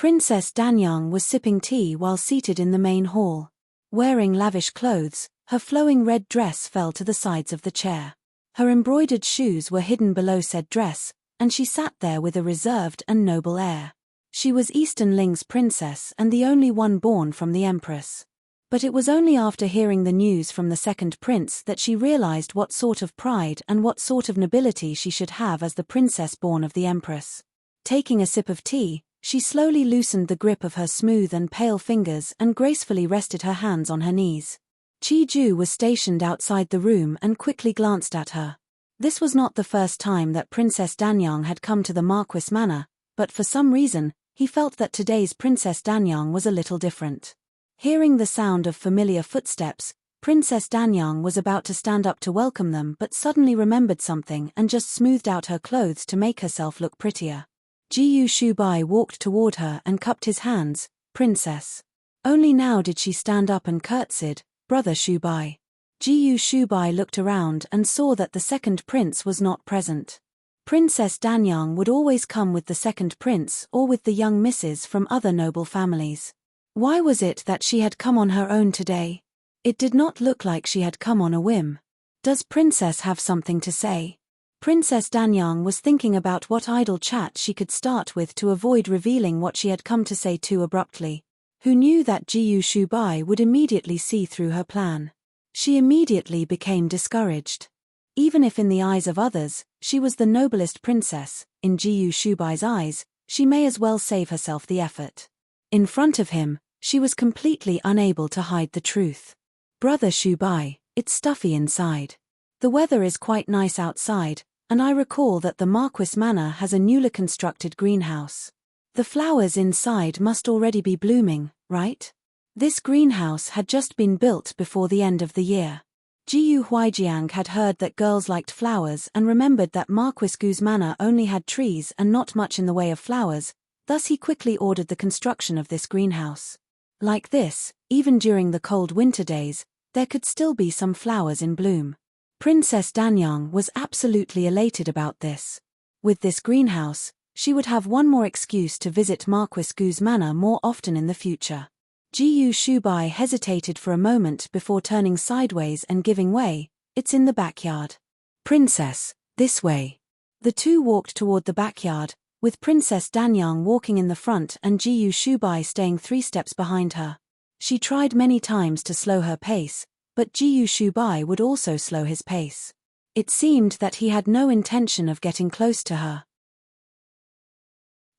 Princess Danyang was sipping tea while seated in the main hall. Wearing lavish clothes, her flowing red dress fell to the sides of the chair. Her embroidered shoes were hidden below said dress, and she sat there with a reserved and noble air. She was Eastern Ling's princess and the only one born from the empress. But it was only after hearing the news from the second prince that she realized what sort of pride and what sort of nobility she should have as the princess born of the empress. Taking a sip of tea, she slowly loosened the grip of her smooth and pale fingers and gracefully rested her hands on her knees. Chi-Ju was stationed outside the room and quickly glanced at her. This was not the first time that Princess Danyang had come to the Marquis Manor, but for some reason, he felt that today's Princess Danyang was a little different. Hearing the sound of familiar footsteps, Princess Danyang was about to stand up to welcome them but suddenly remembered something and just smoothed out her clothes to make herself look prettier. Jiyu Shubai walked toward her and cupped his hands. "Princess." Only now did she stand up and curtsied, "Brother Shubai." Jiyu Shubai looked around and saw that the second prince was not present. Princess Danyang would always come with the second prince or with the young misses from other noble families. Why was it that she had come on her own today? It did not look like she had come on a whim. Does Princess have something to say? Princess Danyang was thinking about what idle chat she could start with to avoid revealing what she had come to say too abruptly. Who knew that Jiyu Shubai would immediately see through her plan? She immediately became discouraged. Even if in the eyes of others, she was the noblest princess, in Jiyu Shubai's eyes, she may as well save herself the effort. In front of him, she was completely unable to hide the truth. "Brother Shubai, it's stuffy inside. The weather is quite nice outside, and I recall that the Marquis Manor has a newly constructed greenhouse. The flowers inside must already be blooming, right? This greenhouse had just been built before the end of the year." Jiyu Huijiang had heard that girls liked flowers and remembered that Marquis Gu's manor only had trees and not much in the way of flowers, thus he quickly ordered the construction of this greenhouse. Like this, even during the cold winter days, there could still be some flowers in bloom. Princess Danyang was absolutely elated about this. With this greenhouse, she would have one more excuse to visit Marquis Gu's manor more often in the future. Jiyu Shubai hesitated for a moment before turning sideways and giving way. "It's in the backyard." "Princess, this way." The two walked toward the backyard, with Princess Danyang walking in the front and Jiyu Shubai staying 3 steps behind her. She tried many times to slow her pace, but Jiyu Shubai would also slow his pace. It seemed that he had no intention of getting close to her.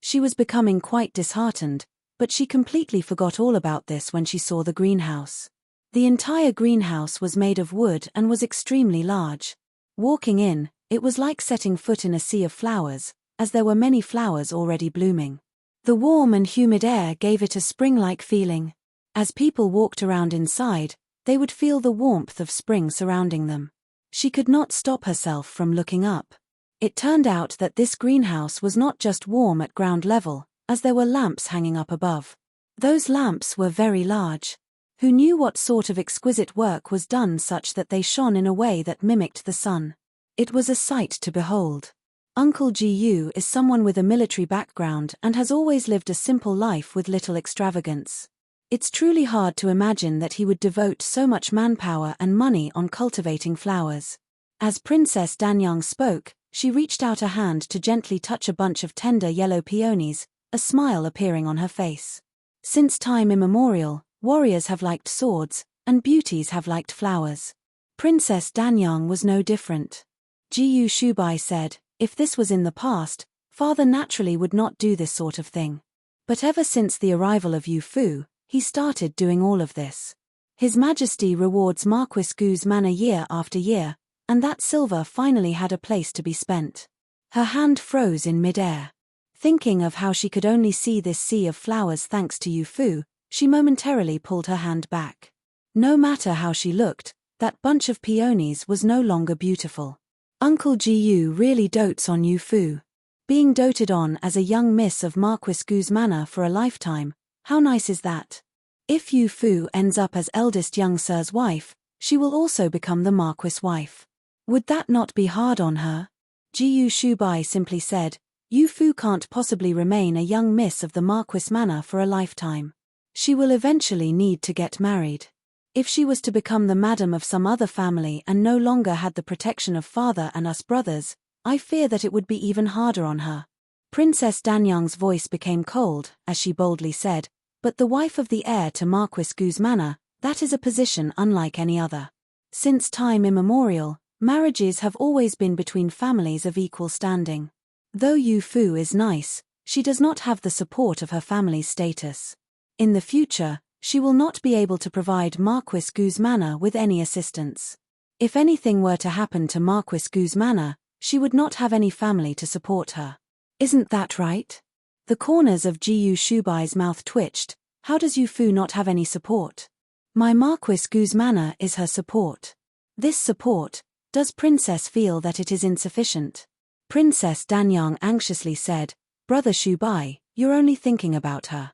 She was becoming quite disheartened, but she completely forgot all about this when she saw the greenhouse. The entire greenhouse was made of wood and was extremely large. Walking in, it was like setting foot in a sea of flowers, as there were many flowers already blooming. The warm and humid air gave it a spring-like feeling. As people walked around inside, they would feel the warmth of spring surrounding them. She could not stop herself from looking up. It turned out that this greenhouse was not just warm at ground level, as there were lamps hanging up above. Those lamps were very large. Who knew what sort of exquisite work was done such that they shone in a way that mimicked the sun? It was a sight to behold. Uncle Ji-yu is someone with a military background and has always lived a simple life with little extravagance. It's truly hard to imagine that he would devote so much manpower and money on cultivating flowers. As Princess Danyang spoke, she reached out a hand to gently touch a bunch of tender yellow peonies, a smile appearing on her face. Since time immemorial, warriors have liked swords, and beauties have liked flowers. Princess Danyang was no different. Jiyu Shubai said, "If this was in the past, father naturally would not do this sort of thing. But ever since the arrival of Yu Fu, he started doing all of this. His Majesty rewards Marquis Gu's manor year after year, and that silver finally had a place to be spent." Her hand froze in mid-air. Thinking of how she could only see this sea of flowers thanks to Yu Fu, she momentarily pulled her hand back. No matter how she looked, that bunch of peonies was no longer beautiful. Uncle Ji-yu really dotes on Yu Fu. Being doted on as a young miss of Marquis Gu's manor for a lifetime, how nice is that? If Yu Fu ends up as eldest young sir's wife, she will also become the Marquis' wife. Would that not be hard on her? Jiyu Shubai simply said, Yu Fu can't possibly remain a young miss of the Marquis Manor for a lifetime. She will eventually need to get married. If she was to become the madam of some other family and no longer had the protection of father and us brothers, I fear that it would be even harder on her. Princess Danyang's voice became cold, as she boldly said, but the wife of the heir to Marquis Gu's manor, that is a position unlike any other. Since time immemorial, marriages have always been between families of equal standing. Though Yu Fu is nice, she does not have the support of her family's status. In the future, she will not be able to provide Marquis Gu's manor with any assistance. If anything were to happen to Marquis Gu's manor, she would not have any family to support her. Isn't that right? The corners of Jiyu Shubai's mouth twitched. How does Yu Fu not have any support? My Marquis Gu's manor is her support. This support, does Princess feel that it is insufficient? Princess Danyang anxiously said, Brother Shubai, you're only thinking about her.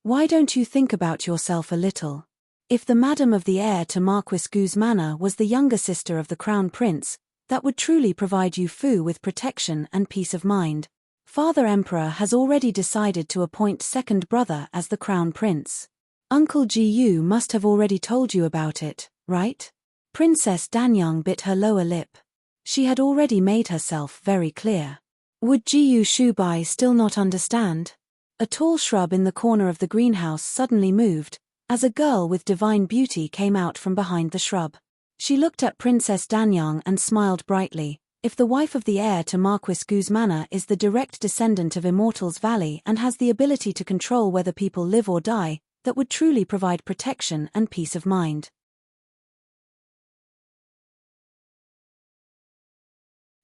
Why don't you think about yourself a little? If the madam of the heir to Marquis Gu's manor was the younger sister of the Crown Prince, that would truly provide Yu Fu with protection and peace of mind. Father Emperor has already decided to appoint second brother as the Crown Prince. Uncle Ji Yu must have already told you about it, right? Princess Danyang bit her lower lip. She had already made herself very clear. Would Jiyu Shubai still not understand? A tall shrub in the corner of the greenhouse suddenly moved, as a girl with divine beauty came out from behind the shrub. She looked at Princess Danyang and smiled brightly. If the wife of the heir to Marquis Gu's manor is the direct descendant of Immortals Valley and has the ability to control whether people live or die, that would truly provide protection and peace of mind.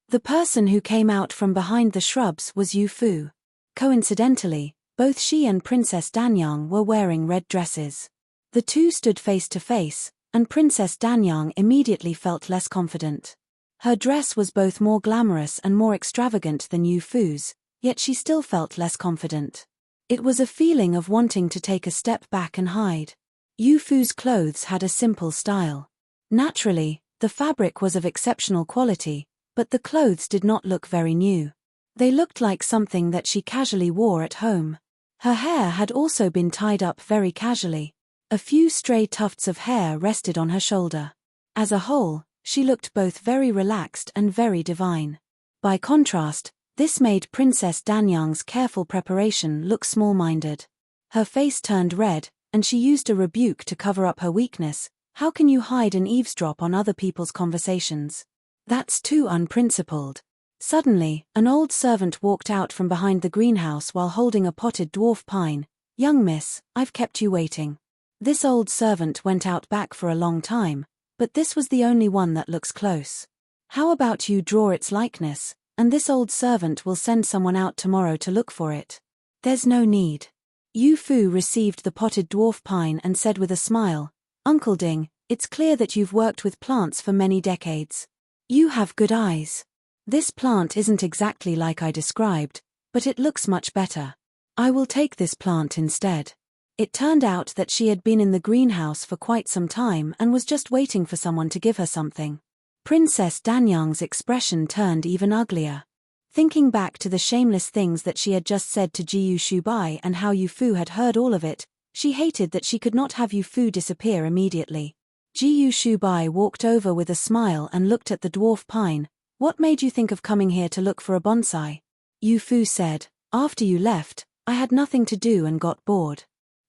The person who came out from behind the shrubs was Yu Fu. Coincidentally, both she and Princess Danyang were wearing red dresses. The two stood face to face, and Princess Danyang immediately felt less confident. Her dress was both more glamorous and more extravagant than Yu Fu's, yet she still felt less confident. It was a feeling of wanting to take a step back and hide. Yu Fu's clothes had a simple style. Naturally, the fabric was of exceptional quality, but the clothes did not look very new. They looked like something that she casually wore at home. Her hair had also been tied up very casually. A few stray tufts of hair rested on her shoulder. As a whole, she looked both very relaxed and very divine. By contrast, this made Princess Danyang's careful preparation look small-minded. Her face turned red, and she used a rebuke to cover up her weakness. How can you hide and eavesdrop on other people's conversations? That's too unprincipled. Suddenly, an old servant walked out from behind the greenhouse while holding a potted dwarf pine. Young miss, I've kept you waiting. This old servant went out back for a long time, but this was the only one that looks close. How about you draw its likeness, and this old servant will send someone out tomorrow to look for it. There's no need. Yu Fu received the potted dwarf pine and said with a smile, Uncle Ding, it's clear that you've worked with plants for many decades. You have good eyes. This plant isn't exactly like I described, but it looks much better. I will take this plant instead. It turned out that she had been in the greenhouse for quite some time and was just waiting for someone to give her something. Princess Danyang's expression turned even uglier. Thinking back to the shameless things that she had just said to Jiyu Shubai and how Yu Fu had heard all of it, she hated that she could not have Yu Fu disappear immediately. Jiyu Shubai walked over with a smile and looked at the dwarf pine. What made you think of coming here to look for a bonsai? Yu Fu said, after you left, I had nothing to do and got bored.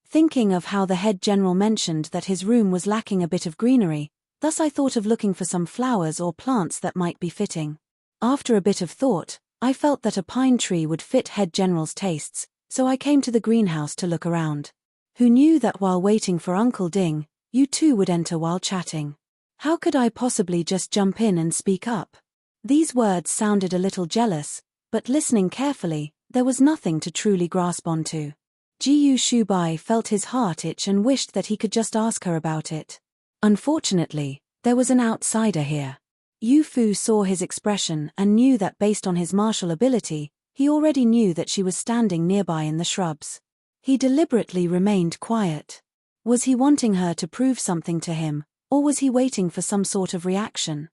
Thinking of how the head general mentioned that his room was lacking a bit of greenery, thus I thought of looking for some flowers or plants that might be fitting. After a bit of thought, I felt that a pine tree would fit head general's tastes, so I came to the greenhouse to look around. Who knew that while waiting for Uncle Ding, you two would enter while chatting? How could I possibly just jump in and speak up? These words sounded a little jealous, but listening carefully, there was nothing to truly grasp onto. Jiyu Shubai felt his heart itch and wished that he could just ask her about it. Unfortunately, there was an outsider here. Yu Fu saw his expression and knew that based on his martial ability, he already knew that she was standing nearby in the shrubs. He deliberately remained quiet. Was he wanting her to prove something to him, or was he waiting for some sort of reaction?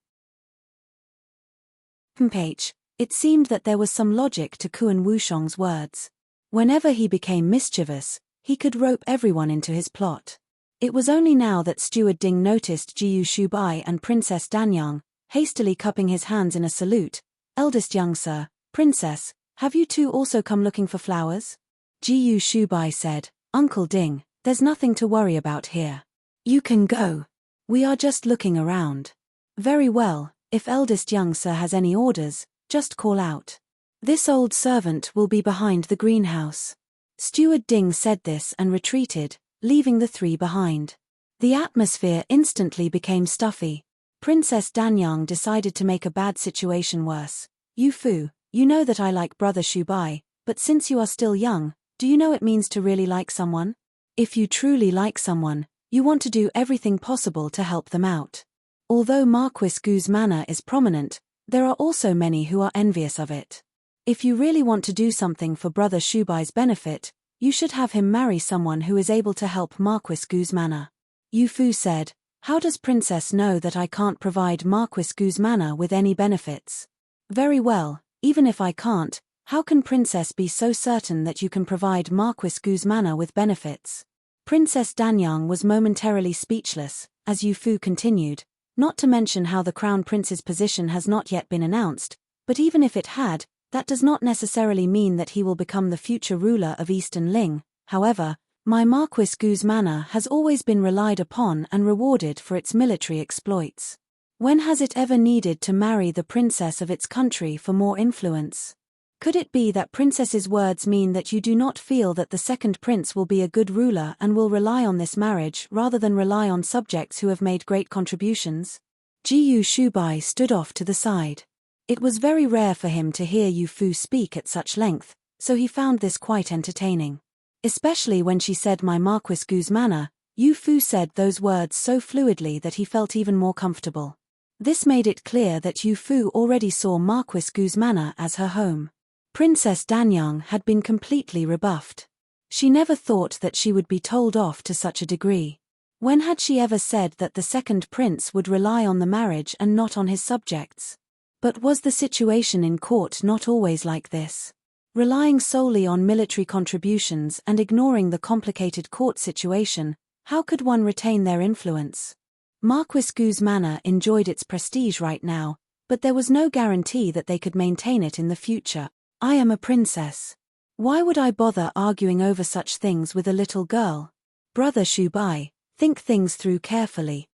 It seemed that there was some logic to Kuan Wushong's words. Whenever he became mischievous, he could rope everyone into his plot. It was only now that Steward Ding noticed Jiyu Shubai and Princess Danyang, hastily cupping his hands in a salute. "Eldest young sir, princess, have you two also come looking for flowers?" Jiyu Shubai said, "Uncle Ding, there's nothing to worry about here. You can go. We are just looking around." "Very well, if eldest young sir has any orders, just call out. This old servant will be behind the greenhouse." Steward Ding said this and retreated, leaving the three behind. The atmosphere instantly became stuffy. Princess Danyang decided to make a bad situation worse. "Yu Fu, you know that I like brother Shubai, but since you are still young, do you know it means to really like someone? If you truly like someone, you want to do everything possible to help them out. Although Marquis Gu's manner is prominent, there are also many who are envious of it. If you really want to do something for brother Shubai's benefit, you should have him marry someone who is able to help Marquis Gu's manner." Yu Fu said, "How does princess know that I can't provide Marquis Gu's manner with any benefits?" "Very well, even if I can't, how can princess be so certain that you can provide Marquis Gu's manner with benefits?" Princess Danyang was momentarily speechless, as Yu Fu continued, "Not to mention how the crown prince's position has not yet been announced, but even if it had, that does not necessarily mean that he will become the future ruler of Eastern Ling. However, my Marquis Gu's manor has always been relied upon and rewarded for its military exploits. When has it ever needed to marry the princess of its country for more influence? Could it be that princess's words mean that you do not feel that the second prince will be a good ruler and will rely on this marriage rather than rely on subjects who have made great contributions?" Jiyu Shubai stood off to the side. It was very rare for him to hear Yu Fu speak at such length, so he found this quite entertaining. Especially when she said "my Marquis Gu's manor," Yu Fu said those words so fluidly that he felt even more comfortable. This made it clear that Yu Fu already saw Marquis Gu's manor as her home. Princess Danyang had been completely rebuffed. She never thought that she would be told off to such a degree. When had she ever said that the second prince would rely on the marriage and not on his subjects? But was the situation in court not always like this? Relying solely on military contributions and ignoring the complicated court situation, how could one retain their influence? Marquis Gu's manor enjoyed its prestige right now, but there was no guarantee that they could maintain it in the future. "I am a princess. Why would I bother arguing over such things with a little girl? Brother Shubai, think things through carefully."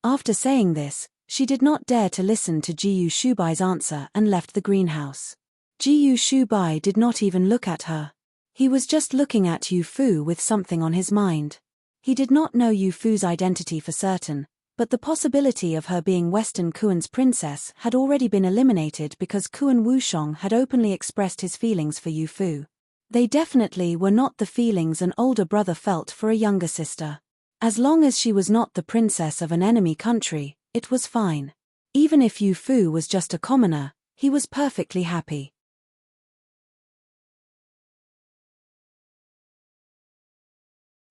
After saying this, she did not dare to listen to Jiyu Shubai's answer and left the greenhouse. Jiyu Shubai did not even look at her. He was just looking at Yu Fu with something on his mind. He did not know Yu Fu's identity for certain, but the possibility of her being Western Kuan's princess had already been eliminated because Kuan Wushong had openly expressed his feelings for Yu Fu. They definitely were not the feelings an older brother felt for a younger sister. As long as she was not the princess of an enemy country, it was fine. Even if Yu Fu was just a commoner, he was perfectly happy.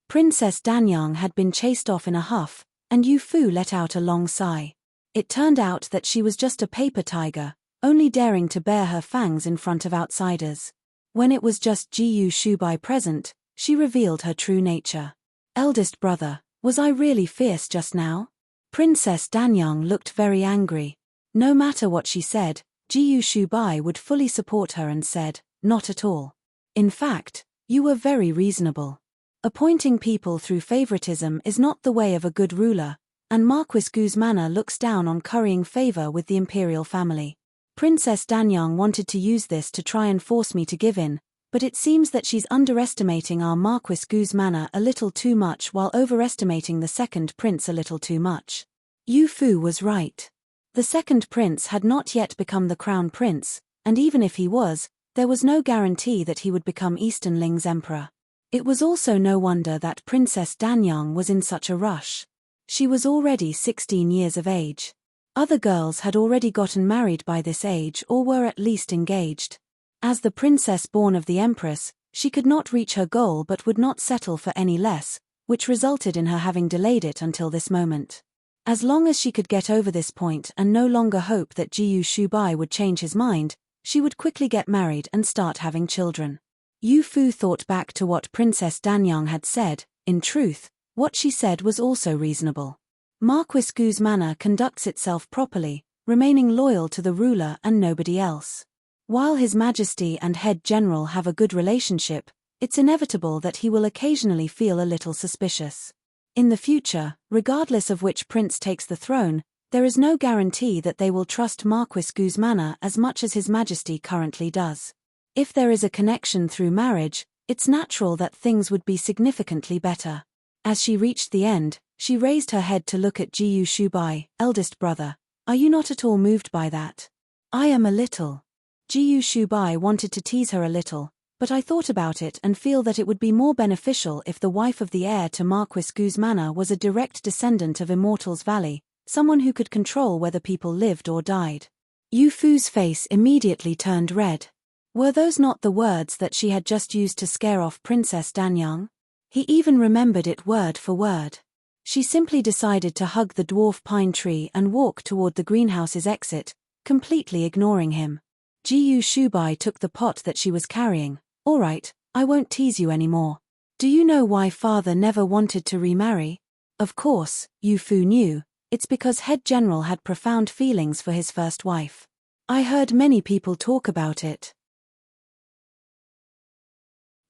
Princess Danyang had been chased off in a huff, and Yu Fu let out a long sigh. It turned out that she was just a paper tiger, only daring to bare her fangs in front of outsiders. When it was just Jiyu Shubai present, she revealed her true nature. "Eldest brother, was I really fierce just now?" Princess Danyang looked very angry. No matter what she said, Jiyu Shubai would fully support her and said, "Not at all. In fact, you were very reasonable. Appointing people through favoritism is not the way of a good ruler, and Marquis Gu's manor looks down on currying favor with the imperial family. Princess Danyang wanted to use this to try and force me to give in, but it seems that she's underestimating our Marquis Gu's manor a little too much while overestimating the second prince a little too much." Yu Fu was right. The second prince had not yet become the crown prince, and even if he was, there was no guarantee that he would become Eastern Ling's emperor. It was also no wonder that Princess Danyang was in such a rush. She was already 16 years of age. Other girls had already gotten married by this age or were at least engaged. As the princess born of the empress, she could not reach her goal but would not settle for any less, which resulted in her having delayed it until this moment. As long as she could get over this point and no longer hope that Jiyu Shubai would change his mind, she would quickly get married and start having children. Yu Fu thought back to what Princess Danyang had said. In truth, what she said was also reasonable. Marquis Gu's manor conducts itself properly, remaining loyal to the ruler and nobody else. While His Majesty and head general have a good relationship, it's inevitable that he will occasionally feel a little suspicious. In the future, regardless of which prince takes the throne, there is no guarantee that they will trust Marquis Gu's manor as much as His Majesty currently does. If there is a connection through marriage, it's natural that things would be significantly better. As she reached the end, she raised her head to look at Jiyu Shubai. Eldest brother, are you not at all moved by that? I am a little. Jiyu Shubai wanted to tease her a little, but I thought about it and feel that it would be more beneficial if the wife of the heir to Marquis Gu's manor was a direct descendant of Immortals Valley, someone who could control whether people lived or died. Yu Fu's face immediately turned red. Were those not the words that she had just used to scare off Princess Danyang? He even remembered it word for word. She simply decided to hug the dwarf pine tree and walk toward the greenhouse's exit, completely ignoring him. Jiyu Shubai took the pot that she was carrying. All right, I won't tease you anymore. Do you know why father never wanted to remarry? Of course, Yu Fu knew. It's because head general had profound feelings for his first wife. I heard many people talk about it.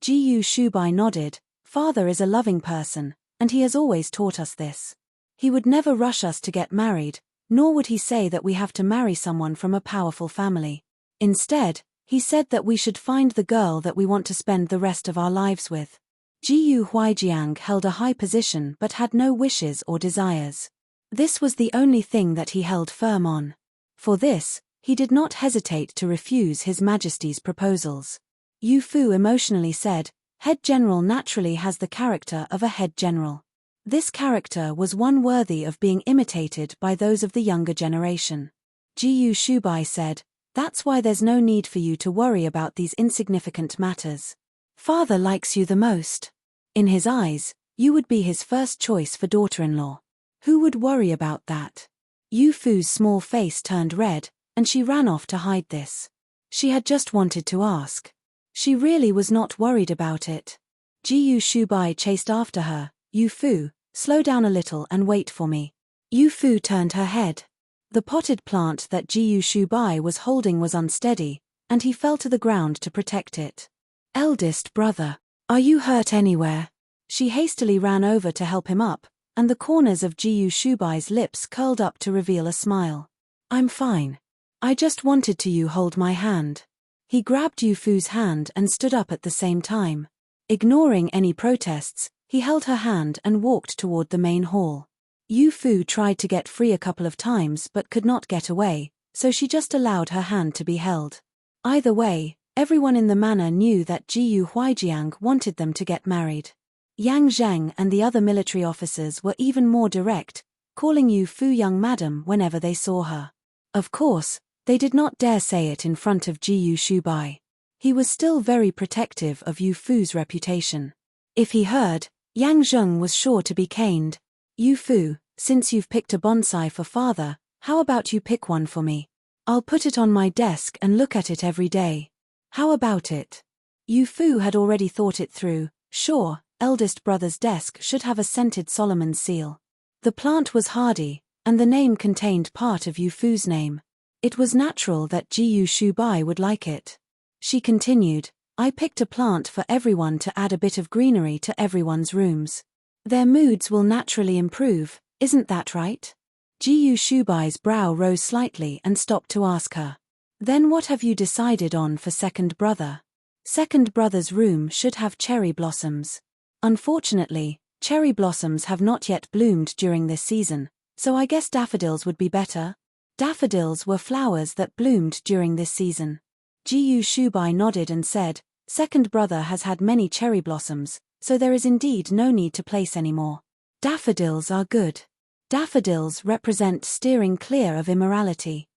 Jiyu Shubai nodded. Father is a loving person, and he has always taught us this. He would never rush us to get married, nor would he say that we have to marry someone from a powerful family. Instead, he said that we should find the girl that we want to spend the rest of our lives with. Jiyu Huaijiang held a high position but had no wishes or desires. This was the only thing that he held firm on. For this, he did not hesitate to refuse His Majesty's proposals. Yu Fu emotionally said, Head General naturally has the character of a head general. This character was one worthy of being imitated by those of the younger generation. Jiyu Shubai said, That's why there's no need for you to worry about these insignificant matters. Father likes you the most. In his eyes, you would be his first choice for daughter-in-law. Who would worry about that? Yu Fu's small face turned red, and she ran off to hide this. She had just wanted to ask. She really was not worried about it. Jiyu Shubai chased after her. Yu Fu, slow down a little and wait for me. Yu Fu turned her head. The potted plant that Jiyu Shubai was holding was unsteady, and he fell to the ground to protect it. Eldest brother, are you hurt anywhere? She hastily ran over to help him up, and the corners of Jiyu Shubai's lips curled up to reveal a smile. I'm fine. I just wanted to hold my hand. He grabbed Yu Fu's hand and stood up at the same time. Ignoring any protests, he held her hand and walked toward the main hall. Yu Fu tried to get free a couple of times but could not get away, so she just allowed her hand to be held. Either way, everyone in the manor knew that Jiyu Huaijiang wanted them to get married. Yang Zheng and the other military officers were even more direct, calling Yu Fu young madam whenever they saw her. Of course, they did not dare say it in front of Jiyu Shubai. He was still very protective of Yu Fu's reputation. If he heard, Yang Zheng was sure to be caned. Yu Fu, since you've picked a bonsai for father, how about you pick one for me? I'll put it on my desk and look at it every day. How about it? Yu Fu had already thought it through. Sure, eldest brother's desk should have a scented Solomon's seal. The plant was hardy, and the name contained part of Yu Fu's name. It was natural that Jiyu Shubai would like it. She continued, I picked a plant for everyone to add a bit of greenery to everyone's rooms. Their moods will naturally improve, isn't that right? Jiyu Shubai's brow rose slightly and stopped to ask her. Then what have you decided on for second brother? Second brother's room should have cherry blossoms. Unfortunately, cherry blossoms have not yet bloomed during this season, so I guess daffodils would be better. Daffodils were flowers that bloomed during this season. Jiyu Shubai nodded and said, Second brother has had many cherry blossoms, so there is indeed no need to place any more. Daffodils are good. Daffodils represent steering clear of immorality.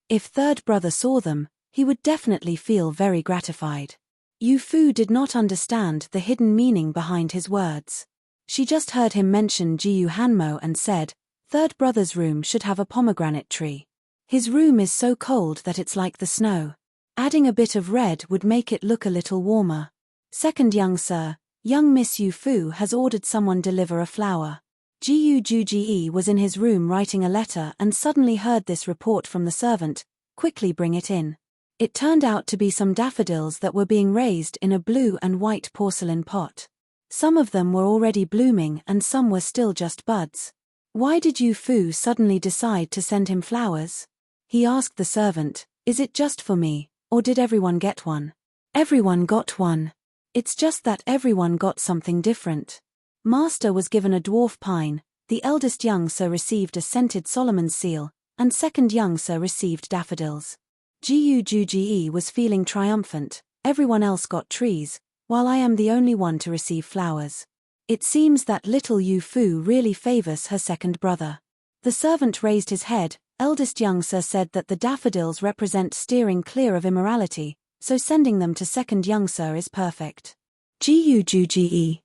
If third brother saw them, he would definitely feel very gratified. Yu Fu did not understand the hidden meaning behind his words. She just heard him mention Jiyu Hanmo and said, "Third brother's room should have a pomegranate tree. His room is so cold that it's like the snow. Adding a bit of red would make it look a little warmer. Second young sir, young Miss Yu Fu has ordered someone deliver a flower." Jiyu Juji was in his room writing a letter and suddenly heard this report from the servant, "Quickly bring it in." It turned out to be some daffodils that were being raised in a blue and white porcelain pot. Some of them were already blooming and some were still just buds. Why did Yu Fu suddenly decide to send him flowers? He asked the servant, "Is it just for me, or did everyone get one?" "Everyone got one. It's just that everyone got something different. Master was given a dwarf pine, the eldest young sir received a scented Solomon's seal, and second young sir received daffodils." Jiyu Juji was feeling triumphant. Everyone else got trees, while I am the only one to receive flowers. It seems that little Yu Fu really favors her second brother. The servant raised his head. Eldest young sir said that the daffodils represent steering clear of immorality, so sending them to second young sir is perfect. Jiyu Juji.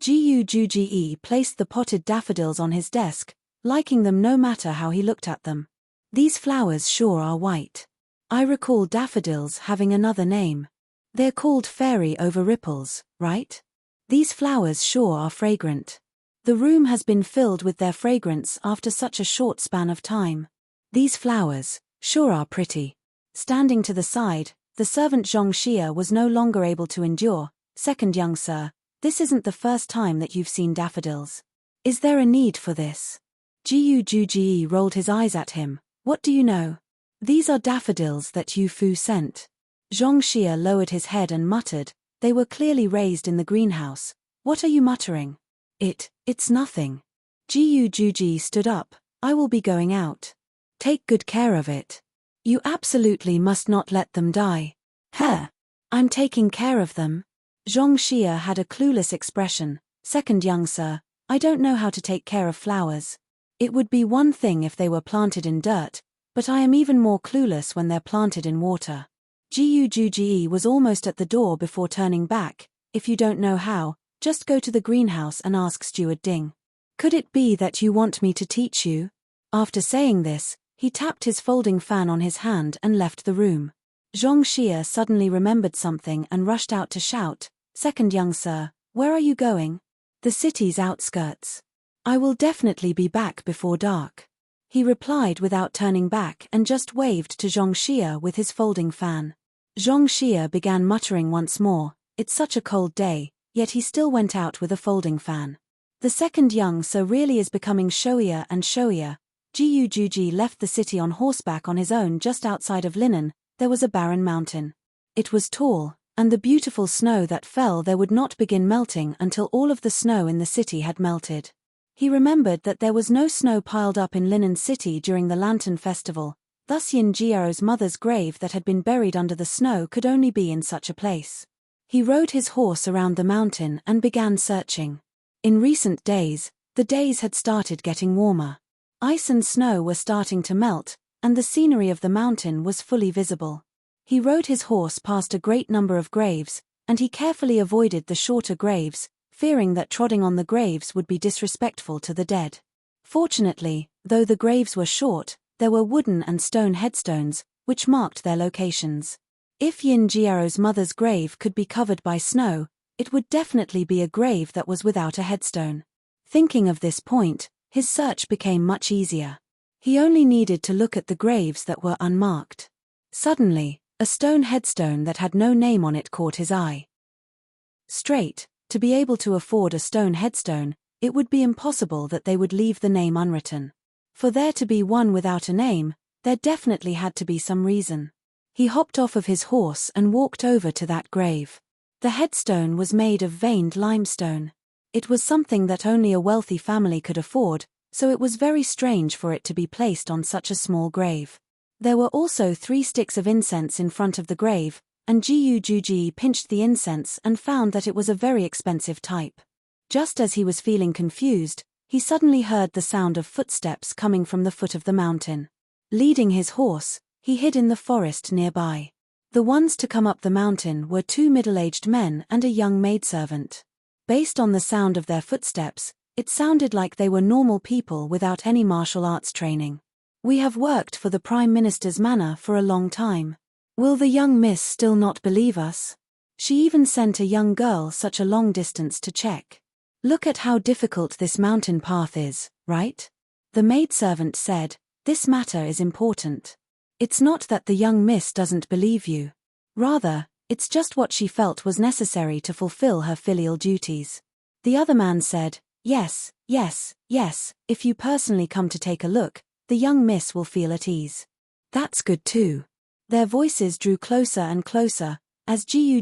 Jiyu Juji placed the potted daffodils on his desk, liking them no matter how he looked at them. These flowers sure are white. I recall daffodils having another name. They're called fairy over ripples, right? These flowers sure are fragrant. The room has been filled with their fragrance after such a short span of time. These flowers sure are pretty. Standing to the side, the servant Zhong Xia was no longer able to endure. "Second young sir, this isn't the first time that you've seen daffodils. Is there a need for this?" Jiyu Juji rolled his eyes at him. "What do you know? These are daffodils that Yu Fu sent." Zhong Xia lowered his head and muttered, "They were clearly raised in the greenhouse. What are you muttering?" It's nothing." Jiyu Juji stood up. "I will be going out. Take good care of it. You absolutely must not let them die." "Huh? I'm taking care of them." Zhong Xia had a clueless expression. "Second young sir, I don't know how to take care of flowers. It would be one thing if they were planted in dirt, but I am even more clueless when they're planted in water." Jiyu Juji was almost at the door before turning back. "If you don't know how, just go to the greenhouse and ask Steward Ding. Could it be that you want me to teach you?" After saying this, he tapped his folding fan on his hand and left the room. Zhong Xia suddenly remembered something and rushed out to shout, "Second young sir, where are you going?" "The city's outskirts. I will definitely be back before dark." He replied without turning back and just waved to Zhong Xia with his folding fan. Zhong Xia began muttering once more, "It's such a cold day," yet he still went out with a folding fan. The second young sir really is becoming showier and showier. Jiyu Juji left the city on horseback on his own just outside of Linen. There was a barren mountain. It was tall, and the beautiful snow that fell there would not begin melting until all of the snow in the city had melted. He remembered that there was no snow piled up in Linen City during the Lantern Festival, thus Yin Jiao's mother's grave that had been buried under the snow could only be in such a place. He rode his horse around the mountain and began searching. In recent days, the days had started getting warmer. Ice and snow were starting to melt, and the scenery of the mountain was fully visible. He rode his horse past a great number of graves, and he carefully avoided the shorter graves, fearing that treading on the graves would be disrespectful to the dead. Fortunately, though the graves were short, there were wooden and stone headstones, which marked their locations. If Yin Jiao's mother's grave could be covered by snow, it would definitely be a grave that was without a headstone. Thinking of this point, his search became much easier. He only needed to look at the graves that were unmarked. Suddenly, a stone headstone that had no name on it caught his eye. Straight, to be able to afford a stone headstone, it would be impossible that they would leave the name unwritten. For there to be one without a name, there definitely had to be some reason. He hopped off of his horse and walked over to that grave. The headstone was made of veined limestone. It was something that only a wealthy family could afford, so it was very strange for it to be placed on such a small grave. There were also 3 sticks of incense in front of the grave, and Jiyu Juji pinched the incense and found that it was a very expensive type. Just as he was feeling confused, he suddenly heard the sound of footsteps coming from the foot of the mountain. Leading his horse, he hid in the forest nearby. The ones to come up the mountain were 2 middle-aged men and a young maidservant. Based on the sound of their footsteps, it sounded like they were normal people without any martial arts training. "We have worked for the Prime Minister's manor for a long time. Will the young miss still not believe us? She even sent a young girl such a long distance to check. Look at how difficult this mountain path is, right?" The maidservant said, "This matter is important. It's not that the young miss doesn't believe you. Rather, it's just what she felt was necessary to fulfill her filial duties." The other man said, "Yes, yes, yes, if you personally come to take a look, the young miss will feel at ease." "That's good too." Their voices drew closer and closer, as Jiu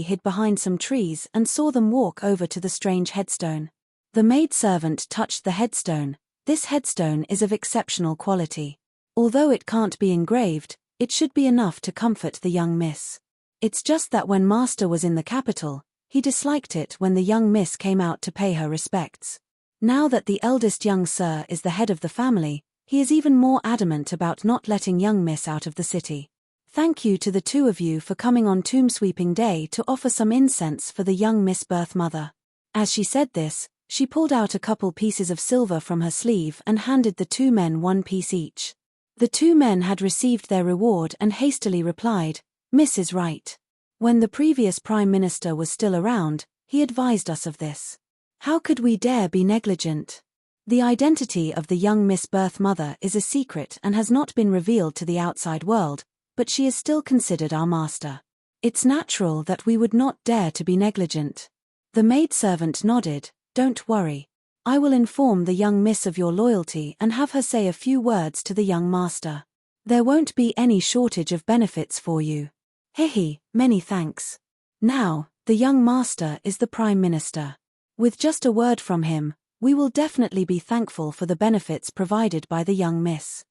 hid behind some trees and saw them walk over to the strange headstone. The maidservant touched the headstone. "This headstone is of exceptional quality. Although it can't be engraved, it should be enough to comfort the young miss. It's just that when Master was in the capital, he disliked it when the young miss came out to pay her respects. Now that the eldest young sir is the head of the family, he is even more adamant about not letting young miss out of the city. Thank you to the two of you for coming on Tomb Sweeping Day to offer some incense for the young miss birth mother." As she said this, she pulled out a couple pieces of silver from her sleeve and handed the 2 men 1 piece each. The 2 men had received their reward and hastily replied, "Miss is right. When the previous Prime Minister was still around, he advised us of this. How could we dare be negligent? The identity of the young Miss birth mother is a secret and has not been revealed to the outside world, but she is still considered our master. It's natural that we would not dare to be negligent." The maidservant nodded. "Don't worry. I will inform the young miss of your loyalty and have her say a few words to the young master. There won't be any shortage of benefits for you." "Hehe, many thanks. Now, the young master is the Prime Minister. With just a word from him, we will definitely be thankful for the benefits provided by the young miss."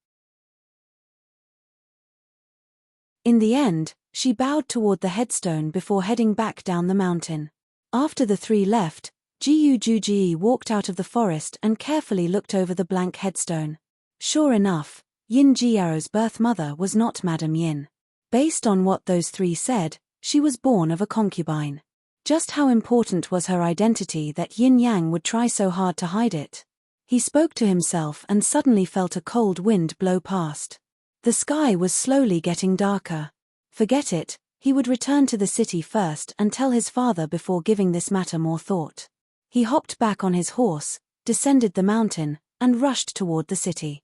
In the end, she bowed toward the headstone before heading back down the mountain. After the 3 left, Jiu walked out of the forest and carefully looked over the blank headstone. Sure enough, Yin Jiaro's birth mother was not Madame Yin. Based on what those 3 said, she was born of a concubine. Just how important was her identity that Yin Yang would try so hard to hide it? He spoke to himself and suddenly felt a cold wind blow past. The sky was slowly getting darker. Forget it, he would return to the city first and tell his father before giving this matter more thought. He hopped back on his horse, descended the mountain, and rushed toward the city.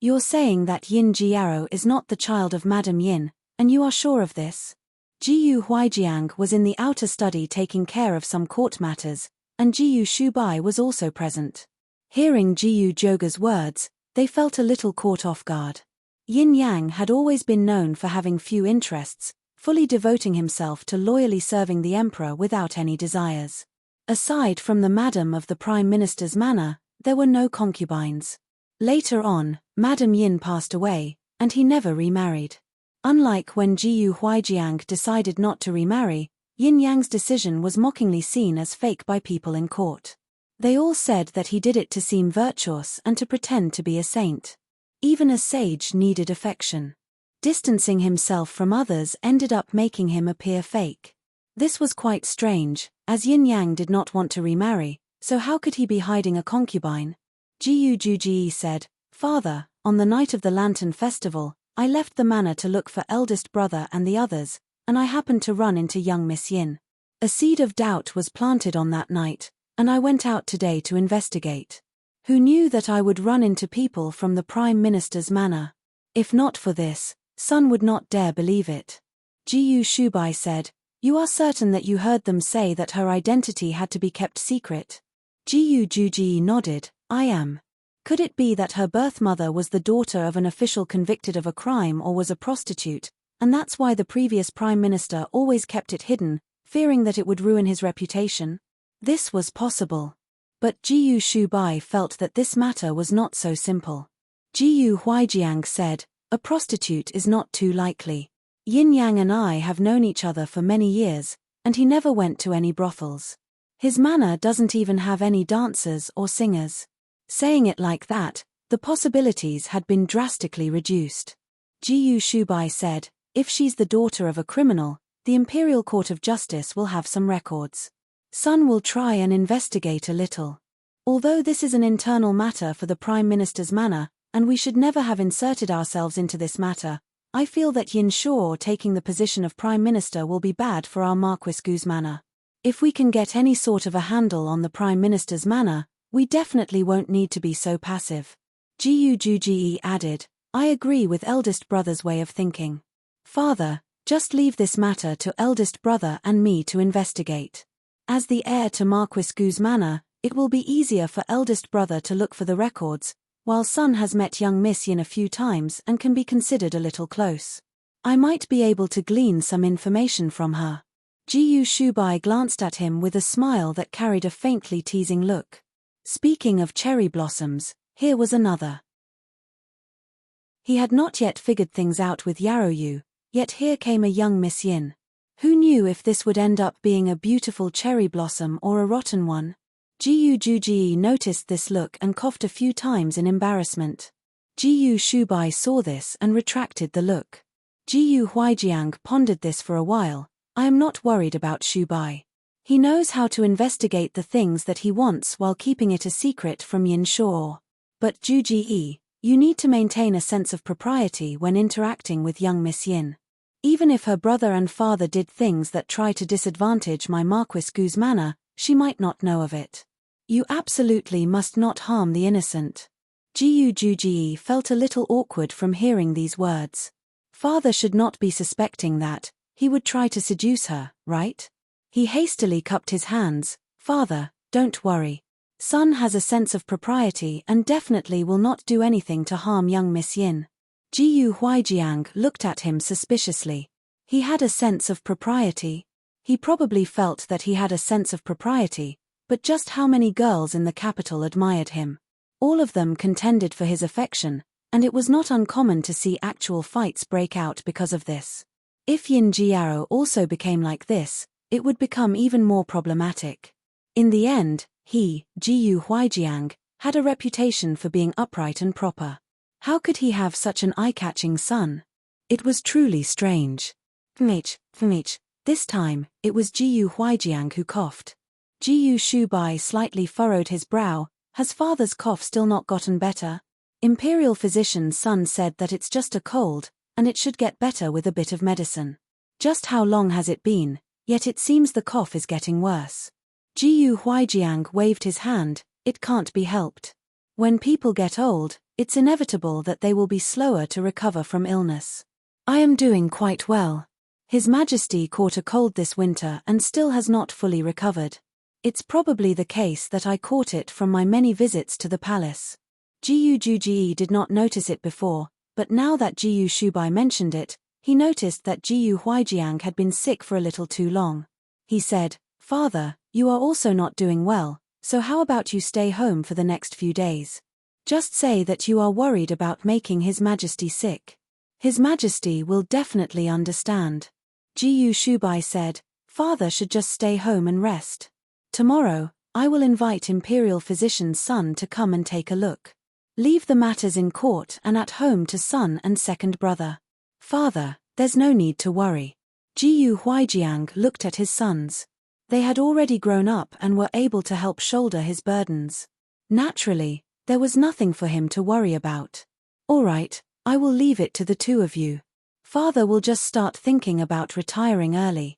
"You're saying that Yin Jiaro is not the child of Madame Yin, and you are sure of this?" Jiu Huijiang was in the outer study taking care of some court matters, and Jiu Shubai was also present. Hearing Jiu Joga's words, they felt a little caught off guard. Yin Yang had always been known for having few interests, fully devoting himself to loyally serving the emperor without any desires. Aside from the madam of the Prime Minister's manor, there were no concubines. Later on, Madame Yin passed away, and he never remarried. Unlike when Jiu Huijiang decided not to remarry, Yin Yang's decision was mockingly seen as fake by people in court. They all said that he did it to seem virtuous and to pretend to be a saint. Even a sage needed affection. Distancing himself from others ended up making him appear fake. This was quite strange, as Yin Yang did not want to remarry, so how could he be hiding a concubine? Jiu Juji said, "Father, on the night of the Lantern Festival, I left the manor to look for eldest brother and the others, and I happened to run into young Miss Yin. A seed of doubt was planted on that night, and I went out today to investigate. Who knew that I would run into people from the Prime Minister's manor? If not for this, Sun would not dare believe it." Jiu Shubai said, "You are certain that you heard them say that her identity had to be kept secret?" Jiu Juji nodded, "I am. Could it be that her birth mother was the daughter of an official convicted of a crime or was a prostitute, and that's why the previous Prime Minister always kept it hidden, fearing that it would ruin his reputation?" This was possible. But Jiu Shubai felt that this matter was not so simple. Jiu Huijiang said, "A prostitute is not too likely. Yin Yang and I have known each other for many years, and he never went to any brothels. His manor doesn't even have any dancers or singers." Saying it like that, the possibilities had been drastically reduced. Jiyu Shubai said, if she's the daughter of a criminal, the Imperial Court of Justice will have some records. Sun will try and investigate a little. Although this is an internal matter for the Prime Minister's manor, and we should never have inserted ourselves into this matter, I feel that Yin Shaw taking the position of Prime Minister will be bad for our Marquis Gu's manor. If we can get any sort of a handle on the Prime Minister's manor, we definitely won't need to be so passive. Jiyu Juji added, I agree with eldest brother's way of thinking. Father, just leave this matter to eldest brother and me to investigate. As the heir to Marquis Gu's manor, it will be easier for eldest brother to look for the records, while son has met young Miss Yin a few times and can be considered a little close. I might be able to glean some information from her. Jiyu Shubai glanced at him with a smile that carried a faintly teasing look. Speaking of cherry blossoms, here was another. He had not yet figured things out with Yaroyu, yet here came a young Miss Yin. Who knew if this would end up being a beautiful cherry blossom or a rotten one? Jiyu Juji noticed this look and coughed a few times in embarrassment. Jiyu Shubai saw this and retracted the look. Jiyu Huijiang pondered this for a while. I am not worried about Shubai. He knows how to investigate the things that he wants while keeping it a secret from Yin Shaw. But Juji, you need to maintain a sense of propriety when interacting with young Miss Yin. Even if her brother and father did things that try to disadvantage my Marquis Gu's manor, she might not know of it. You absolutely must not harm the innocent. Jiyu Juji felt a little awkward from hearing these words. Father should not be suspecting that he would try to seduce her, right? He hastily cupped his hands. Father, don't worry. Son has a sense of propriety and definitely will not do anything to harm young Miss Yin. Jiyu Huijiang looked at him suspiciously. He had a sense of propriety. He probably felt that he had a sense of propriety, but just how many girls in the capital admired him? All of them contended for his affection, and it was not uncommon to see actual fights break out because of this. If Yin Jiaro also became like this, it would become even more problematic. In the end, he, Jiyu Huijiang, had a reputation for being upright and proper. How could he have such an eye-catching son? It was truly strange. Fmich. This time, it was Jiyu Huijiang who coughed. Jiyu Shubai slightly furrowed his brow. Has father's cough still not gotten better? Imperial physician's son said that it's just a cold, and it should get better with a bit of medicine. Just how long has it been? Yet it seems the cough is getting worse. Jiyu Huijiang waved his hand. It can't be helped. When people get old, it's inevitable that they will be slower to recover from illness. I am doing quite well. His Majesty caught a cold this winter and still has not fully recovered. It's probably the case that I caught it from my many visits to the palace. Jiyu Juji did not notice it before, but now that Jiyu Shubai mentioned it, he noticed that Jiyu Huijiang had been sick for a little too long. He said, Father, you are also not doing well, so how about you stay home for the next few days? Just say that you are worried about making His Majesty sick. His Majesty will definitely understand. Jiyu Shubai said, Father should just stay home and rest. Tomorrow, I will invite Imperial Physician's son to come and take a look. Leave the matters in court and at home to son and second brother. Father, there's no need to worry. Jiyu Huijiang looked at his sons. They had already grown up and were able to help shoulder his burdens. Naturally, there was nothing for him to worry about. All right, I will leave it to the two of you. Father will just start thinking about retiring early.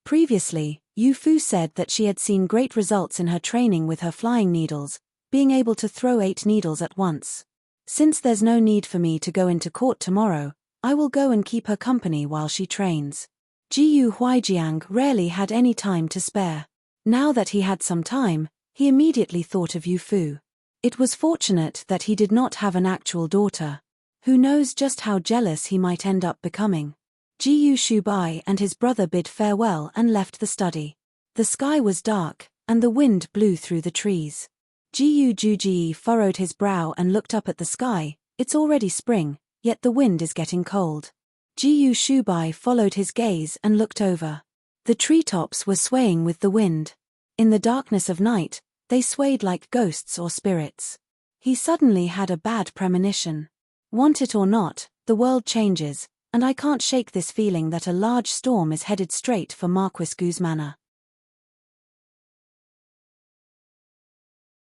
Previously, Yu Fu said that she had seen great results in her training with her flying needles, being able to throw 8 needles at once. Since there's no need for me to go into court tomorrow, I will go and keep her company while she trains. Jiyu Huijiang rarely had any time to spare. Now that he had some time, he immediately thought of Yu Fu. It was fortunate that he did not have an actual daughter. Who knows just how jealous he might end up becoming. Jiyu Shubai and his brother bid farewell and left the study. The sky was dark, and the wind blew through the trees. Jiyu Juji furrowed his brow and looked up at the sky. It's already spring, yet the wind is getting cold. Jiyu Shubai followed his gaze and looked over. The treetops were swaying with the wind. In the darkness of night, they swayed like ghosts or spirits. He suddenly had a bad premonition. Want it or not, the world changes, and I can't shake this feeling that a large storm is headed straight for Marquis Gu's manor.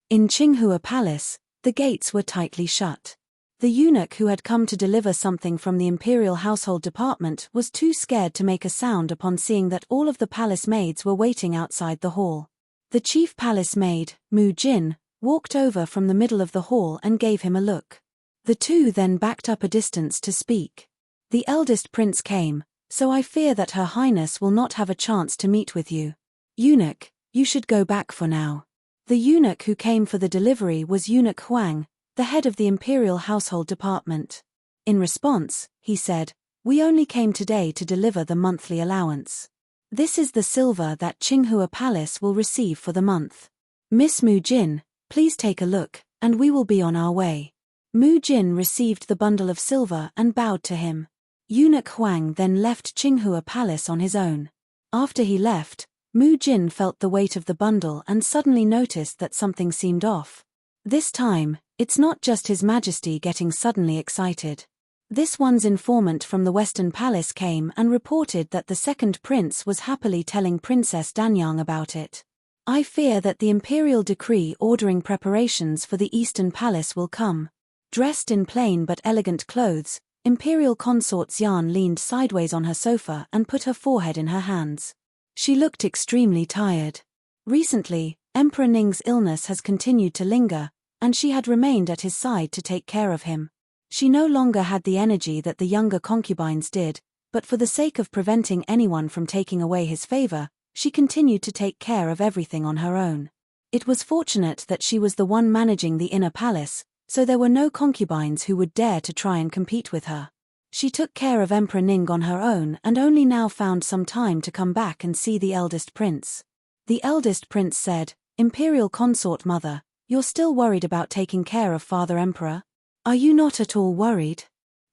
In Qinghua Palace, the gates were tightly shut. The eunuch who had come to deliver something from the imperial household department was too scared to make a sound upon seeing that all of the palace maids were waiting outside the hall. The chief palace maid, Mu Jin, walked over from the middle of the hall and gave him a look. The two then backed up a distance to speak. The eldest prince came, so I fear that Her Highness will not have a chance to meet with you. Eunuch, you should go back for now. The eunuch who came for the delivery was Eunuch Huang, the head of the imperial household department. In response, he said, "We only came today to deliver the monthly allowance. This is the silver that Qinghua Palace will receive for the month. Miss Mu Jin, please take a look, and we will be on our way." Mu Jin received the bundle of silver and bowed to him. Eunuch Huang then left Qinghua Palace on his own. After he left, Mu Jin felt the weight of the bundle and suddenly noticed that something seemed off. This time, it's not just His Majesty getting suddenly excited. This one's informant from the Western Palace came and reported that the second prince was happily telling Princess Danyang about it. I fear that the imperial decree ordering preparations for the Eastern Palace will come. Dressed in plain but elegant clothes, Imperial Consort Xian leaned sideways on her sofa and put her forehead in her hands. She looked extremely tired. Recently, Emperor Ning's illness has continued to linger, and she had remained at his side to take care of him. She no longer had the energy that the younger concubines did, but for the sake of preventing anyone from taking away his favor, she continued to take care of everything on her own. It was fortunate that she was the one managing the inner palace, so there were no concubines who would dare to try and compete with her. She took care of Emperor Ning on her own and only now found some time to come back and see the eldest prince. The eldest prince said, "Imperial Consort Mother, you're still worried about taking care of Father Emperor? Are you not at all worried?"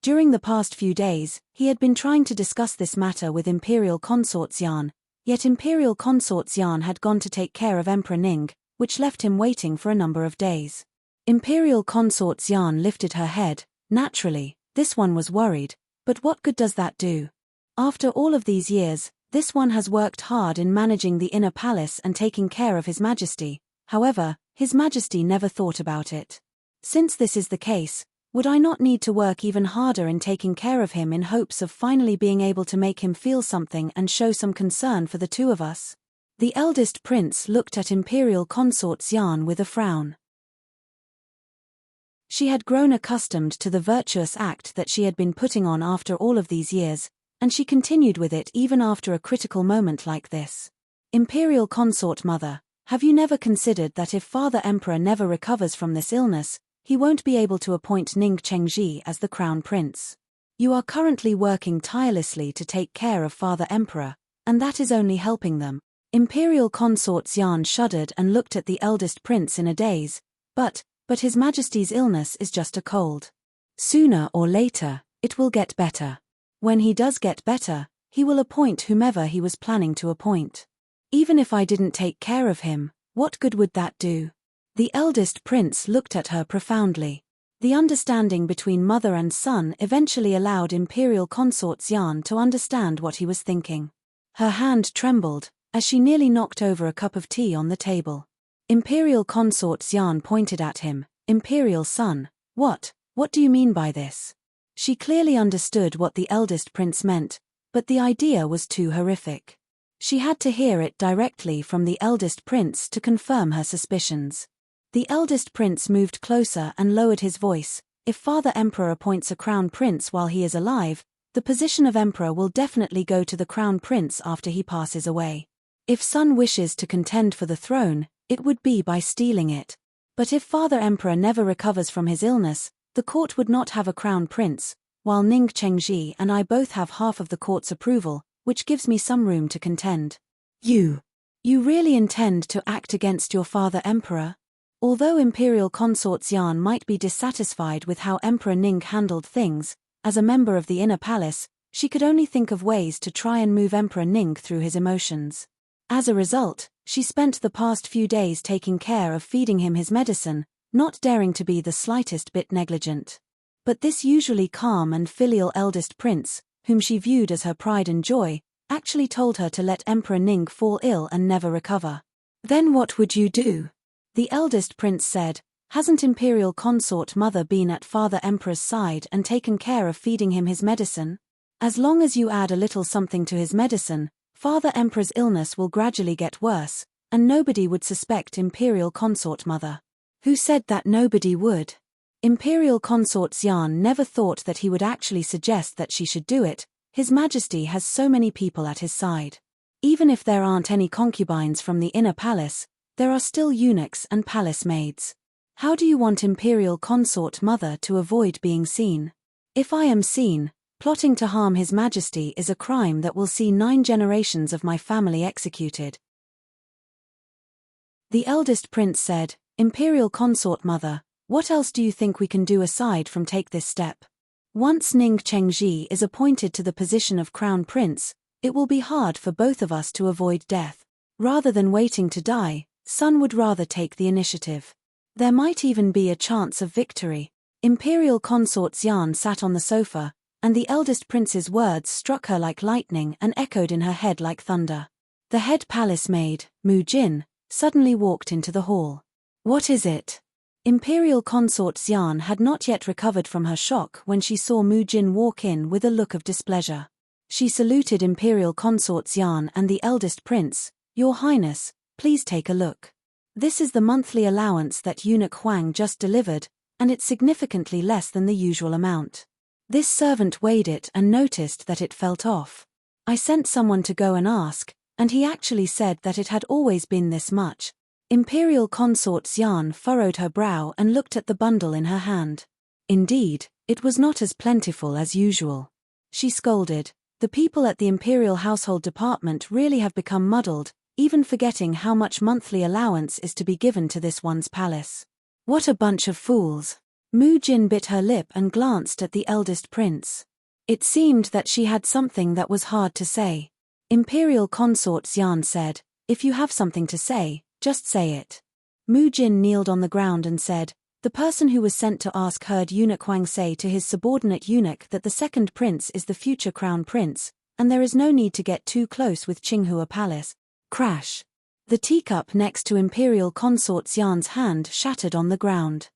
During the past few days, he had been trying to discuss this matter with Imperial Consort Xian, yet Imperial Consort Xian had gone to take care of Emperor Ning, which left him waiting for a number of days. Imperial Consort Xian lifted her head. Naturally, this one was worried, but what good does that do? After all of these years, this one has worked hard in managing the inner palace and taking care of His Majesty. However, His Majesty never thought about it. Since this is the case, would I not need to work even harder in taking care of him in hopes of finally being able to make him feel something and show some concern for the two of us? The eldest prince looked at Imperial Consort Xian with a frown. She had grown accustomed to the virtuous act that she had been putting on after all of these years, and she continued with it even after a critical moment like this. "Imperial Consort Mother, have you never considered that if Father Emperor never recovers from this illness, he won't be able to appoint Ning Chengji as the crown prince? You are currently working tirelessly to take care of Father Emperor, and that is only helping them." Imperial Consort Xian shuddered and looked at the eldest prince in a daze. But His Majesty's illness is just a cold. Sooner or later, it will get better. When he does get better, he will appoint whomever he was planning to appoint. Even if I didn't take care of him, what good would that do? The eldest prince looked at her profoundly. The understanding between mother and son eventually allowed Imperial Consort Xian to understand what he was thinking. Her hand trembled, as she nearly knocked over a cup of tea on the table. Imperial Consort Xian pointed at him. "Imperial son, what do you mean by this?" She clearly understood what the eldest prince meant, but the idea was too horrific. She had to hear it directly from the eldest prince to confirm her suspicions. The eldest prince moved closer and lowered his voice. "If Father Emperor appoints a crown prince while he is alive, the position of emperor will definitely go to the crown prince after he passes away. If son wishes to contend for the throne, it would be by stealing it. But if Father Emperor never recovers from his illness, the court would not have a crown prince, while Ning Chengji and I both have half of the court's approval, which gives me some room to contend." You really intend to act against your Father Emperor?" Although Imperial Consort Xian might be dissatisfied with how Emperor Ning handled things, as a member of the inner palace, she could only think of ways to try and move Emperor Ning through his emotions. As a result, she spent the past few days taking care of feeding him his medicine, not daring to be the slightest bit negligent. But this usually calm and filial eldest prince, whom she viewed as her pride and joy, actually told her to let Emperor Ning fall ill and never recover. Then what would you do? The eldest prince said, hasn't imperial consort mother been at father emperor's side and taken care of feeding him his medicine? As long as you add a little something to his medicine, father emperor's illness will gradually get worse, and nobody would suspect imperial consort mother. Who said that nobody would? Imperial consort Xian never thought that he would actually suggest that she should do it. His Majesty has so many people at his side. Even if there aren't any concubines from the inner palace, there are still eunuchs and palace maids. How do you want imperial consort mother to avoid being seen? If I am seen, plotting to harm His Majesty is a crime that will see 9 generations of my family executed. The eldest prince said, Imperial consort mother, what else do you think we can do aside from take this step? Once Ning Chengji is appointed to the position of crown prince, it will be hard for both of us to avoid death. Rather than waiting to die, Sun would rather take the initiative. There might even be a chance of victory. Imperial consort Xian sat on the sofa, and the eldest prince's words struck her like lightning and echoed in her head like thunder. The head palace maid, Mu Jin, suddenly walked into the hall. What is it? Imperial consort Xian had not yet recovered from her shock when she saw Mu Jin walk in with a look of displeasure. She saluted Imperial consort Xian and the eldest prince, Your Highness, please take a look. This is the monthly allowance that eunuch Huang just delivered, and it's significantly less than the usual amount. This servant weighed it and noticed that it felt off. I sent someone to go and ask, and he actually said that it had always been this much. Imperial consort Xian furrowed her brow and looked at the bundle in her hand. Indeed, it was not as plentiful as usual. She scolded, the people at the Imperial Household Department really have become muddled, even forgetting how much monthly allowance is to be given to this one's palace. What a bunch of fools. Mu Jin bit her lip and glanced at the eldest prince. It seemed that she had something that was hard to say. Imperial consort Xian said, If you have something to say, just say it. Mu Jin kneeled on the ground and said, The person who was sent to ask heard eunuch Huang say to his subordinate eunuch that the second prince is the future crown prince, and there is no need to get too close with Qinghua Palace. Crash. The teacup next to Imperial consort Xian's hand shattered on the ground.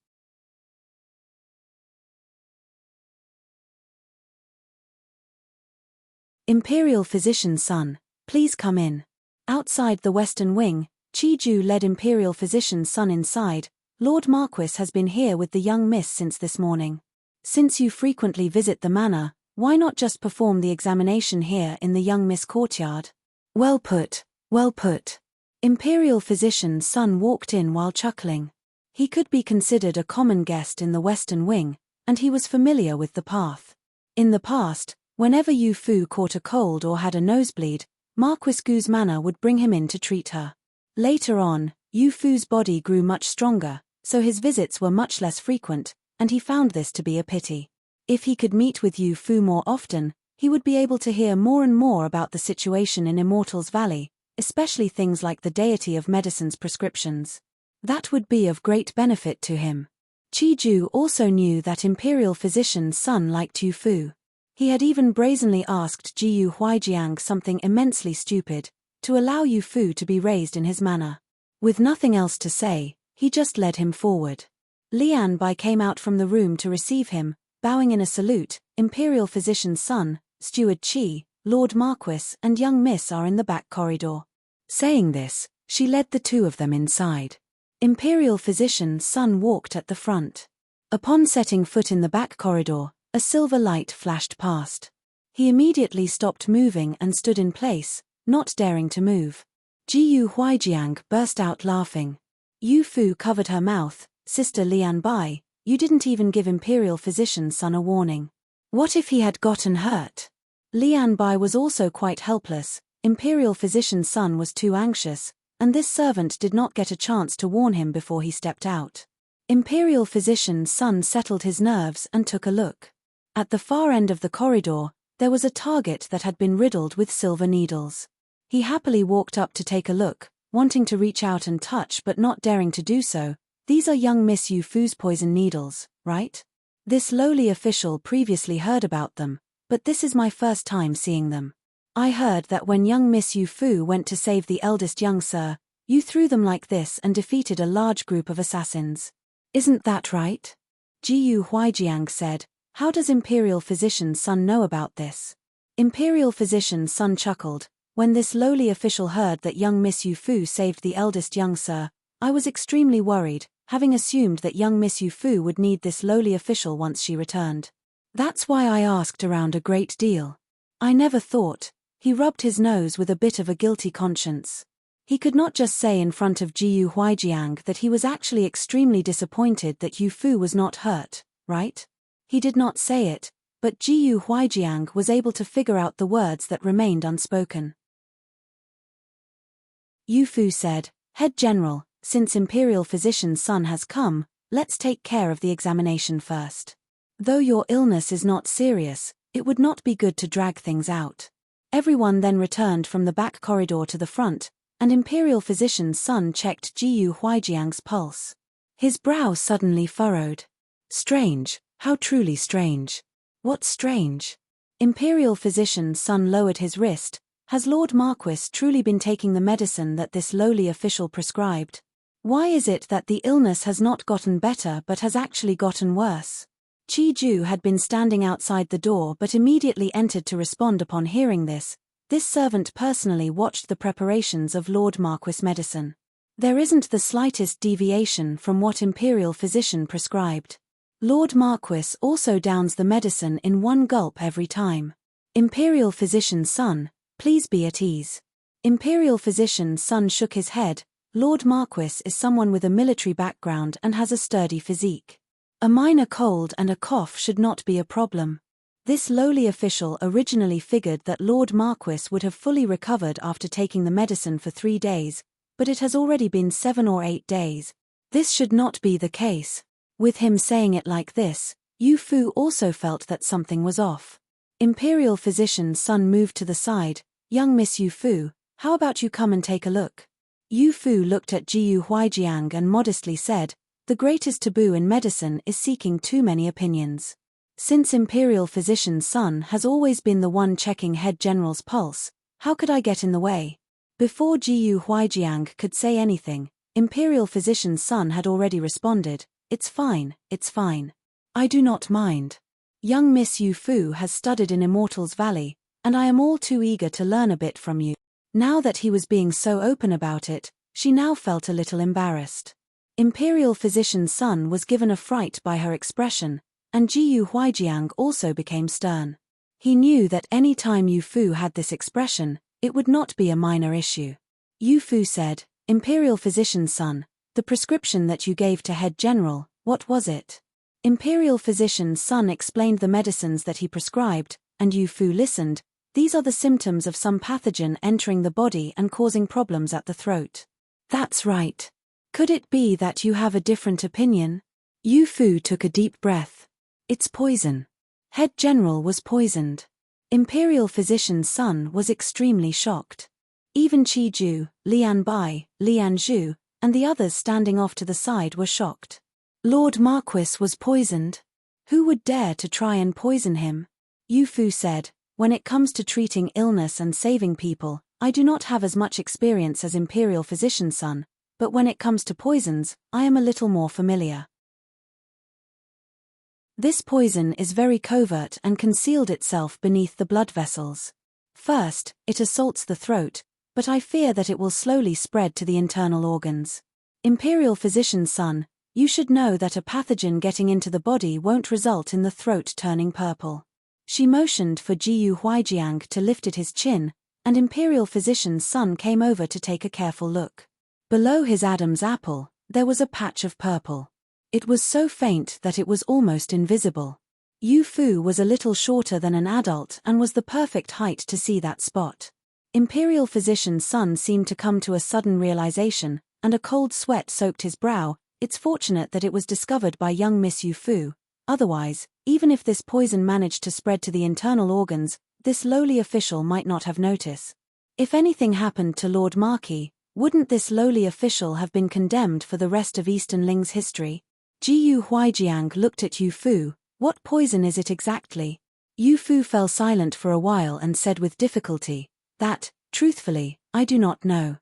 Imperial physician's son, please come in. Outside the western wing, Qiju led Imperial physician's son inside. Lord Marquis has been here with the young miss since this morning. Since you frequently visit the manor, why not just perform the examination here in the young miss courtyard? Well put, well put. Imperial physician's son walked in while chuckling. He could be considered a common guest in the western wing, and he was familiar with the path. In the past, whenever Yu Fu caught a cold or had a nosebleed, Marquis Gu's manor would bring him in to treat her. Later on, Yu Fu's body grew much stronger, so his visits were much less frequent, and he found this to be a pity. If he could meet with Yu Fu more often, he would be able to hear more and more about the situation in Immortals Valley, especially things like the deity of medicine's prescriptions. That would be of great benefit to him. Qiju also knew that Imperial physician's son liked Yu Fu. He had even brazenly asked Jiyu Huijiang something immensely stupid, to allow Yu Fu to be raised in his manor. With nothing else to say, he just led him forward. Lian Bai came out from the room to receive him, bowing in a salute. Imperial physician's son, Steward Qi, Lord Marquis and young miss are in the back corridor. Saying this, she led the two of them inside. Imperial physician's son walked at the front. Upon setting foot in the back corridor, a silver light flashed past. He immediately stopped moving and stood in place, not daring to move. Jiyu Huijiang burst out laughing. Yu Fu covered her mouth. Sister Lian Bai, you didn't even give Imperial physician's son a warning. What if he had gotten hurt? Lian Bai was also quite helpless. Imperial physician's son was too anxious, and this servant did not get a chance to warn him before he stepped out. Imperial physician's son settled his nerves and took a look. At the far end of the corridor, there was a target that had been riddled with silver needles. He happily walked up to take a look, wanting to reach out and touch but not daring to do so. These are young Miss Yu Fu's poison needles, right? This lowly official previously heard about them, but this is my first time seeing them. I heard that when young Miss Yu Fu went to save the eldest young sir, you threw them like this and defeated a large group of assassins. Isn't that right? Jiyu Huijiang said. How does Imperial Physician Sun know about this? Imperial Physician Sun chuckled. When this lowly official heard that young Miss Yu Fu saved the eldest young sir, I was extremely worried, having assumed that young Miss Yu Fu would need this lowly official once she returned. That's why I asked around a great deal. I never thought. He rubbed his nose with a bit of a guilty conscience. He could not just say in front of Jiyu Huijiang that he was actually extremely disappointed that Yu Fu was not hurt, right? He did not say it, but Jiyu Huijiang was able to figure out the words that remained unspoken. Yu Fu said, Head General, since Imperial Physician Sun has come, let's take care of the examination first. Though your illness is not serious, it would not be good to drag things out. Everyone then returned from the back corridor to the front, and Imperial Physician Sun checked Jiyu Huijiang's pulse. His brow suddenly furrowed. Strange, how truly strange. What's strange? Imperial Physician Sun lowered his wrist. Has Lord Marquis truly been taking the medicine that this lowly official prescribed? Why is it that the illness has not gotten better but has actually gotten worse? Chi Ju had been standing outside the door but immediately entered to respond upon hearing this. This servant personally watched the preparations of Lord Marquis' medicine. There isn't the slightest deviation from what Imperial Physician prescribed. Lord Marquis also downs the medicine in one gulp every time. Imperial Physician Sun, please be at ease. Imperial Physician Sun shook his head. Lord Marquis is someone with a military background and has a sturdy physique. A minor cold and a cough should not be a problem. This lowly official originally figured that Lord Marquis would have fully recovered after taking the medicine for 3 days, but it has already been 7 or 8 days. This should not be the case. With him saying it like this, Yu Fu also felt that something was off. Imperial Physician Sun moved to the side. Young Miss Yu Fu, how about you come and take a look? Yu Fu looked at Jiyu Huijiang and modestly said, the greatest taboo in medicine is seeking too many opinions. Since Imperial Physician Sun has always been the one checking Head General's pulse, how could I get in the way? Before Jiyu Huijiang could say anything, Imperial Physician Sun had already responded, it's fine, it's fine. I do not mind. Young Miss Yu Fu has studied in Immortals Valley, and I am all too eager to learn a bit from you. Now that he was being so open about it, she now felt a little embarrassed. Imperial Physician Sun was given a fright by her expression, and Jiyu Huijiang also became stern. He knew that any time Yu Fu had this expression, it would not be a minor issue. Yu Fu said, Imperial Physician Sun, the prescription that you gave to Head General, what was it? Imperial Physician Sun explained the medicines that he prescribed, and Yu Fu listened. These are the symptoms of some pathogen entering the body and causing problems at the throat. That's right. Could it be that you have a different opinion? Yu Fu took a deep breath. It's poison. Head General was poisoned. Imperial Physician Sun was extremely shocked. Even Chi Ju, Lian Bai, Lian Zhu, and the others standing off to the side were shocked. Lord Marquis was poisoned. Who would dare to try and poison him? Yu Fu said, when it comes to treating illness and saving people, I do not have as much experience as Imperial Physician Sun, but when it comes to poisons, I am a little more familiar. This poison is very covert and concealed itself beneath the blood vessels. First, it assaults the throat, but I fear that it will slowly spread to the internal organs. Imperial Physician Sun, you should know that a pathogen getting into the body won't result in the throat turning purple. She motioned for Jiyu Huijiang to lifted his chin, and Imperial Physician Sun came over to take a careful look. Below his Adam's apple, there was a patch of purple. It was so faint that it was almost invisible. Yu Fu was a little shorter than an adult and was the perfect height to see that spot. Imperial Physician Sun seemed to come to a sudden realization, and a cold sweat soaked his brow. It's fortunate that it was discovered by young Miss Yu Fu. Otherwise, even if this poison managed to spread to the internal organs, this lowly official might not have noticed. If anything happened to Lord Marquis, wouldn't this lowly official have been condemned for the rest of Eastern Ling's history? Jiyu Huijiang looked at Yu Fu. What poison is it exactly? Yu Fu fell silent for a while and said with difficulty, that, truthfully, I do not know.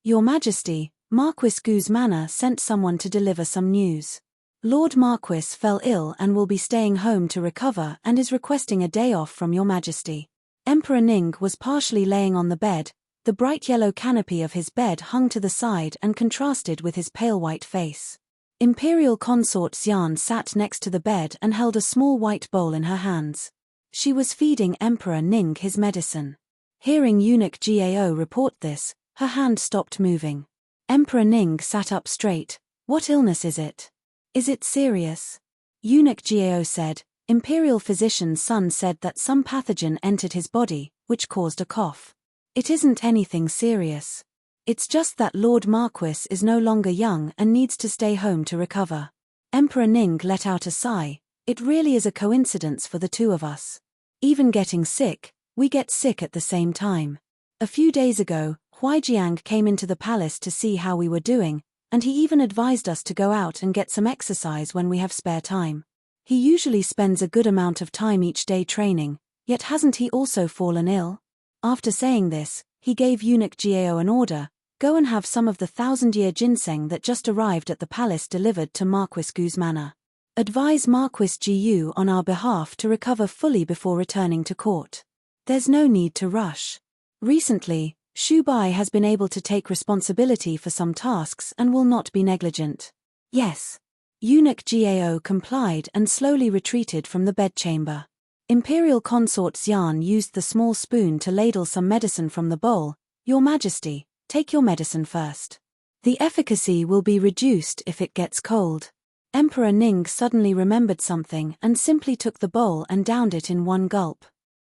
Your Majesty, Marquis Gu's manor sent someone to deliver some news. Lord Marquis fell ill and will be staying home to recover and is requesting a day off from Your Majesty. Emperor Ning was partially laying on the bed. The bright yellow canopy of his bed hung to the side and contrasted with his pale white face. Imperial consort Xian sat next to the bed and held a small white bowl in her hands. She was feeding Emperor Ning his medicine. Hearing eunuch Gao report this, her hand stopped moving. Emperor Ning sat up straight. What illness is it? Is it serious? Eunuch Gao said, Imperial physician's son said that some pathogen entered his body, which caused a cough. It isn't anything serious. It's just that Lord Marquis is no longer young and needs to stay home to recover. Emperor Ning let out a sigh. It really is a coincidence for the two of us. Even getting sick, we get sick at the same time. A few days ago, Huaijiang came into the palace to see how we were doing, and he even advised us to go out and get some exercise when we have spare time. He usually spends a good amount of time each day training, yet hasn't he also fallen ill? After saying this, he gave eunuch Gao an order, go and have some of the 1,000-year ginseng that just arrived at the palace delivered to Marquis Gu's manor. Advise Marquis Gu on our behalf to recover fully before returning to court. There's no need to rush. Recently, Shu Bai has been able to take responsibility for some tasks and will not be negligent. Yes. Eunuch Gao complied and slowly retreated from the bedchamber. Imperial consort Xian used the small spoon to ladle some medicine from the bowl. Your Majesty, take your medicine first. The efficacy will be reduced if it gets cold. Emperor Ning suddenly remembered something and simply took the bowl and downed it in one gulp.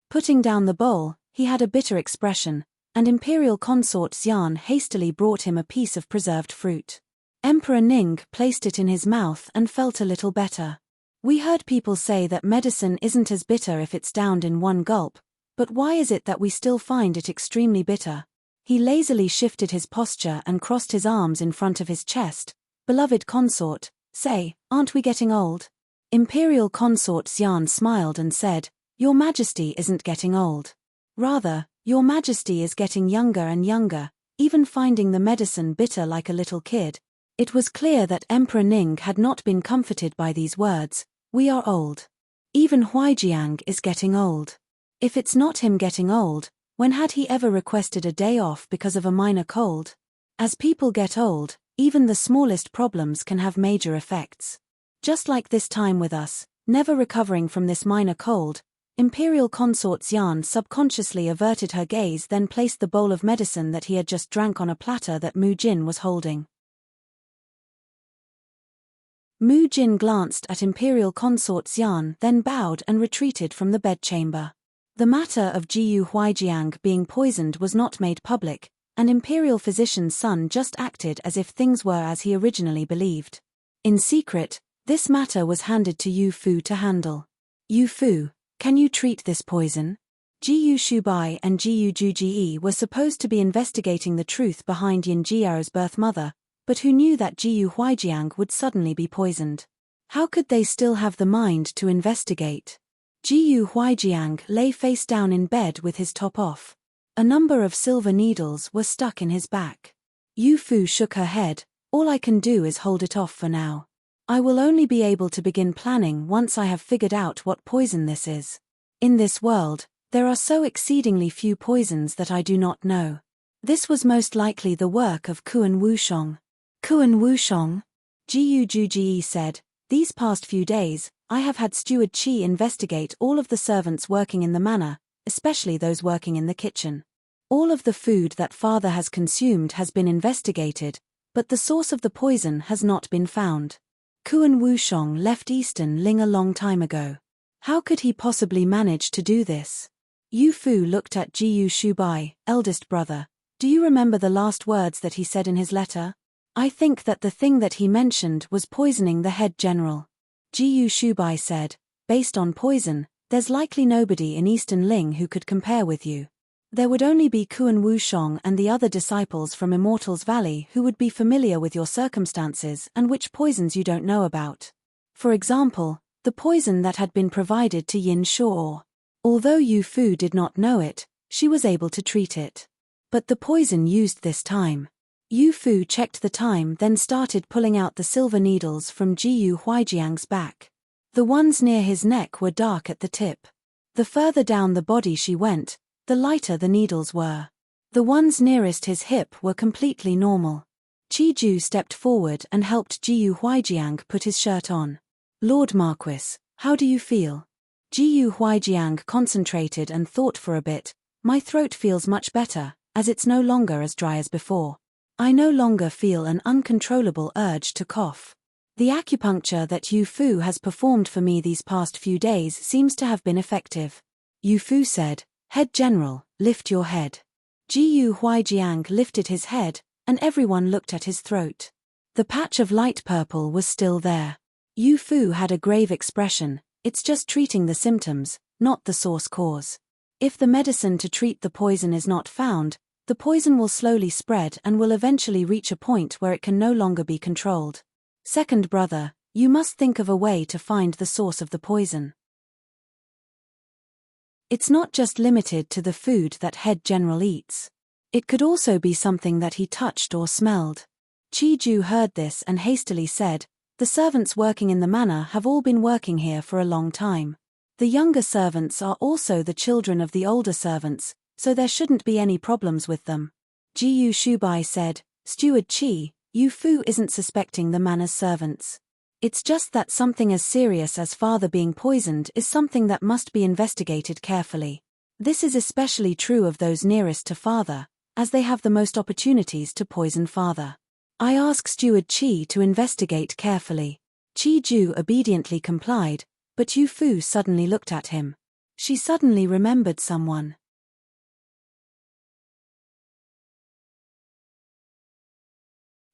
Putting down the bowl, he had a bitter expression, and Imperial consort Xian hastily brought him a piece of preserved fruit. Emperor Ning placed it in his mouth and felt a little better. We heard people say that medicine isn't as bitter if it's downed in one gulp, but why is it that we still find it extremely bitter? He lazily shifted his posture and crossed his arms in front of his chest. Beloved consort, say, aren't we getting old? Imperial consort Xian smiled and said, Your Majesty isn't getting old. Rather, Your Majesty is getting younger and younger, even finding the medicine bitter like a little kid. It was clear that Emperor Ning had not been comforted by these words. We are old. Even Huaijiang is getting old. If it's not him getting old, when had he ever requested a day off because of a minor cold? As people get old, even the smallest problems can have major effects. Just like this time with us, never recovering from this minor cold, Imperial consort Xian subconsciously averted her gaze, then placed the bowl of medicine that he had just drank on a platter that Mu Jin was holding. Mu Jin glanced at Imperial consort Xian, then bowed and retreated from the bedchamber. The matter of Jiyu Huaijiang being poisoned was not made public, and Imperial physician's son just acted as if things were as he originally believed. In secret, this matter was handed to Yu Fu to handle. Yu Fu, can you treat this poison? Jiyu Shubai and Jiyu Juji were supposed to be investigating the truth behind Yin Jiao's birth mother, but who knew that Jiyu Huaijiang would suddenly be poisoned? How could they still have the mind to investigate? Jiyu Huaijiang lay face down in bed with his top off. A number of silver needles were stuck in his back. Yu Fu shook her head. All I can do is hold it off for now. I will only be able to begin planning once I have figured out what poison this is. In this world, there are so exceedingly few poisons that I do not know. This was most likely the work of Kuan Wushong. Kuan Wushong? Jiyu Juji said, these past few days, I have had Steward Qi investigate all of the servants working in the manor, especially those working in the kitchen. All of the food that father has consumed has been investigated, but the source of the poison has not been found. Kuan Wushong left Eastern Ling a long time ago. How could he possibly manage to do this? Yu Fu looked at Jiyu Shubai, eldest brother. Do you remember the last words that he said in his letter? I think that the thing that he mentioned was poisoning the head general. Jiyu Shubai said, based on poison, there's likely nobody in Eastern Ling who could compare with you. There would only be Kuan Wushong and the other disciples from Immortals Valley who would be familiar with your circumstances and which poisons you don't know about. For example, the poison that had been provided to Yin Shuo. Although Yu Fu did not know it, she was able to treat it. But the poison used this time. Yu Fu checked the time, then started pulling out the silver needles from Jiyu Huijiang's back. The ones near his neck were dark at the tip. The further down the body she went, the lighter the needles were. The ones nearest his hip were completely normal. Qi Ju stepped forward and helped Jiyu Huijiang put his shirt on. Lord Marquis, how do you feel? Jiyu Huijiang concentrated and thought for a bit. My throat feels much better, as it's no longer as dry as before. I no longer feel an uncontrollable urge to cough. The acupuncture that Yu Fu has performed for me these past few days seems to have been effective. Yu Fu said, Head General, lift your head. Jiyu Huijiang lifted his head, and everyone looked at his throat. The patch of light purple was still there. Yu Fu had a grave expression. It's just treating the symptoms, not the source cause. If the medicine to treat the poison is not found, the poison will slowly spread and will eventually reach a point where it can no longer be controlled. Second brother, you must think of a way to find the source of the poison. It's not just limited to the food that Head General eats. It could also be something that he touched or smelled. Qi Ju heard this and hastily said, The servants working in the manor have all been working here for a long time. The younger servants are also the children of the older servants, so there shouldn't be any problems with them. Jiyu Shubai said, Steward Qi, Yu Fu isn't suspecting the manor's servants. It's just that something as serious as father being poisoned is something that must be investigated carefully. This is especially true of those nearest to father, as they have the most opportunities to poison father. I ask Steward Qi to investigate carefully. Qi Ju obediently complied, but Yu Fu suddenly looked at him. She suddenly remembered someone.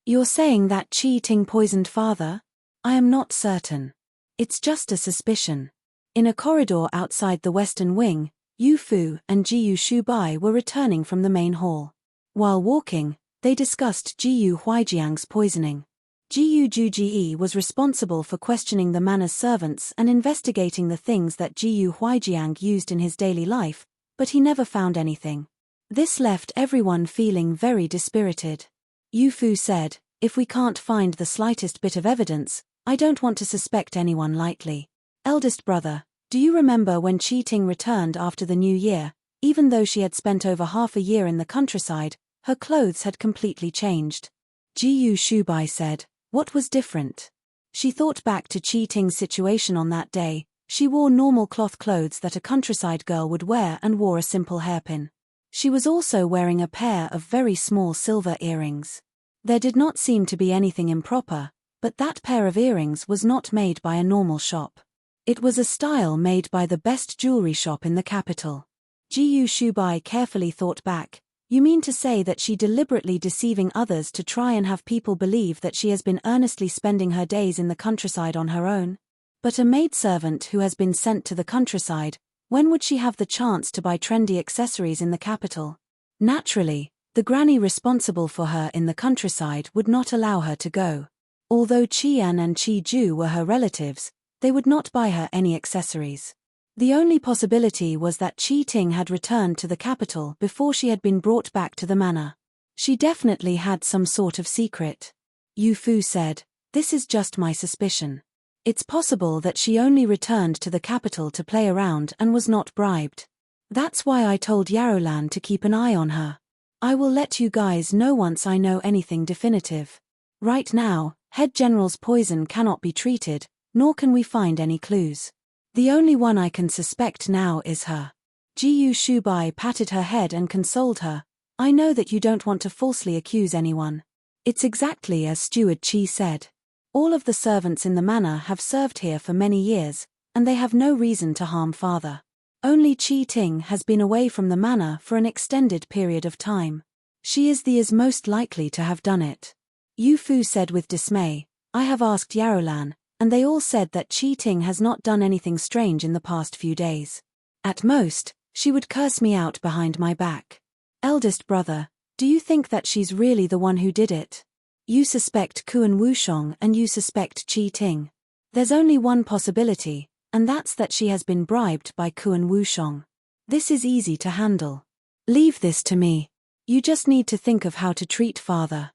You're saying that Qi Ting poisoned father? I am not certain. It's just a suspicion. In a corridor outside the western wing, Yu Fu and Jiyu Shubai were returning from the main hall. While walking, they discussed Jiyu Huijiang's poisoning. Jiyu Juji was responsible for questioning the manor's servants and investigating the things that Jiyu Huijiang used in his daily life, but he never found anything. This left everyone feeling very dispirited. Yu Fu said, If we can't find the slightest bit of evidence, I don't want to suspect anyone lightly. Eldest brother, do you remember when Qi Ting returned after the new year? Even though she had spent over half a year in the countryside, her clothes had completely changed. Jiyu Shubai said, What was different? She thought back to Qi Ting's situation on that day. She wore normal cloth clothes that a countryside girl would wear and wore a simple hairpin. She was also wearing a pair of very small silver earrings. There did not seem to be anything improper, but that pair of earrings was not made by a normal shop. It was a style made by the best jewelry shop in the capital. Jiyu Shubai carefully thought back. You mean to say that she deliberately deceiving others to try and have people believe that she has been earnestly spending her days in the countryside on her own? But a maidservant who has been sent to the countryside, when would she have the chance to buy trendy accessories in the capital? Naturally, the granny responsible for her in the countryside would not allow her to go. Although Qian and Qi Ju were her relatives, they would not buy her any accessories. The only possibility was that Qi Ting had returned to the capital before she had been brought back to the manor. She definitely had some sort of secret. Yu Fu said, This is just my suspicion. It's possible that she only returned to the capital to play around and was not bribed. That's why I told Yarolan to keep an eye on her. I will let you guys know once I know anything definitive. Right now, Head General's poison cannot be treated, nor can we find any clues. The only one I can suspect now is her. Jiyu Shubai patted her head and consoled her. I know that you don't want to falsely accuse anyone. It's exactly as Steward Qi said. All of the servants in the manor have served here for many years, and they have no reason to harm father. Only Qi Ting has been away from the manor for an extended period of time. She is most likely to have done it. Yu Fu said with dismay, I have asked Yarolan, and they all said that Qi Ting has not done anything strange in the past few days. At most, She would curse me out behind my back. Eldest brother, do you think that she's really the one who did it? You suspect Kuan Wushong and you suspect Qi Ting. There's only one possibility, and that's that she has been bribed by Kuan Wushong. This is easy to handle. Leave this to me. You just need to think of how to treat father.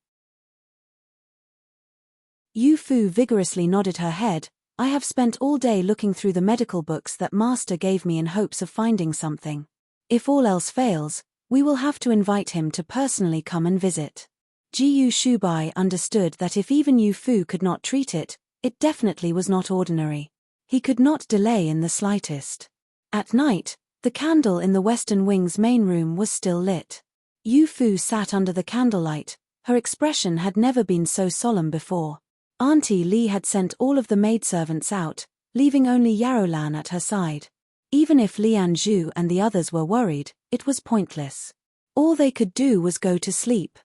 Yu Fu vigorously nodded her head. I have spent all day looking through the medical books that master gave me in hopes of finding something. If all else fails, we will have to invite him to personally come and visit. Jiyu Shubai understood that if even Yu Fu could not treat it, it definitely was not ordinary. He could not delay in the slightest. At night, the candle in the Western Wing's main room was still lit. Yu Fu sat under the candlelight. Her expression had never been so solemn before. Auntie Li had sent all of the maidservants out, leaving only Yarolan at her side. Even if Lian Zhu and the others were worried, it was pointless. All they could do was go to sleep.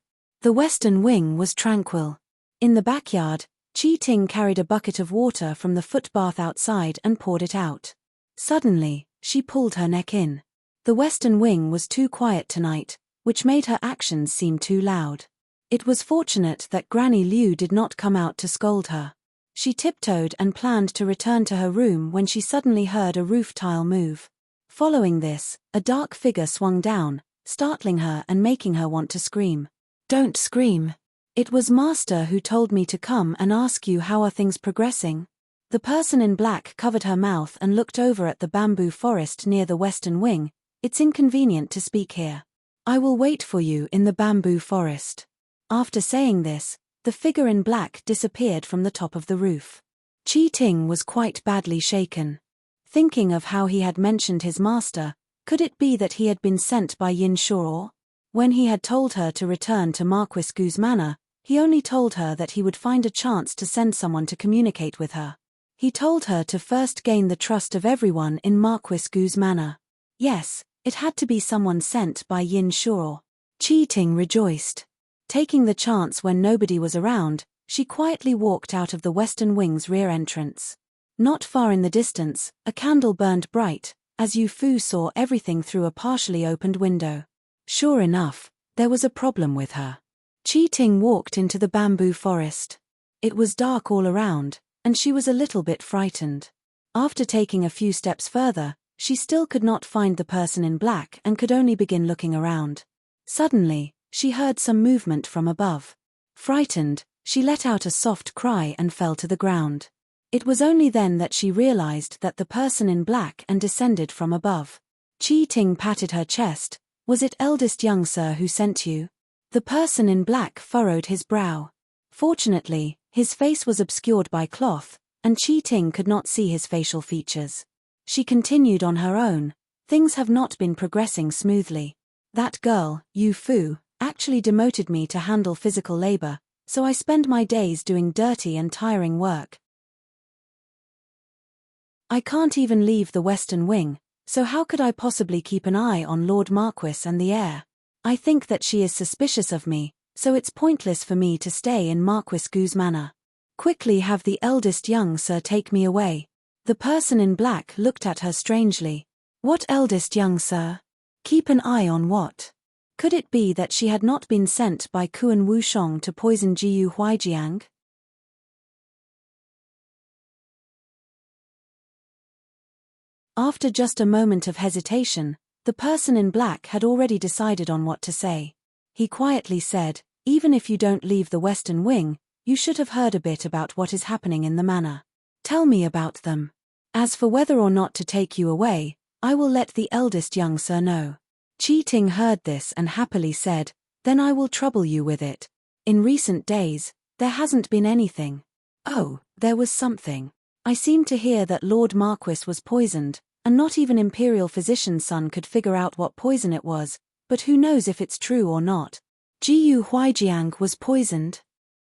The Western Wing was tranquil. In the backyard, Qi Ting carried a bucket of water from the footbath outside and poured it out. Suddenly, she pulled her neck in. The Western Wing was too quiet tonight, which made her actions seem too loud. It was fortunate that Granny Liu did not come out to scold her. She tiptoed and planned to return to her room when she suddenly heard a roof tile move. Following this, a dark figure swung down, startling her and making her want to scream. Don't scream. It was Master who told me to come and ask you how are things progressing. The person in black covered her mouth and looked over at the bamboo forest near the Western Wing. It's inconvenient to speak here. I will wait for you in the bamboo forest. After saying this, the figure in black disappeared from the top of the roof. Qi Ting was quite badly shaken. Thinking of how he had mentioned his master, could it be that he had been sent by Yin Shuo? When he had told her to return to Marquis Gu's manor, he only told her that he would find a chance to send someone to communicate with her. He told her to first gain the trust of everyone in Marquis Gu's manor. Yes, it had to be someone sent by Yin Shuo. Qi Ting rejoiced. Taking the chance when nobody was around, she quietly walked out of the Western Wing's rear entrance. Not far in the distance, a candle burned bright, as Yu Fu saw everything through a partially opened window. Sure enough, there was a problem with her. Qi Ting walked into the bamboo forest. It was dark all around, and she was a little bit frightened. After taking a few steps further, she still could not find the person in black and could only begin looking around. Suddenly, she heard some movement from above. Frightened, she let out a soft cry and fell to the ground. It was only then that she realized that the person in black and descended from above. Qi Ting patted her chest. Was it eldest young sir who sent you? The person in black furrowed his brow. Fortunately, his face was obscured by cloth, and Qi Ting could not see his facial features. She continued on her own. Things have not been progressing smoothly. That girl, Yu Fu, actually demoted me to handle physical labor, so I spend my days doing dirty and tiring work. I can't even leave the Western Wing, so how could I possibly keep an eye on Lord Marquis and the heir? I think that she is suspicious of me, so it's pointless for me to stay in Marquis Gu's manor. Quickly have the eldest young sir take me away. The person in black looked at her strangely. What eldest young sir? Keep an eye on what? Could it be that she had not been sent by Kuan Wushong to poison Jiyu Huaijiang? After just a moment of hesitation, the person in black had already decided on what to say. He quietly said, even if you don't leave the Western Wing, you should have heard a bit about what is happening in the manor. Tell me about them. As for whether or not to take you away, I will let the eldest young sir know. Qi Ting heard this and happily said, then I will trouble you with it. In recent days, there hasn't been anything. Oh, there was something. I seem to hear that Lord Marquis was poisoned, and not even Imperial Physician's son could figure out what poison it was, but who knows if it's true or not. Jiyu Huaijiang was poisoned?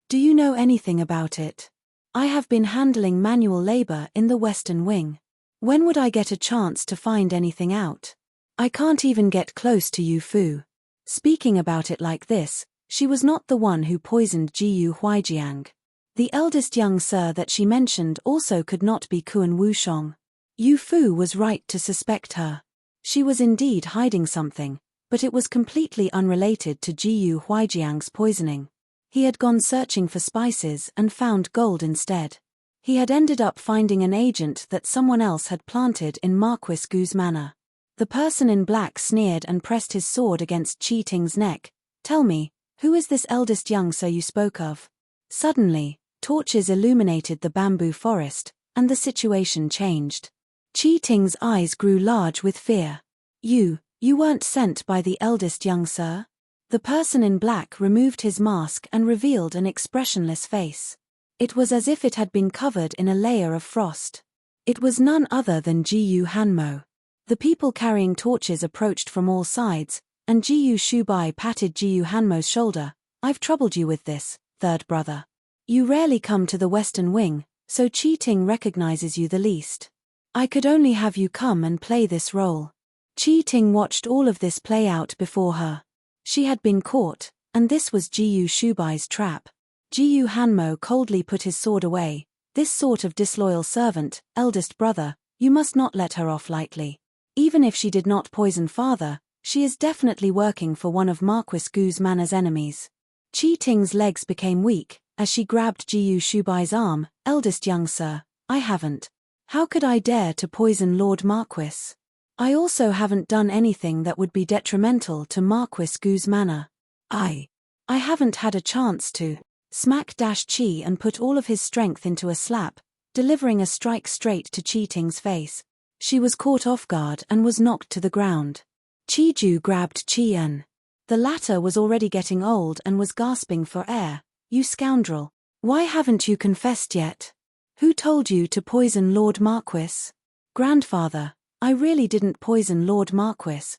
Do you know anything about it? I have been handling manual labor in the Western Wing. When would I get a chance to find anything out? I can't even get close to Yu Fu. Speaking about it like this, she was not the one who poisoned Jiyu Huaijiang. The eldest young sir that she mentioned also could not be Kuan Wushong. Yu Fu was right to suspect her. She was indeed hiding something, but it was completely unrelated to Jiyu Huijiang's poisoning. He had gone searching for spices and found gold instead. He had ended up finding an agent that someone else had planted in Marquis Gu's manor. The person in black sneered and pressed his sword against Qi Ting's neck. "Tell me, who is this eldest young sir you spoke of?" Suddenly, torches illuminated the bamboo forest, and the situation changed. Qi Ting's eyes grew large with fear. You weren't sent by the eldest young sir?" The person in black removed his mask and revealed an expressionless face. It was as if it had been covered in a layer of frost. It was none other than Jiyu Hanmo. The people carrying torches approached from all sides, and Jiyu Shubai patted Jiyu Hanmo's shoulder. "I've troubled you with this, third brother. You rarely come to the Western Wing, so Qi Ting recognizes you the least. I could only have you come and play this role." Qi Ting watched all of this play out before her. She had been caught, and this was Jiyu Shubai's trap. Jiyu Hanmo coldly put his sword away. "This sort of disloyal servant, eldest brother, you must not let her off lightly. Even if she did not poison father, she is definitely working for one of Marquis Gu's manor's enemies." Qi Ting's legs became weak as she grabbed Jiyu Shubai's arm. "Eldest young sir, I haven't. How could I dare to poison Lord Marquis? I also haven't done anything that would be detrimental to Marquis Gu's manor. I haven't had a chance to." Smack dash Qi and put all of his strength into a slap, delivering a strike straight to Qi Ting's face. She was caught off guard and was knocked to the ground. Qi Ju grabbed Qi En. The latter was already getting old and was gasping for air. "You scoundrel. Why haven't you confessed yet? Who told you to poison Lord Marquis?" "Grandfather, I really didn't poison Lord Marquis.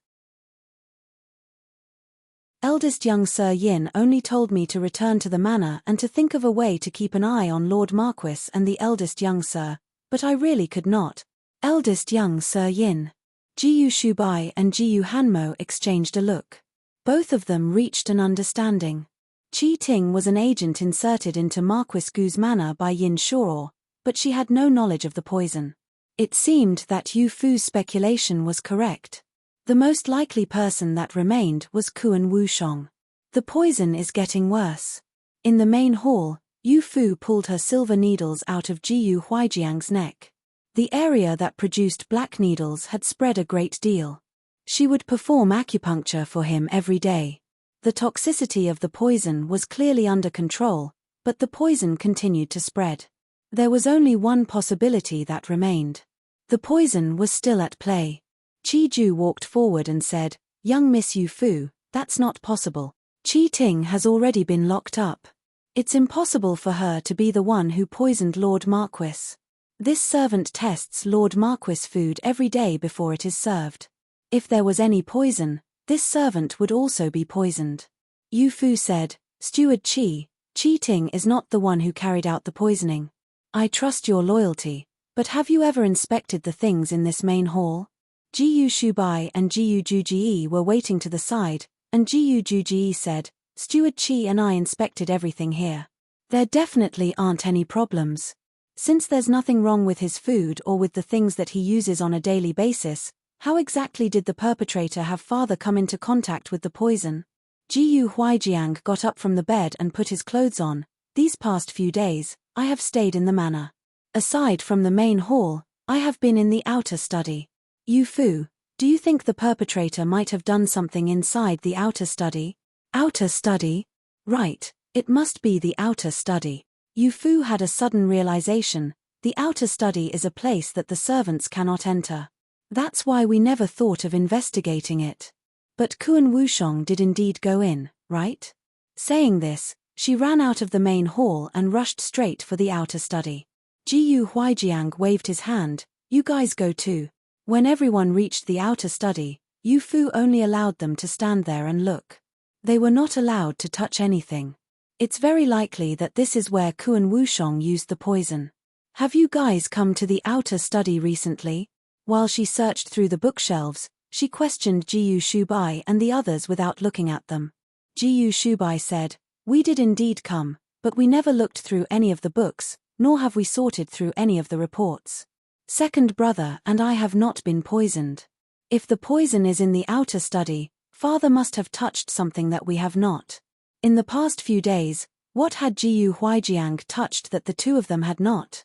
Eldest young Sir Yin only told me to return to the manor and to think of a way to keep an eye on Lord Marquis and the eldest young Sir, but I really could not." "Eldest young Sir Yin." Jiyu Shubai and Jiyu Hanmo exchanged a look. Both of them reached an understanding. Qi Ting was an agent inserted into Marquis Gu's manor by Yin Shuo, but she had no knowledge of the poison. It seemed that Yu Fu's speculation was correct. The most likely person that remained was Kuan Wushong. "The poison is getting worse." In the main hall, Yu Fu pulled her silver needles out of Jiyu Huijiang's neck. The area that produced black needles had spread a great deal. She would perform acupuncture for him every day. The toxicity of the poison was clearly under control, but the poison continued to spread. There was only one possibility that remained. The poison was still at play. Qi Ju walked forward and said, "Young Miss Yu Fu, that's not possible. Qi Ting has already been locked up. It's impossible for her to be the one who poisoned Lord Marquis. This servant tests Lord Marquis' food every day before it is served. If there was any poison, this servant would also be poisoned." Yu Fu said, "Steward Qi Ting is not the one who carried out the poisoning. I trust your loyalty, but have you ever inspected the things in this main hall?" Jiyu Shubai and Jiyu Juji were waiting to the side, and Jiyu Juji said, "Steward Qi and I inspected everything here. There definitely aren't any problems. Since there's nothing wrong with his food or with the things that he uses on a daily basis, how exactly did the perpetrator have father come into contact with the poison?" Jiyu Huijiang got up from the bed and put his clothes on. "These past few days, I have stayed in the manor. Aside from the main hall, I have been in the outer study. Yu Fu, do you think the perpetrator might have done something inside the outer study?" "Outer study? Right, it must be the outer study." Yu Fu had a sudden realization. The outer study is a place that the servants cannot enter. That's why we never thought of investigating it. But Kuan Wushong did indeed go in, right? Saying this, she ran out of the main hall and rushed straight for the outer study. Jiyu Huijiang waved his hand. "You guys go too." When everyone reached the outer study, Yu Fu only allowed them to stand there and look. They were not allowed to touch anything. It's very likely that this is where Kuan Wushong used the poison. "Have you guys come to the outer study recently?" While she searched through the bookshelves, she questioned Jiyu Shubai and the others without looking at them. Jiyu Shubai said, "We did indeed come, but we never looked through any of the books, nor have we sorted through any of the reports. Second brother and I have not been poisoned." If the poison is in the outer study, Father must have touched something that we have not. In the past few days, what had Jiyu Huijiang touched that the two of them had not?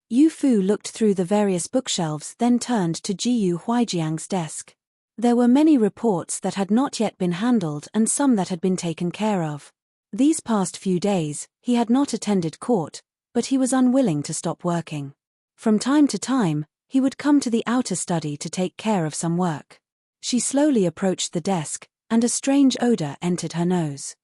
Yu Fu looked through the various bookshelves, then turned to Jiyu Huijiang's desk. There were many reports that had not yet been handled and some that had been taken care of. These past few days, he had not attended court, but he was unwilling to stop working. From time to time, he would come to the outer study to take care of some work. She slowly approached the desk, and a strange odor entered her nose.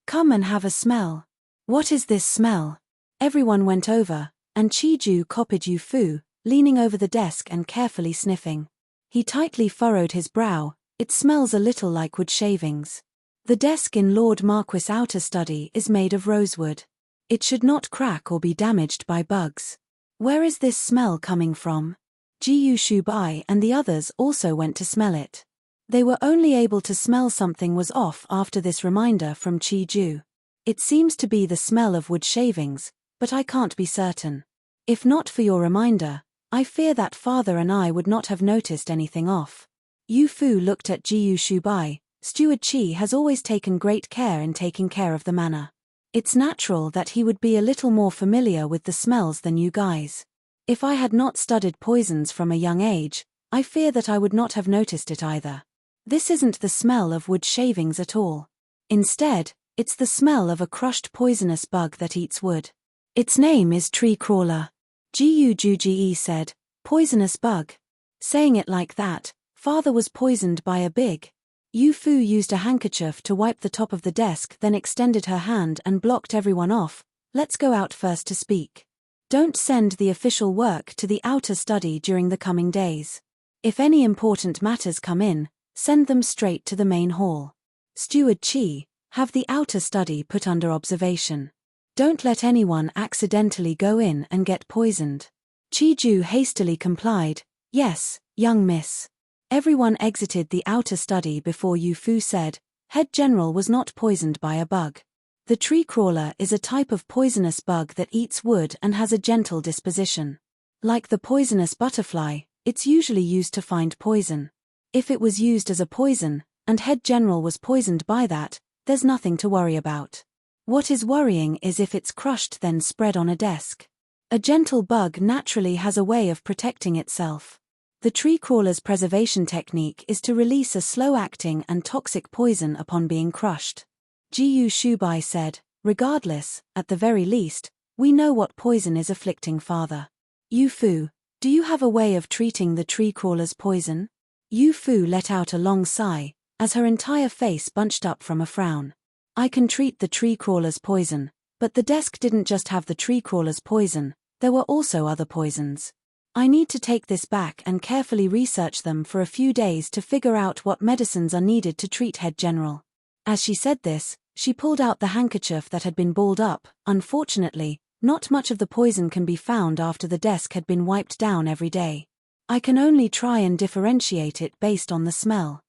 Come and have a smell. What is this smell? Everyone went over, and Chiju copied Yu Fu, leaning over the desk and carefully sniffing. He tightly furrowed his brow. It smells a little like wood shavings. The desk in Lord Marquis' outer study is made of rosewood. It should not crack or be damaged by bugs. Where is this smell coming from? Jiyu Shubai and the others also went to smell it. They were only able to smell something was off after this reminder from Chiju. It seems to be the smell of wood shavings, but I can't be certain. If not for your reminder, I fear that Father and I would not have noticed anything off. Yu Fu looked at Jiyu Shubai. Steward Qi has always taken great care in taking care of the manor. It's natural that he would be a little more familiar with the smells than you guys. If I had not studied poisons from a young age, I fear that I would not have noticed it either. This isn't the smell of wood shavings at all. Instead, it's the smell of a crushed poisonous bug that eats wood. Its name is tree crawler. Jiyu Juji said, poisonous bug. Saying it like that, Father was poisoned by a big. Yu Fu used a handkerchief to wipe the top of the desk, then extended her hand and blocked everyone off. Let's go out first to speak. Don't send the official work to the outer study during the coming days. If any important matters come in, send them straight to the main hall. Steward Qi, have the outer study put under observation. Don't let anyone accidentally go in and get poisoned. Chiju hastily complied, yes, young miss. Everyone exited the outer study before Yu Fu said, Head General was not poisoned by a bug. The tree crawler is a type of poisonous bug that eats wood and has a gentle disposition. Like the poisonous butterfly, it's usually used to find poison. If it was used as a poison, and Head General was poisoned by that, there's nothing to worry about. What is worrying is if it's crushed then spread on a desk. A gentle bug naturally has a way of protecting itself. The tree crawler's preservation technique is to release a slow-acting and toxic poison upon being crushed. Jiyu Shubai said, regardless, at the very least, we know what poison is afflicting Father. Yu Fu, do you have a way of treating the tree crawler's poison? Yu Fu let out a long sigh, as her entire face bunched up from a frown. I can treat the tree crawler's poison, but the desk didn't just have the tree crawler's poison, there were also other poisons. I need to take this back and carefully research them for a few days to figure out what medicines are needed to treat Head General. As she said this, she pulled out the handkerchief that had been balled up. Unfortunately, not much of the poison can be found after the desk had been wiped down every day. I can only try and differentiate it based on the smell.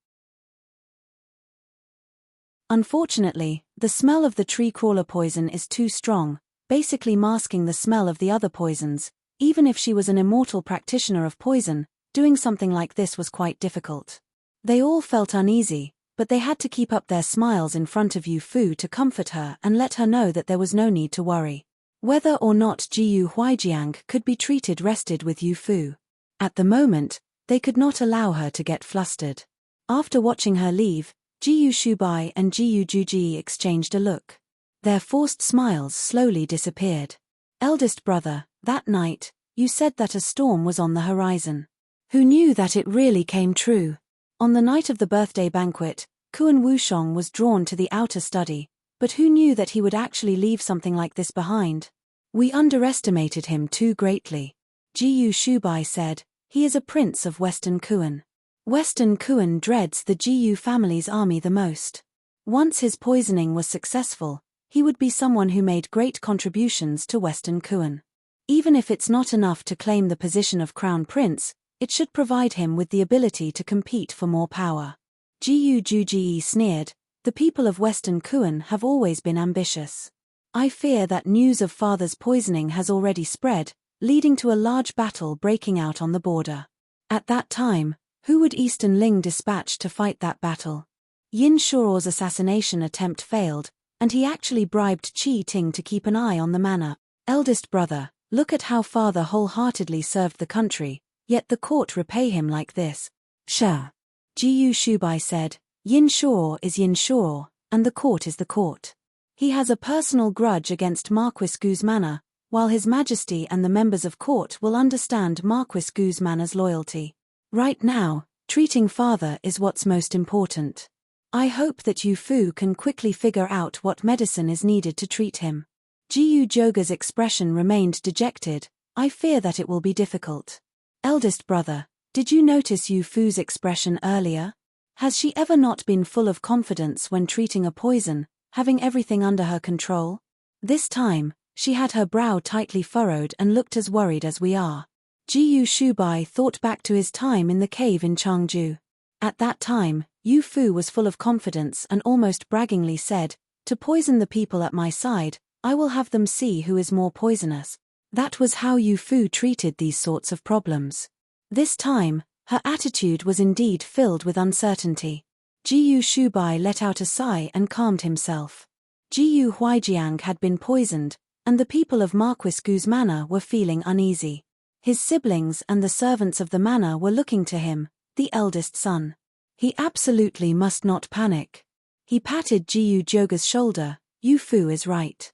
Unfortunately, the smell of the tree crawler poison is too strong, basically masking the smell of the other poisons. Even if she was an immortal practitioner of poison, doing something like this was quite difficult. They all felt uneasy, but they had to keep up their smiles in front of Yu Fu to comfort her and let her know that there was no need to worry. Whether or not Jiyu Huijiang could be treated rested with Yu Fu. At the moment, they could not allow her to get flustered. After watching her leave, Jiyu Shubai and Jiyu Juji exchanged a look. Their forced smiles slowly disappeared. Eldest brother, that night, you said that a storm was on the horizon. Who knew that it really came true? On the night of the birthday banquet, Kuan Wushong was drawn to the outer study, but who knew that he would actually leave something like this behind? We underestimated him too greatly. Jiyu Shubai said, he is a prince of Western Kuan. Western Kuan dreads the Jiyu family's army the most. Once his poisoning was successful, he would be someone who made great contributions to Western Kuan. Even if it's not enough to claim the position of Crown Prince, it should provide him with the ability to compete for more power. Jiyu Juji sneered, the people of Western Kuan have always been ambitious. I fear that news of father's poisoning has already spread, leading to a large battle breaking out on the border. At that time, who would Eastern Ling dispatch to fight that battle? Yin Shuo's assassination attempt failed, and he actually bribed Qi Ting to keep an eye on the manor. Eldest brother, look at how father wholeheartedly served the country, yet the court repay him like this. Sha. Jiyu Shubai said, Yin Shuo is Yin Shuo, and the court is the court. He has a personal grudge against Marquis Gu's manor, while His Majesty and the members of court will understand Marquis Gu's manor's loyalty. Right now, treating father is what's most important. I hope that Yu Fu can quickly figure out what medicine is needed to treat him. Jiyu Joga's expression remained dejected. I fear that it will be difficult. Eldest brother, did you notice Yu Fu's expression earlier? Has she ever not been full of confidence when treating a poison, having everything under her control? This time, she had her brow tightly furrowed and looked as worried as we are. Jiyu Shubai thought back to his time in the cave in Changju. At that time, Yu Fu was full of confidence and almost braggingly said, to poison the people at my side, I will have them see who is more poisonous. That was how Yu Fu treated these sorts of problems. This time, her attitude was indeed filled with uncertainty. Jiyu Shubai let out a sigh and calmed himself. Jiyu Huijiang had been poisoned, and the people of Marquis Gu's manor were feeling uneasy. His siblings and the servants of the manor were looking to him, the eldest son. He absolutely must not panic. He patted Jiyu Joga's shoulder. Yu Fu is right.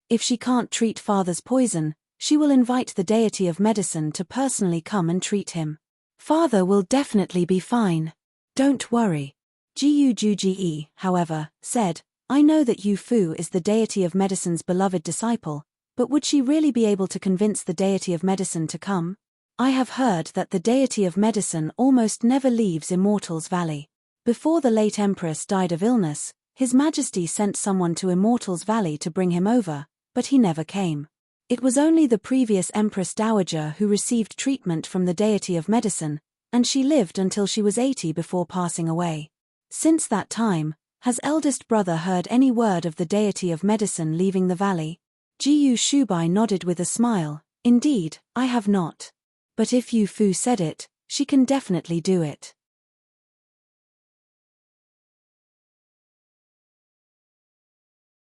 If she can't treat father's poison, she will invite the deity of medicine to personally come and treat him. Father will definitely be fine. Don't worry. Jiyu Juji, however, said, I know that Yu Fu is the deity of medicine's beloved disciple, but would she really be able to convince the deity of medicine to come? I have heard that the deity of medicine almost never leaves Immortals Valley. Before the late Empress died of illness, His Majesty sent someone to Immortals Valley to bring him over, but he never came. It was only the previous Empress Dowager who received treatment from the deity of medicine, and she lived until she was 80 before passing away. Since that time, has eldest brother heard any word of the deity of medicine leaving the valley? Jiyu Shubai nodded with a smile. Indeed, I have not. But if Yu Fu said it, she can definitely do it.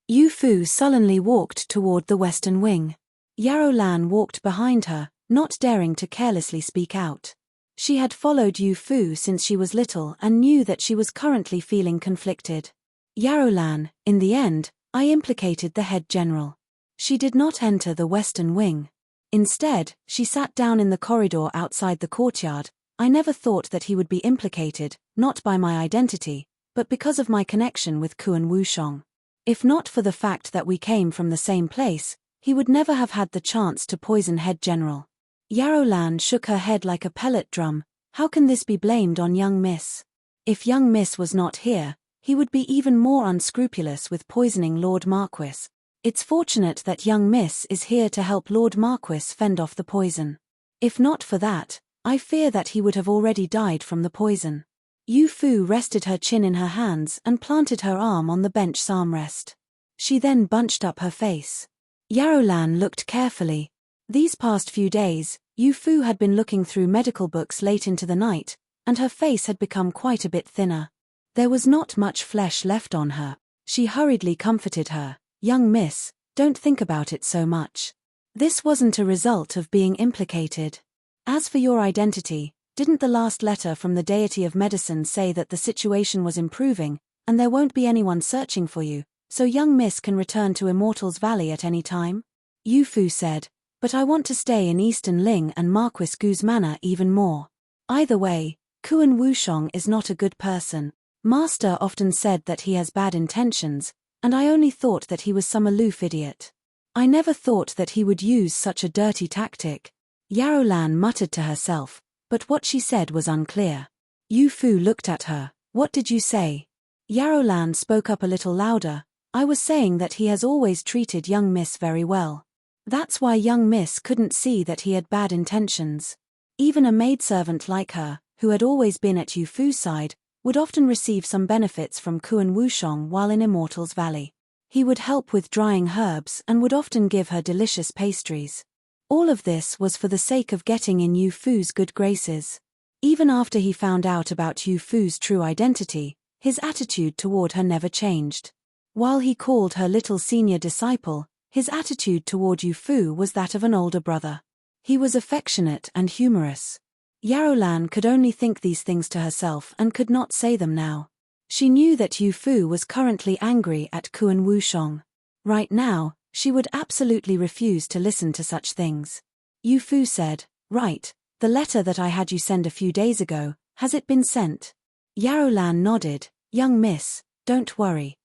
Yu Fu sullenly walked toward the western wing. Yarrow Lan walked behind her, not daring to carelessly speak out. She had followed Yu Fu since she was little and knew that she was currently feeling conflicted. Yarrow Lan, in the end, I implicated the head general. She did not enter the western wing. Instead, she sat down in the corridor outside the courtyard. I never thought that he would be implicated, not by my identity, but because of my connection with Kuan Wushong. If not for the fact that we came from the same place, he would never have had the chance to poison head general. Yarrow Lan shook her head like a pellet drum. How can this be blamed on young Miss? If young Miss was not here, he would be even more unscrupulous with poisoning Lord Marquis. It's fortunate that young Miss is here to help Lord Marquis fend off the poison. If not for that, I fear that he would have already died from the poison. Yu Fu rested her chin in her hands and planted her arm on the bench's armrest. She then bunched up her face. Yarrow Lan looked carefully. These past few days, Yu Fu had been looking through medical books late into the night, and her face had become quite a bit thinner. There was not much flesh left on her. She hurriedly comforted her. Young Miss, don't think about it so much. This wasn't a result of being implicated. As for your identity, didn't the last letter from the deity of medicine say that the situation was improving, and there won't be anyone searching for you, so young Miss can return to Immortals Valley at any time? Yu Fu said, but I want to stay in Eastern Ling and Marquis Gu's manor even more. Either way, Kuan Wushong is not a good person. Master often said that he has bad intentions, and I only thought that he was some aloof idiot. I never thought that he would use such a dirty tactic. Yarrow Lan muttered to herself, but what she said was unclear. Yu Fu looked at her. What did you say? Yarrow Lan spoke up a little louder. I was saying that he has always treated young Miss very well. That's why young Miss couldn't see that he had bad intentions. Even a maidservant like her, who had always been at Yu Fu's side, would often receive some benefits from Kuan Wushong while in Immortals Valley. He would help with drying herbs and would often give her delicious pastries. All of this was for the sake of getting in Yu Fu's good graces. Even after he found out about Yu Fu's true identity, his attitude toward her never changed. While he called her little senior disciple, his attitude toward Yu Fu was that of an older brother. He was affectionate and humorous. Yarolan could only think these things to herself and could not say them now. She knew that Yu Fu was currently angry at Kuan Wushong. Right now, she would absolutely refuse to listen to such things. Yu Fu said, "Right, the letter that I had you send a few days ago, has it been sent?" Yarolan nodded. "Young miss, don't worry.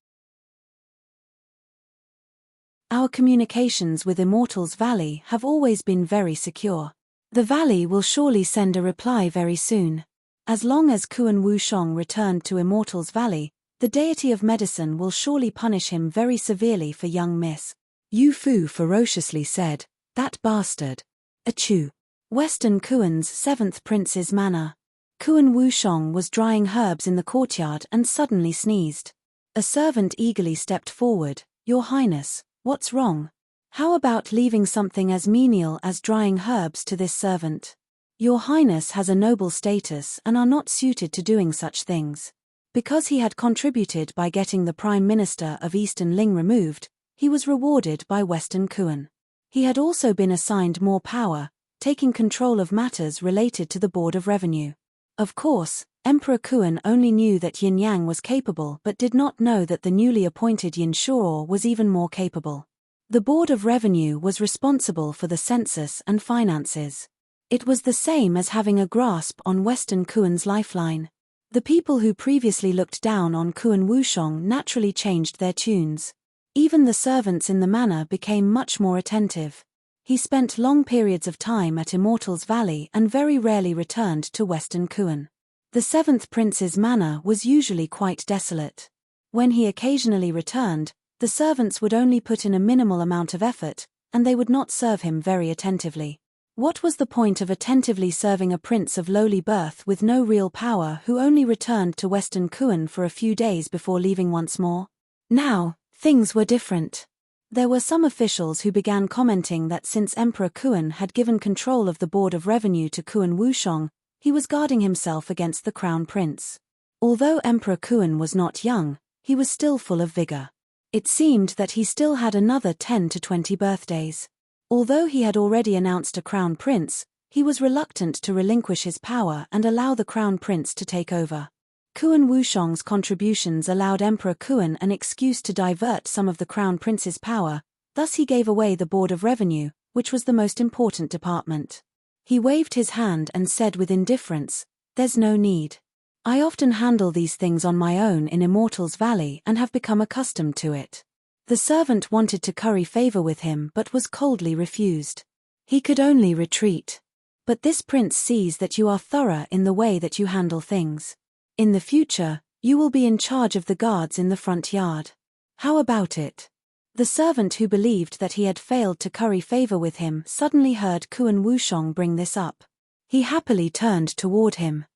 Our communications with Immortals Valley have always been very secure. The Valley will surely send a reply very soon. As long as Kuan Wushong returned to Immortals Valley, the deity of medicine will surely punish him very severely for young miss." Yu Fu ferociously said, "That bastard." Achoo. Western Kuan's 7th Prince's manor. Kuan Wushong was drying herbs in the courtyard and suddenly sneezed. A servant eagerly stepped forward. "Your Highness, what's wrong? How about leaving something as menial as drying herbs to this servant? Your Highness has a noble status and are not suited to doing such things." Because he had contributed by getting the Prime Minister of Eastern Ling removed, he was rewarded by Western Kuan. He had also been assigned more power, taking control of matters related to the Board of Revenue. Of course, Emperor Kuan only knew that Yin Yang was capable but did not know that the newly appointed Yin Shuo was even more capable. The Board of Revenue was responsible for the census and finances. It was the same as having a grasp on Western Kuan's lifeline. The people who previously looked down on Kuan Wushong naturally changed their tunes. Even the servants in the manor became much more attentive. He spent long periods of time at Immortals Valley and very rarely returned to Western Kuan. The 7th Prince's manor was usually quite desolate. When he occasionally returned, the servants would only put in a minimal amount of effort, and they would not serve him very attentively. What was the point of attentively serving a prince of lowly birth with no real power who only returned to Western Kuan for a few days before leaving once more? Now, things were different. There were some officials who began commenting that since Emperor Kuan had given control of the Board of Revenue to Kuan Wushong, he was guarding himself against the Crown Prince. Although Emperor Kuan was not young, he was still full of vigor. It seemed that he still had another 10 to 20 birthdays. Although he had already announced a Crown Prince, he was reluctant to relinquish his power and allow the Crown Prince to take over. Kuan Wushong's contributions allowed Emperor Kuan an excuse to divert some of the Crown Prince's power, thus he gave away the Board of Revenue, which was the most important department. He waved his hand and said with indifference, "There's no need. I often handle these things on my own in Immortals Valley and have become accustomed to it." The servant wanted to curry favor with him but was coldly refused. He could only retreat. "But this prince sees that you are thorough in the way that you handle things. In the future, you will be in charge of the guards in the front yard. How about it?" The servant who believed that he had failed to curry favor with him suddenly heard Kuan Wushong bring this up. He happily turned toward him.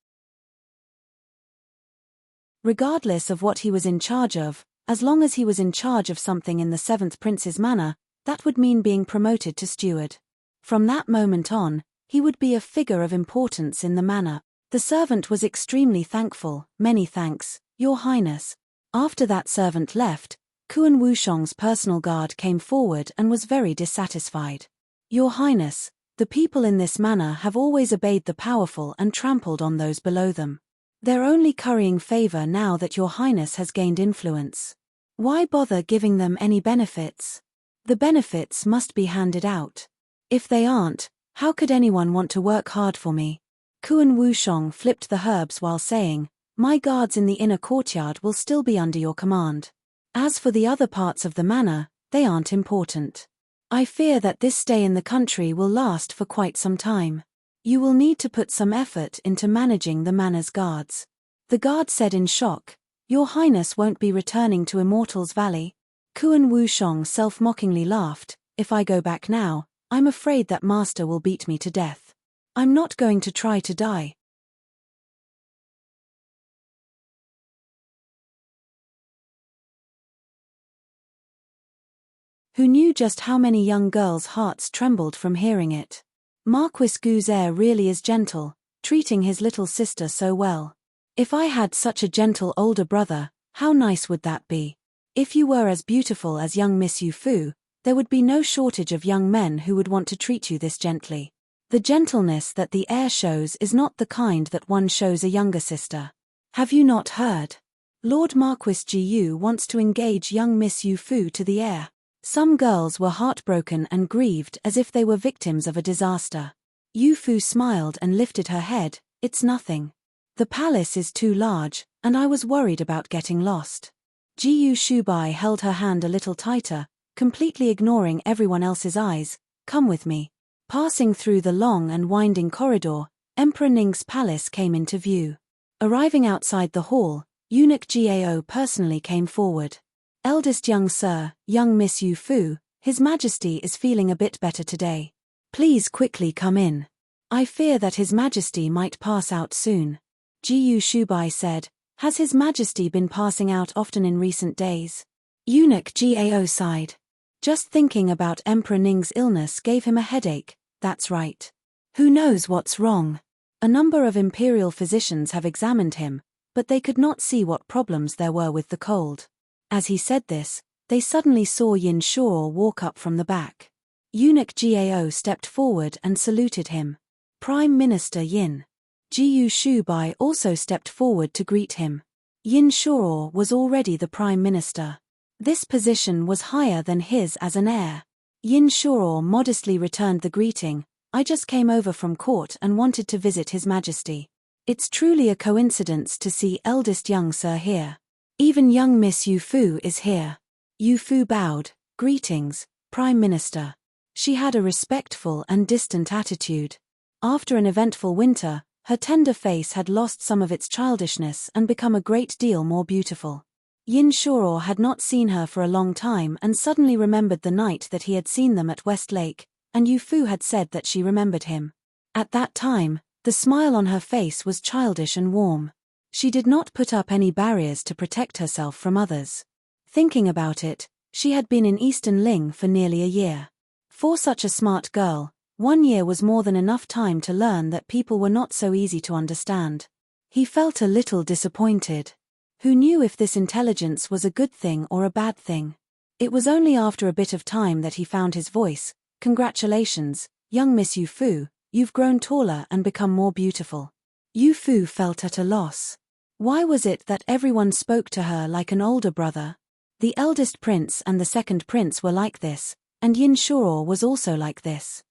Regardless of what he was in charge of, as long as he was in charge of something in the 7th Prince's manor, that would mean being promoted to steward. From that moment on, he would be a figure of importance in the manor. The servant was extremely thankful. "Many thanks, Your Highness." After that servant left, Kuan Wushong's personal guard came forward and was very dissatisfied. "Your Highness, the people in this manor have always obeyed the powerful and trampled on those below them. They're only currying favor now that Your Highness has gained influence. Why bother giving them any benefits? The benefits must be handed out. If they aren't, how could anyone want to work hard for me?" Kuan Wushong flipped the herbs while saying, "My guards in the inner courtyard will still be under your command. As for the other parts of the manor, they aren't important. I fear that this stay in the country will last for quite some time. You will need to put some effort into managing the manor's guards." The guard said in shock, "Your Highness won't be returning to Immortals Valley?" Kuan Wushong self-mockingly laughed, "If I go back now, I'm afraid that master will beat me to death. I'm not going to try to die." Who knew just how many young girls' hearts trembled from hearing it? Marquis Gu's air really is gentle, treating his little sister so well. If I had such a gentle older brother, how nice would that be? If you were as beautiful as young Miss Yu Fu, there would be no shortage of young men who would want to treat you this gently. The gentleness that the heir shows is not the kind that one shows a younger sister. Have you not heard? Lord Marquis Gu wants to engage young Miss Yu Fu to the heir. Some girls were heartbroken and grieved as if they were victims of a disaster. Yu Fu smiled and lifted her head. It's nothing. The palace is too large, and I was worried about getting lost. Jiu Shubai held her hand a little tighter, completely ignoring everyone else's eyes. Come with me. Passing through the long and winding corridor, Emperor Ning's palace came into view. Arriving outside the hall, Eunuch Gao personally came forward. Eldest young sir, young Miss Yu Fu, His Majesty is feeling a bit better today. Please quickly come in. I fear that His Majesty might pass out soon. Jiu Shubai said, has His Majesty been passing out often in recent days? Eunuch Gao sighed. Just thinking about Emperor Ning's illness gave him a headache, that's right. Who knows what's wrong? A number of imperial physicians have examined him, but they could not see what problems there were with the cold. As he said this, they suddenly saw Yin Shuo walk up from the back. Eunuch Gao stepped forward and saluted him. Prime Minister Yin. Jiu Shubai also stepped forward to greet him. Yin Shuo was already the Prime Minister. This position was higher than his as an heir. Yin Shuo modestly returned the greeting. I just came over from court and wanted to visit His Majesty. It's truly a coincidence to see eldest young sir here. Even young Miss Yu Fu is here. Yu Fu bowed. Greetings, Prime Minister. She had a respectful and distant attitude. After an eventful winter, her tender face had lost some of its childishness and become a great deal more beautiful. Yin Shuo had not seen her for a long time and suddenly remembered the night that he had seen them at West Lake, and Yu Fu had said that she remembered him. At that time, the smile on her face was childish and warm. She did not put up any barriers to protect herself from others. Thinking about it, she had been in Eastern Ling for nearly a year. For such a smart girl, 1 year was more than enough time to learn that people were not so easy to understand. He felt a little disappointed. Who knew if this intelligence was a good thing or a bad thing? It was only after a bit of time that he found his voice. Congratulations, young Miss Yu Fu, you've grown taller and become more beautiful. Yu Fu felt at a loss. Why was it that everyone spoke to her like an older brother? The eldest prince and the second prince were like this, and Yin Shuo was also like this.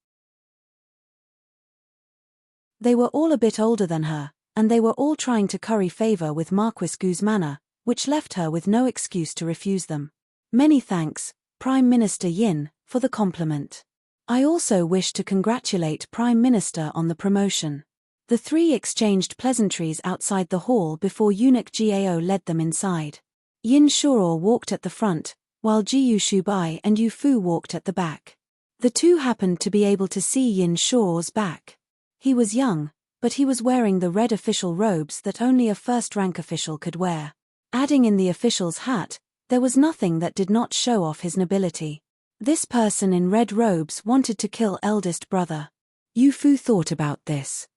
They were all a bit older than her, and they were all trying to curry favor with Marquis Gu's manner, which left her with no excuse to refuse them. Many thanks, Prime Minister Yin, for the compliment. I also wish to congratulate Prime Minister on the promotion. The three exchanged pleasantries outside the hall before Eunuch Gao led them inside. Yin Shuo walked at the front, while Jiu Shubai and Yu Fu walked at the back. The two happened to be able to see Yin Shuo's back. He was young, but he was wearing the red official robes that only a first-rank official could wear. Adding in the official's hat, there was nothing that did not show off his nobility. This person in red robes wanted to kill eldest brother. Yu Fu thought about this.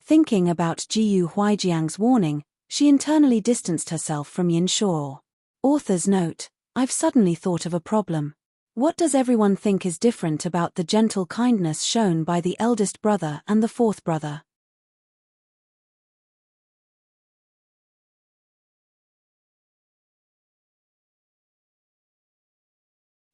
Thinking about Jiu Huijiang's warning, she internally distanced herself from Yin Shuo. Author's note, I've suddenly thought of a problem. What does everyone think is different about the gentle kindness shown by the eldest brother and the fourth brother?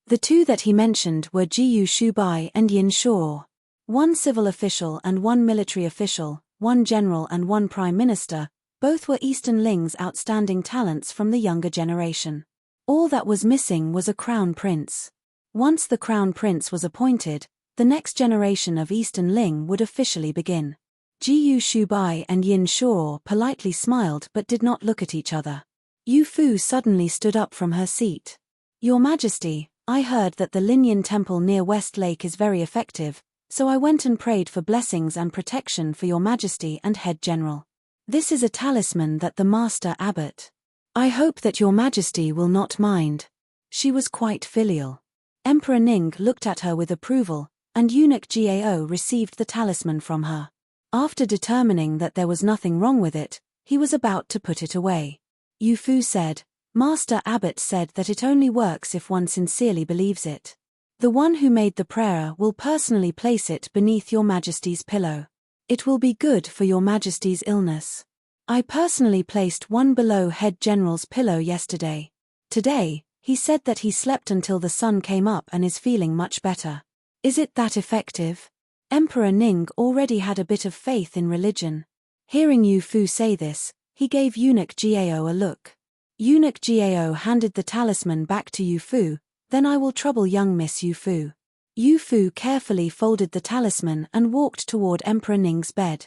The two that he mentioned were Jiu Shubai and Yin Shuo. One civil official and one military official, one general and one prime minister, both were Eastern Ling's outstanding talents from the younger generation. All that was missing was a crown prince. Once the crown prince was appointed, the next generation of Eastern Ling would officially begin. Jiu Shubai and Yin Shuo politely smiled but did not look at each other. Yu Fu suddenly stood up from her seat. Your Majesty, I heard that the Linyan temple near West Lake is very effective, so I went and prayed for blessings and protection for Your Majesty and Head General. This is a talisman that the Master Abbot. I hope that Your Majesty will not mind. She was quite filial. Emperor Ning looked at her with approval, and eunuch Gao received the talisman from her. After determining that there was nothing wrong with it, he was about to put it away. Yu Fu said, "Master Abbot said that it only works if one sincerely believes it. The one who made the prayer will personally place it beneath your Majesty's pillow. It will be good for your Majesty's illness. I personally placed one below head general's pillow yesterday. Today, he said that he slept until the sun came up and is feeling much better. Is it that effective?" Emperor Ning already had a bit of faith in religion. Hearing Yu Fu say this, he gave eunuch Gao a look. Eunuch Gao handed the talisman back to Yu Fu. "Then I will trouble young Miss Yu Fu." Yu Fu carefully folded the talisman and walked toward Emperor Ning's bed.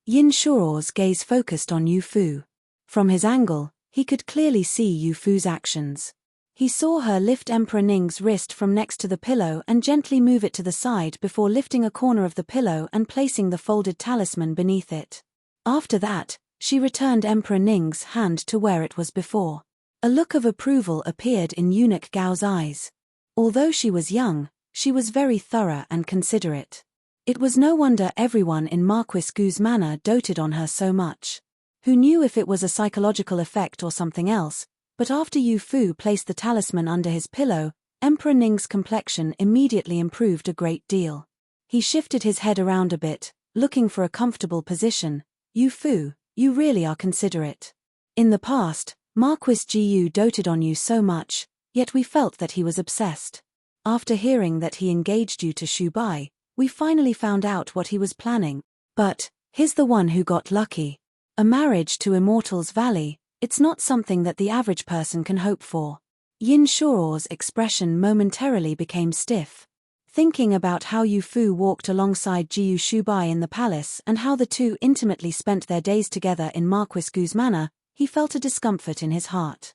Yin Shuo's gaze focused on Yu Fu. From his angle, he could clearly see Yu Fu's actions. He saw her lift Emperor Ning's wrist from next to the pillow and gently move it to the side before lifting a corner of the pillow and placing the folded talisman beneath it. After that, she returned Emperor Ning's hand to where it was before. A look of approval appeared in eunuch Gao's eyes. Although she was young, she was very thorough and considerate. It was no wonder everyone in Marquis Gu's manor doted on her so much. Who knew if it was a psychological effect or something else, but after Yu Fu placed the talisman under his pillow, Emperor Ning's complexion immediately improved a great deal. He shifted his head around a bit, looking for a comfortable position. "Yu Fu, you really are considerate. In the past, Marquis Gu doted on you so much, yet we felt that he was obsessed. After hearing that he engaged you to Shubai, we finally found out what he was planning. But, he's the one who got lucky. A marriage to Immortals Valley, it's not something that the average person can hope for." Yin Shuo's expression momentarily became stiff. Thinking about how Yu Fu walked alongside Jiu Shubai in the palace and how the two intimately spent their days together in Marquis Gu's manor, he felt a discomfort in his heart.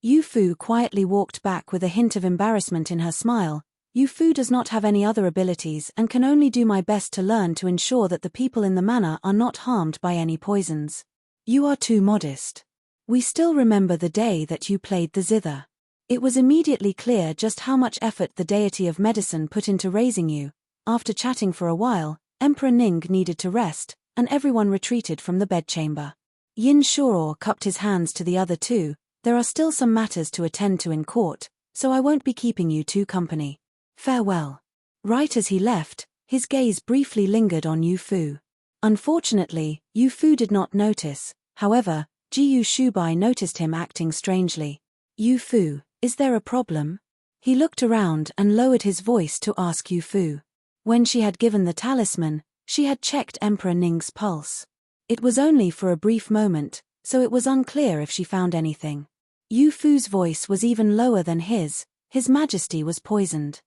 Yu Fu quietly walked back with a hint of embarrassment in her smile. "Yu Fu does not have any other abilities and can only do my best to learn to ensure that the people in the manor are not harmed by any poisons. You are too modest. We still remember the day that you played the zither. It was immediately clear just how much effort the deity of medicine put into raising you." After chatting for a while, Emperor Ning needed to rest, and everyone retreated from the bedchamber. Yin Shuo cupped his hands to the other two. "There are still some matters to attend to in court, so I won't be keeping you two company. Farewell." Right as he left, his gaze briefly lingered on Yu Fu. Unfortunately, Yu Fu did not notice. However, Jiu Shubai noticed him acting strangely. "Yu Fu, is there a problem?" He looked around and lowered his voice to ask Yu Fu. When she had given the talisman, she had checked Emperor Ning's pulse. It was only for a brief moment, so it was unclear if she found anything. Yu Fu's voice was even lower than his. His Majesty was poisoned.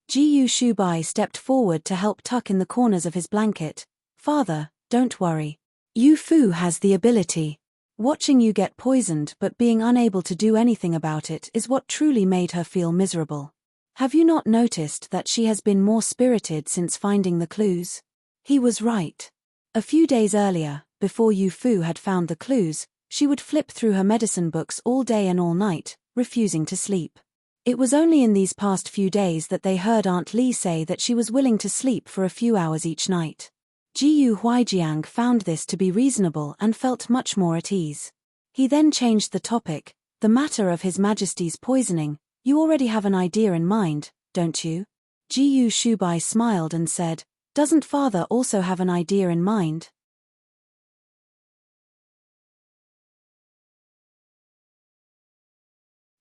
Jiu Shubai stepped forward to help tuck in the corners of his blanket. "Father, don't worry. Yu Fu has the ability. Watching you get poisoned but being unable to do anything about it is what truly made her feel miserable. Have you not noticed that she has been more spirited since finding the clues?" He was right. A few days earlier, before Yu Fu had found the clues, she would flip through her medicine books all day and all night, refusing to sleep. It was only in these past few days that they heard Aunt Li say that she was willing to sleep for a few hours each night. Jiu Huijiang found this to be reasonable and felt much more at ease. He then changed the topic. "The matter of His Majesty's poisoning, you already have an idea in mind, don't you?" Jiu Shubai smiled and said, "Doesn't father also have an idea in mind?"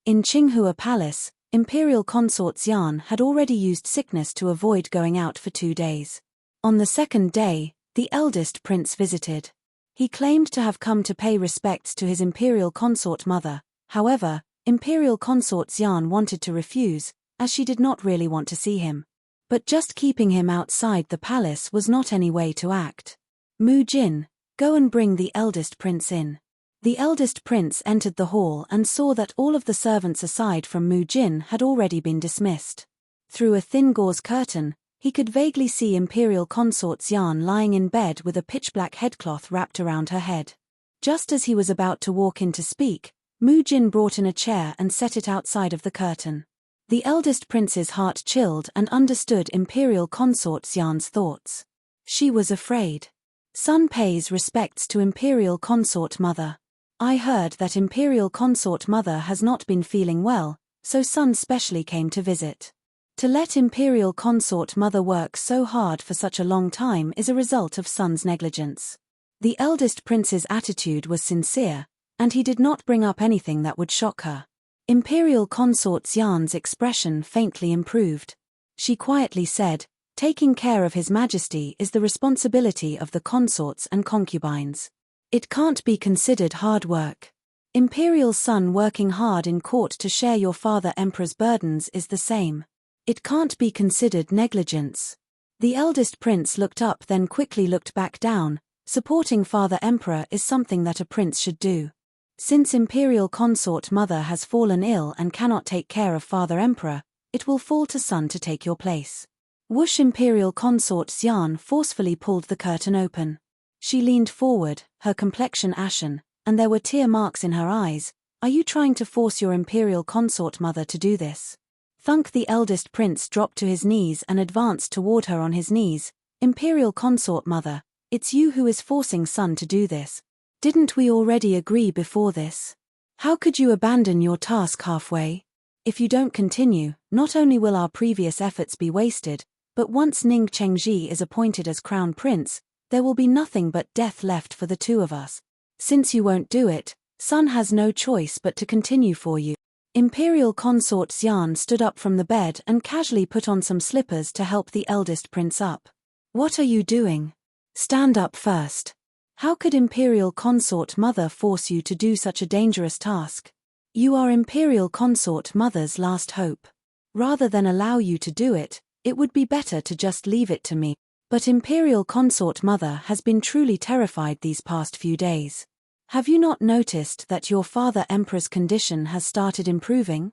In Qinghua Palace, Imperial Consort Xian had already used sickness to avoid going out for 2 days. On the second day, the eldest prince visited. He claimed to have come to pay respects to his imperial consort mother. However, Imperial Consort Xian wanted to refuse, as she did not really want to see him. But just keeping him outside the palace was not any way to act. "Mu Jin, go and bring the eldest prince in." The eldest prince entered the hall and saw that all of the servants aside from Mu Jin had already been dismissed. Through a thin gauze curtain, he could vaguely see Imperial Consort Xian lying in bed with a pitch-black headcloth wrapped around her head. Just as he was about to walk in to speak, Mu Jin brought in a chair and set it outside of the curtain. The eldest prince's heart chilled and understood Imperial Consort Xian's thoughts. She was afraid. Son pays respects to Imperial Consort Mother. I heard that Imperial Consort Mother has not been feeling well, so Son specially came to visit. To let Imperial Consort Mother work so hard for such a long time is a result of Son's negligence. The eldest prince's attitude was sincere, and he did not bring up anything that would shock her. Imperial Consort Xian's expression faintly improved. She quietly said, "Taking care of His Majesty is the responsibility of the consorts and concubines. It can't be considered hard work. Imperial son working hard in court to share your father Emperor's burdens is the same. It can't be considered negligence." The eldest prince looked up then quickly looked back down. Supporting Father Emperor is something that a prince should do. Since Imperial Consort Mother has fallen ill and cannot take care of Father Emperor, it will fall to Son to take your place. Whoosh! Imperial Consort Xian forcefully pulled the curtain open. She leaned forward, her complexion ashen, and there were tear marks in her eyes. "Are you trying to force your Imperial Consort Mother to do this?" Thunk! The eldest prince dropped to his knees and advanced toward her on his knees. "Imperial Consort Mother, it's you who is forcing Son to do this. Didn't we already agree before this? How could you abandon your task halfway? If you don't continue, not only will our previous efforts be wasted, but once Ning Chengji is appointed as crown prince, there will be nothing but death left for the two of us. Since you won't do it, Son has no choice but to continue for you." Imperial Consort Xian stood up from the bed and casually put on some slippers to help the eldest prince up. "What are you doing? Stand up first. How could Imperial Consort Mother force you to do such a dangerous task? You are Imperial Consort Mother's last hope. Rather than allow you to do it, it would be better to just leave it to me." But Imperial Consort Mother has been truly terrified these past few days. Have you not noticed that your Father Emperor's condition has started improving?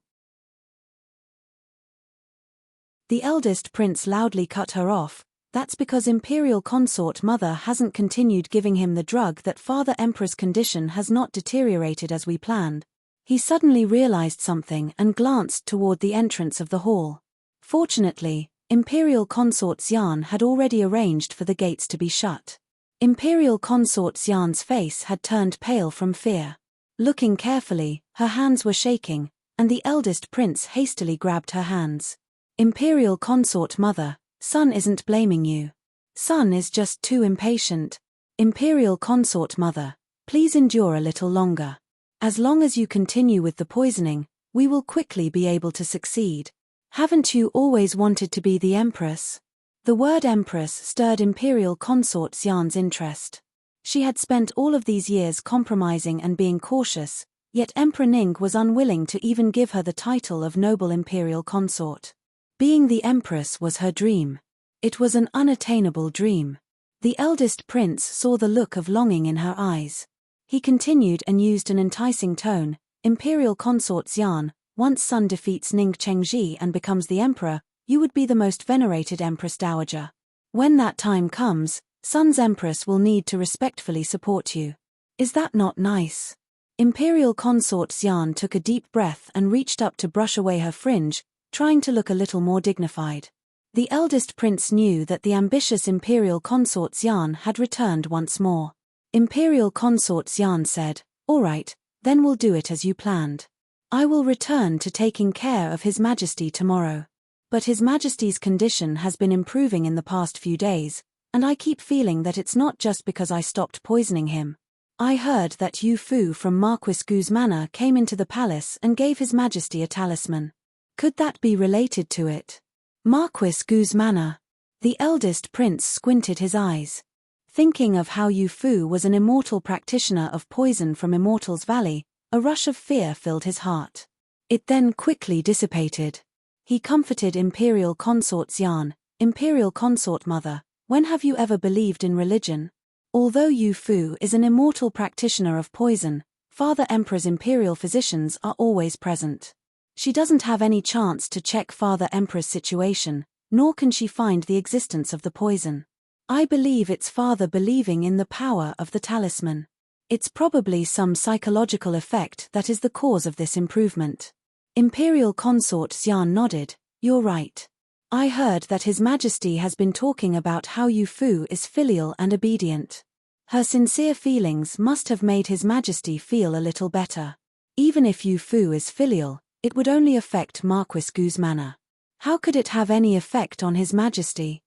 The eldest prince loudly cut her off. "That's because Imperial Consort Mother hasn't continued giving him the drug that Father Emperor's condition has not deteriorated as we planned." He suddenly realized something and glanced toward the entrance of the hall. Fortunately, Imperial Consort Xian had already arranged for the gates to be shut. Imperial Consort Xian's face had turned pale from fear. Looking carefully, her hands were shaking, and the eldest prince hastily grabbed her hands. "Imperial Consort Mother, Son isn't blaming you. Son is just too impatient. Imperial Consort Mother, please endure a little longer. As long as you continue with the poisoning, we will quickly be able to succeed. Haven't you always wanted to be the Empress?" The word Empress stirred Imperial Consort Xian's interest. She had spent all of these years compromising and being cautious, yet Emperor Ning was unwilling to even give her the title of noble Imperial Consort. Being the Empress was her dream. It was an unattainable dream. The eldest prince saw the look of longing in her eyes. He continued and used an enticing tone. "Imperial Consort Xian, once Son defeats Ning Chengji and becomes the Emperor, you would be the most venerated Empress Dowager. When that time comes, Son's Empress will need to respectfully support you. Is that not nice?" Imperial Consort Xian took a deep breath and reached up to brush away her fringe, trying to look a little more dignified. The eldest prince knew that the ambitious Imperial Consort Xian had returned once more. Imperial Consort Xian said, "All right, then we'll do it as you planned. I will return to taking care of His Majesty tomorrow. But His Majesty's condition has been improving in the past few days, and I keep feeling that it's not just because I stopped poisoning him. I heard that Yu Fu from Marquis Gu's manor came into the palace and gave His Majesty a talisman. Could that be related to it?" Marquis Gu's manor. The eldest prince squinted his eyes. Thinking of how Yu Fu was an immortal practitioner of poison from Immortal's Valley, a rush of fear filled his heart. It then quickly dissipated. He comforted Imperial Consort Xian. "Imperial Consort Mother, when have you ever believed in religion? Although Yu Fu is an immortal practitioner of poison, Father Emperor's imperial physicians are always present. She doesn't have any chance to check Father Emperor's situation, nor can she find the existence of the poison. I believe it's Father believing in the power of the talisman. It's probably some psychological effect that is the cause of this improvement. Imperial Consort Xian nodded. You're right. I heard that His Majesty has been talking about how Yu Fu is filial and obedient. Her sincere feelings must have made His Majesty feel a little better. Even if Yu Fu is filial, it would only affect Marquis Gu's manner. How could it have any effect on His Majesty?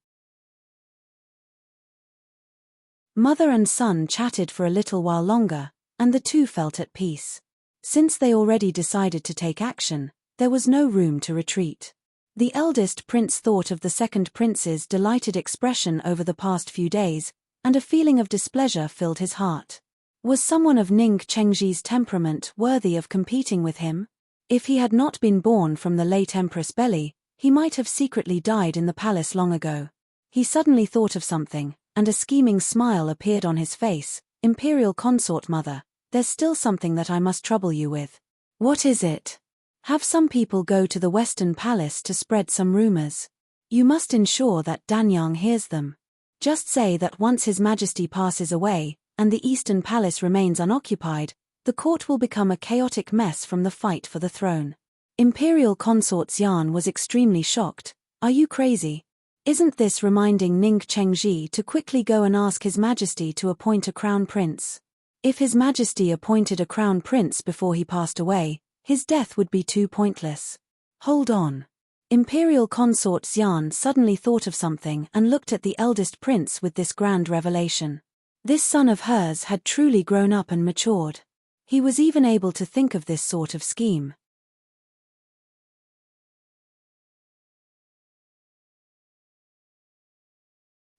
Mother and son chatted for a little while longer, and the two felt at peace. Since they already decided to take action, there was no room to retreat. The eldest prince thought of the second prince's delighted expression over the past few days, and a feeling of displeasure filled his heart. Was someone of Ning Chengji's temperament worthy of competing with him? If he had not been born from the late Empress belly, he might have secretly died in the palace long ago. He suddenly thought of something, and a scheming smile appeared on his face. Imperial Consort Mother, there's still something that I must trouble you with. What is it? Have some people go to the Western Palace to spread some rumors. You must ensure that Danyang hears them. Just say that once His Majesty passes away, and the Eastern Palace remains unoccupied, the court will become a chaotic mess from the fight for the throne. Imperial Consort Xian was extremely shocked. Are you crazy? Isn't this reminding Ning Chengji to quickly go and ask His Majesty to appoint a crown prince? If His Majesty appointed a crown prince before he passed away, his death would be too pointless. Hold on. Imperial Consort Xian suddenly thought of something and looked at the eldest prince with this grand revelation. This son of hers had truly grown up and matured. He was even able to think of this sort of scheme.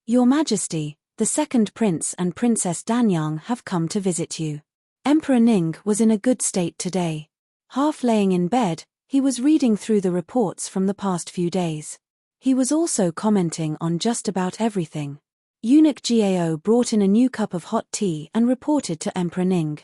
Your Majesty, the second prince and Princess Danyang have come to visit you. Emperor Ning was in a good state today. Half laying in bed, he was reading through the reports from the past few days. He was also commenting on just about everything. Eunuch Gao brought in a new cup of hot tea and reported to Emperor Ning.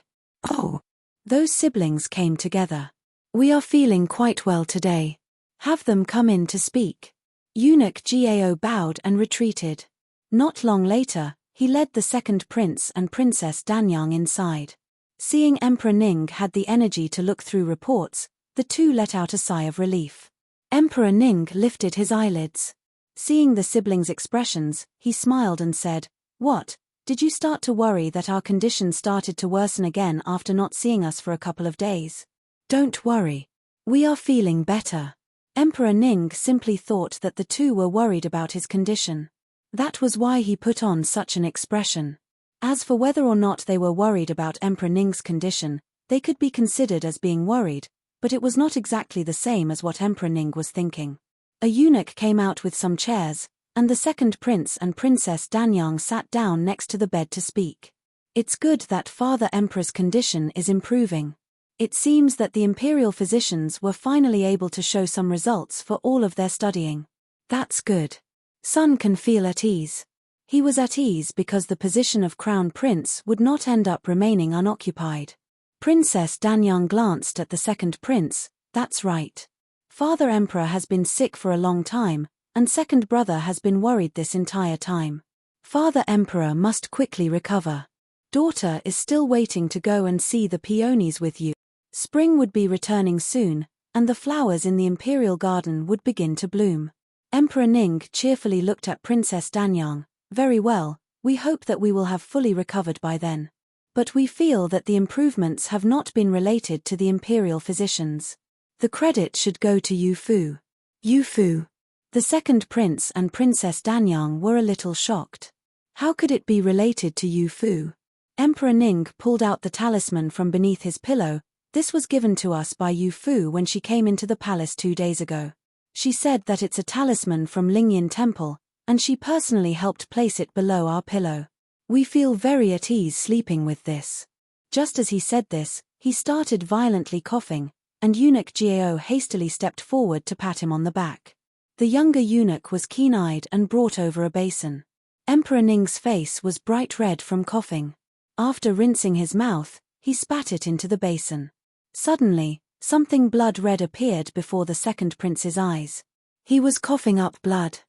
Oh, those siblings came together. We are feeling quite well today. Have them come in to speak. Eunuch Gao bowed and retreated. Not long later, he led the second prince and Princess Danyang inside. Seeing Emperor Ning had the energy to look through reports, the two let out a sigh of relief. Emperor Ning lifted his eyelids. Seeing the siblings' expressions, he smiled and said, "What, did you start to worry that our condition started to worsen again after not seeing us for a couple of days? Don't worry. We are feeling better." Emperor Ning simply thought that the two were worried about his condition. That was why he put on such an expression. As for whether or not they were worried about Emperor Ning's condition, they could be considered as being worried, but it was not exactly the same as what Emperor Ning was thinking. A eunuch came out with some chairs, and the second prince and Princess Danyang sat down next to the bed to speak. It's good that Father Emperor's condition is improving. It seems that the imperial physicians were finally able to show some results for all of their studying. That's good. Son can feel at ease. He was at ease because the position of crown prince would not end up remaining unoccupied. Princess Danyang glanced at the second prince. That's right. Father Emperor has been sick for a long time, and second brother has been worried this entire time. Father Emperor must quickly recover. Daughter is still waiting to go and see the peonies with you. Spring would be returning soon, and the flowers in the imperial garden would begin to bloom. Emperor Ning cheerfully looked at Princess Danyang. Very well, we hope that we will have fully recovered by then. But we feel that the improvements have not been related to the imperial physicians. The credit should go to Yu Fu. Yu Fu. The second prince and Princess Danyang were a little shocked. How could it be related to Yu Fu? Emperor Ning pulled out the talisman from beneath his pillow. This was given to us by Yu Fu when she came into the palace 2 days ago. She said that it's a talisman from Lingyan Temple, and she personally helped place it below our pillow. We feel very at ease sleeping with this. Just as he said this, he started violently coughing, and Eunuch Gao hastily stepped forward to pat him on the back. The younger eunuch was keen-eyed and brought over a basin. Emperor Ning's face was bright red from coughing. After rinsing his mouth, he spat it into the basin. Suddenly, Something blood-red appeared before the second prince's eyes. He was coughing up blood.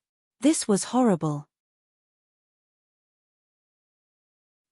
This was horrible.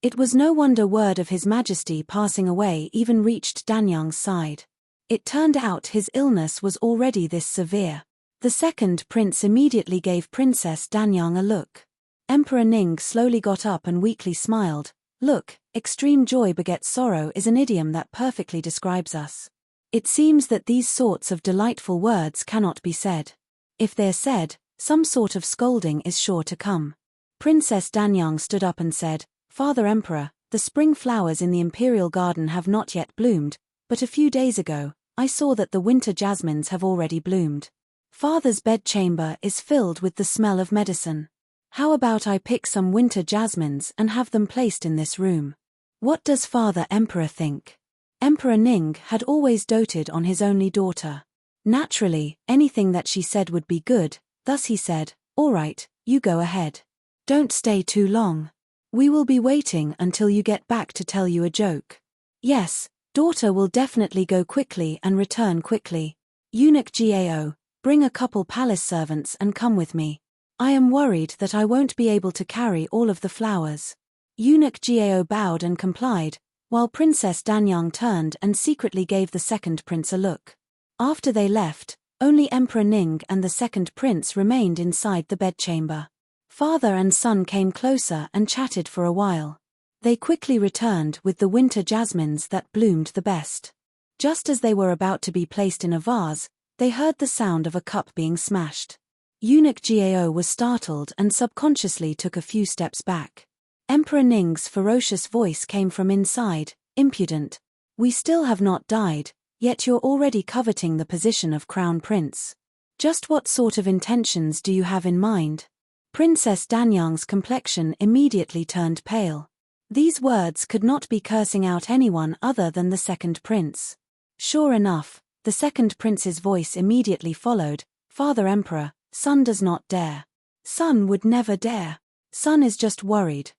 It was no wonder word of His Majesty passing away even reached Danyang's side. It turned out his illness was already this severe. The second prince immediately gave Princess Danyang a look. Emperor Ning slowly got up and weakly smiled. Look, extreme joy begets sorrow is an idiom that perfectly describes us. It seems that these sorts of delightful words cannot be said. If they're said, some sort of scolding is sure to come. Princess Danyang stood up and said, Father Emperor, the spring flowers in the imperial garden have not yet bloomed, but a few days ago, I saw that the winter jasmines have already bloomed. Father's bedchamber is filled with the smell of medicine. How about I pick some winter jasmines and have them placed in this room? What does Father Emperor think? Emperor Ning had always doted on his only daughter. Naturally, anything that she said would be good, thus he said, All right, you go ahead. Don't stay too long. We will be waiting until you get back to tell you a joke. Yes, daughter will definitely go quickly and return quickly. Eunuch Gao, bring a couple palace servants and come with me. I am worried that I won't be able to carry all of the flowers. Eunuch Gao bowed and complied, while Princess Danyang turned and secretly gave the second prince a look. After they left, only Emperor Ning and the second prince remained inside the bedchamber. Father and son came closer and chatted for a while. They quickly returned with the winter jasmines that bloomed the best. Just as they were about to be placed in a vase, they heard the sound of a cup being smashed. Eunuch Gao was startled and subconsciously took a few steps back. Emperor Ning's ferocious voice came from inside, Impudent. We still have not died, yet you're already coveting the position of crown prince. Just what sort of intentions do you have in mind? Princess Danyang's complexion immediately turned pale. These words could not be cursing out anyone other than the second prince. Sure enough, the second prince's voice immediately followed, Father Emperor, son does not dare. Son would never dare. Son is just worried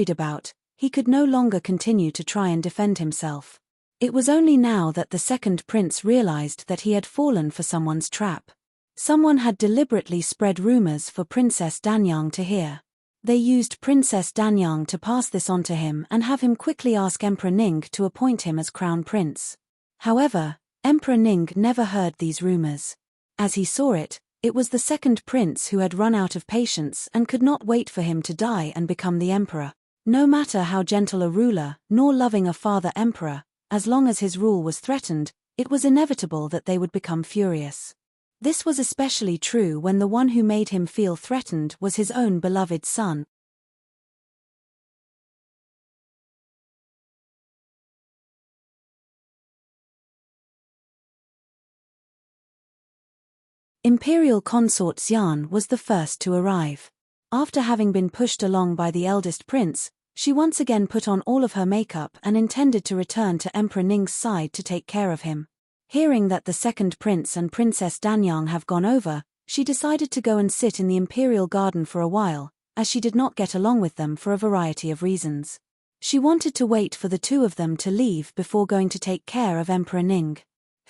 about, he could no longer continue to try and defend himself. It was only now that the second prince realized that he had fallen for someone's trap. Someone had deliberately spread rumors for Princess Danyang to hear. They used Princess Danyang to pass this on to him and have him quickly ask Emperor Ning to appoint him as crown prince. However, Emperor Ning never heard these rumors. As he saw it, it was the second prince who had run out of patience and could not wait for him to die and become the emperor. No matter how gentle a ruler, nor loving a father emperor, as long as his rule was threatened, it was inevitable that they would become furious. This was especially true when the one who made him feel threatened was his own beloved son. Imperial consort Xian was the first to arrive. After having been pushed along by the eldest prince, she once again put on all of her makeup and intended to return to Emperor Ning's side to take care of him. Hearing that the second prince and Princess Danyang have gone over, she decided to go and sit in the imperial garden for a while, as she did not get along with them for a variety of reasons. She wanted to wait for the two of them to leave before going to take care of Emperor Ning,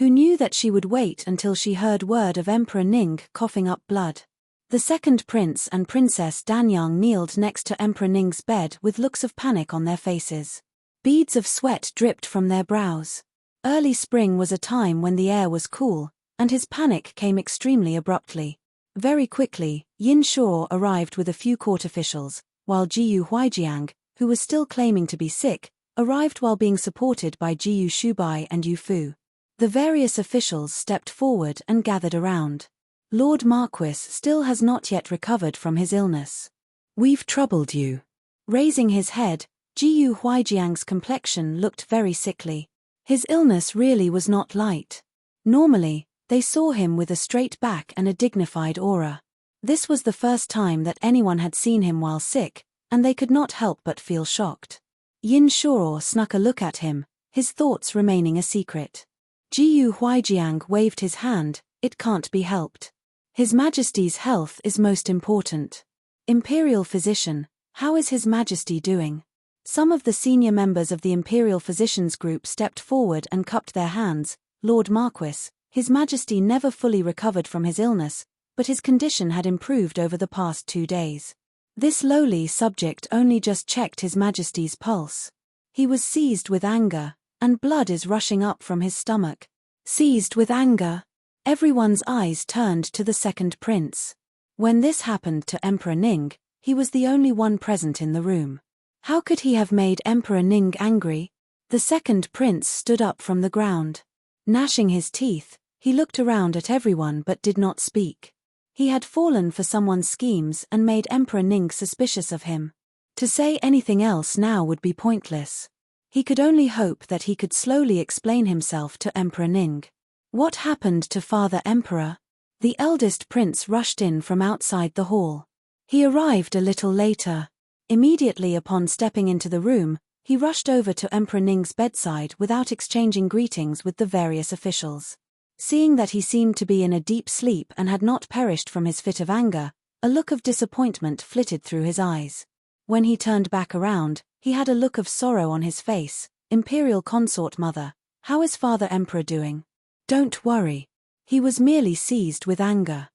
who knew that she would wait until she heard word of Emperor Ning coughing up blood. The second prince and Princess Danyang kneeled next to Emperor Ning's bed with looks of panic on their faces. Beads of sweat dripped from their brows. Early spring was a time when the air was cool, and his panic came extremely abruptly. Very quickly, Yin Shuo arrived with a few court officials, while Jiyu Huijiang, who was still claiming to be sick, arrived while being supported by Jiyu Shubai and Yu Fu. The various officials stepped forward and gathered around. Lord Marquis still has not yet recovered from his illness. We've troubled you. Raising his head, Jiyu Huijiang's complexion looked very sickly. His illness really was not light. Normally, they saw him with a straight back and a dignified aura. This was the first time that anyone had seen him while sick, and they could not help but feel shocked. Yin Shuo snuck a look at him, his thoughts remaining a secret. Jiyu Huijiang waved his hand, it can't be helped. His Majesty's health is most important. Imperial Physician, how is His Majesty doing? Some of the senior members of the Imperial Physicians group stepped forward and cupped their hands, Lord Marquis, His Majesty never fully recovered from his illness, but his condition had improved over the past 2 days. This lowly subject only just checked His Majesty's pulse. He was seized with anger, and blood is rushing up from his stomach. Seized with anger. Everyone's eyes turned to the second prince. When this happened to Emperor Ning, he was the only one present in the room. How could he have made Emperor Ning angry? The second prince stood up from the ground. Gnashing his teeth, he looked around at everyone but did not speak. He had fallen for someone's schemes and made Emperor Ning suspicious of him. To say anything else now would be pointless. He could only hope that he could slowly explain himself to Emperor Ning. What happened to Father Emperor? The eldest prince rushed in from outside the hall. He arrived a little later. Immediately upon stepping into the room, he rushed over to Emperor Ning's bedside without exchanging greetings with the various officials. Seeing that he seemed to be in a deep sleep and had not perished from his fit of anger, a look of disappointment flitted through his eyes. When he turned back around, he had a look of sorrow on his face. Imperial Consort Mother, how is Father Emperor doing? Don't worry. He was merely seized with anger.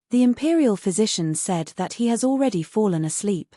The imperial physician said that he has already fallen asleep.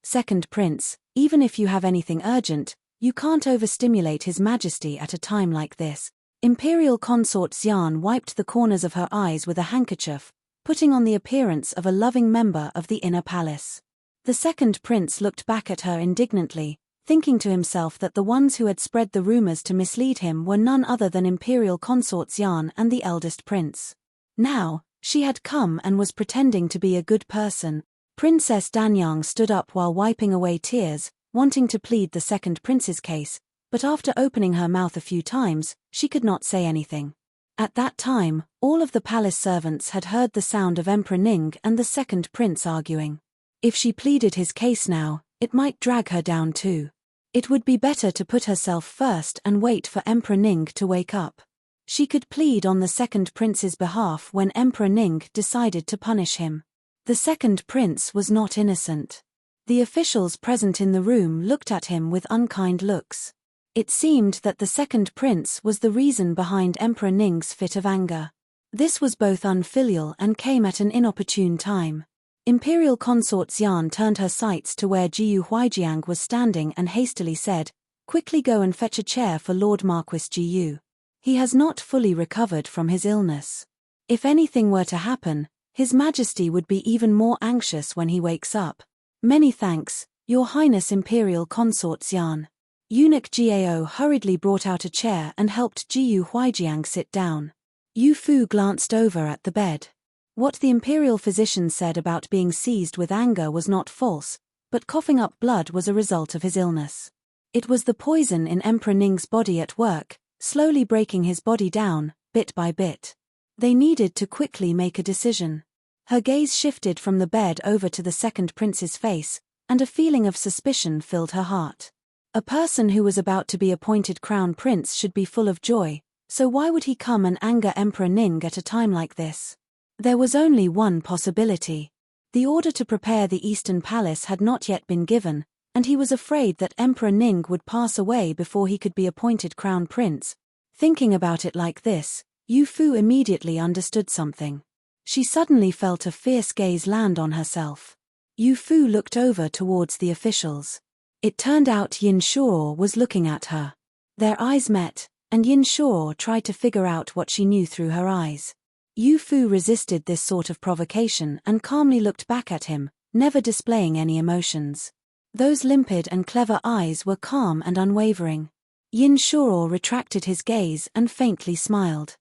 Second prince, even if you have anything urgent, you can't overstimulate His Majesty at a time like this. Imperial consort Xian wiped the corners of her eyes with a handkerchief, putting on the appearance of a loving member of the inner palace. The second prince looked back at her indignantly, thinking to himself that the ones who had spread the rumors to mislead him were none other than Imperial consort Xian and the eldest prince. Now, she had come and was pretending to be a good person. Princess Danyang stood up while wiping away tears, wanting to plead the second prince's case, but after opening her mouth a few times, she could not say anything. At that time, all of the palace servants had heard the sound of Emperor Ning and the second prince arguing. If she pleaded his case now, it might drag her down too. It would be better to put herself first and wait for Emperor Ning to wake up. She could plead on the second prince's behalf when Emperor Ning decided to punish him. The second prince was not innocent. The officials present in the room looked at him with unkind looks. It seemed that the second prince was the reason behind Emperor Ning's fit of anger. This was both unfilial and came at an inopportune time. Imperial consort Xian turned her sights to where Jiyu Huijiang was standing and hastily said, "Quickly go and fetch a chair for Lord Marquis Jiyu. He has not fully recovered from his illness. If anything were to happen, His Majesty would be even more anxious when he wakes up. Many thanks, Your Highness Imperial Consort Xian." Eunuch Gao hurriedly brought out a chair and helped Jiyu Huijiang sit down. Yu Fu glanced over at the bed. What the imperial physician said about being seized with anger was not false, but coughing up blood was a result of his illness. It was the poison in Emperor Ning's body at work, slowly breaking his body down, bit by bit. They needed to quickly make a decision. Her gaze shifted from the bed over to the second prince's face, and a feeling of suspicion filled her heart. A person who was about to be appointed crown prince should be full of joy, so why would he come and anger Emperor Ning at a time like this? There was only one possibility. The order to prepare the Eastern Palace had not yet been given, and he was afraid that Emperor Ning would pass away before he could be appointed crown prince. Thinking about it like this, Yu Fu immediately understood something. She suddenly felt a fierce gaze land on herself. Yu Fu looked over towards the officials. It turned out Yin Shuo was looking at her. Their eyes met, and Yin Shuo tried to figure out what she knew through her eyes. Yu Fu resisted this sort of provocation and calmly looked back at him, never displaying any emotions. Those limpid and clever eyes were calm and unwavering. Yin Shuo retracted his gaze and faintly smiled.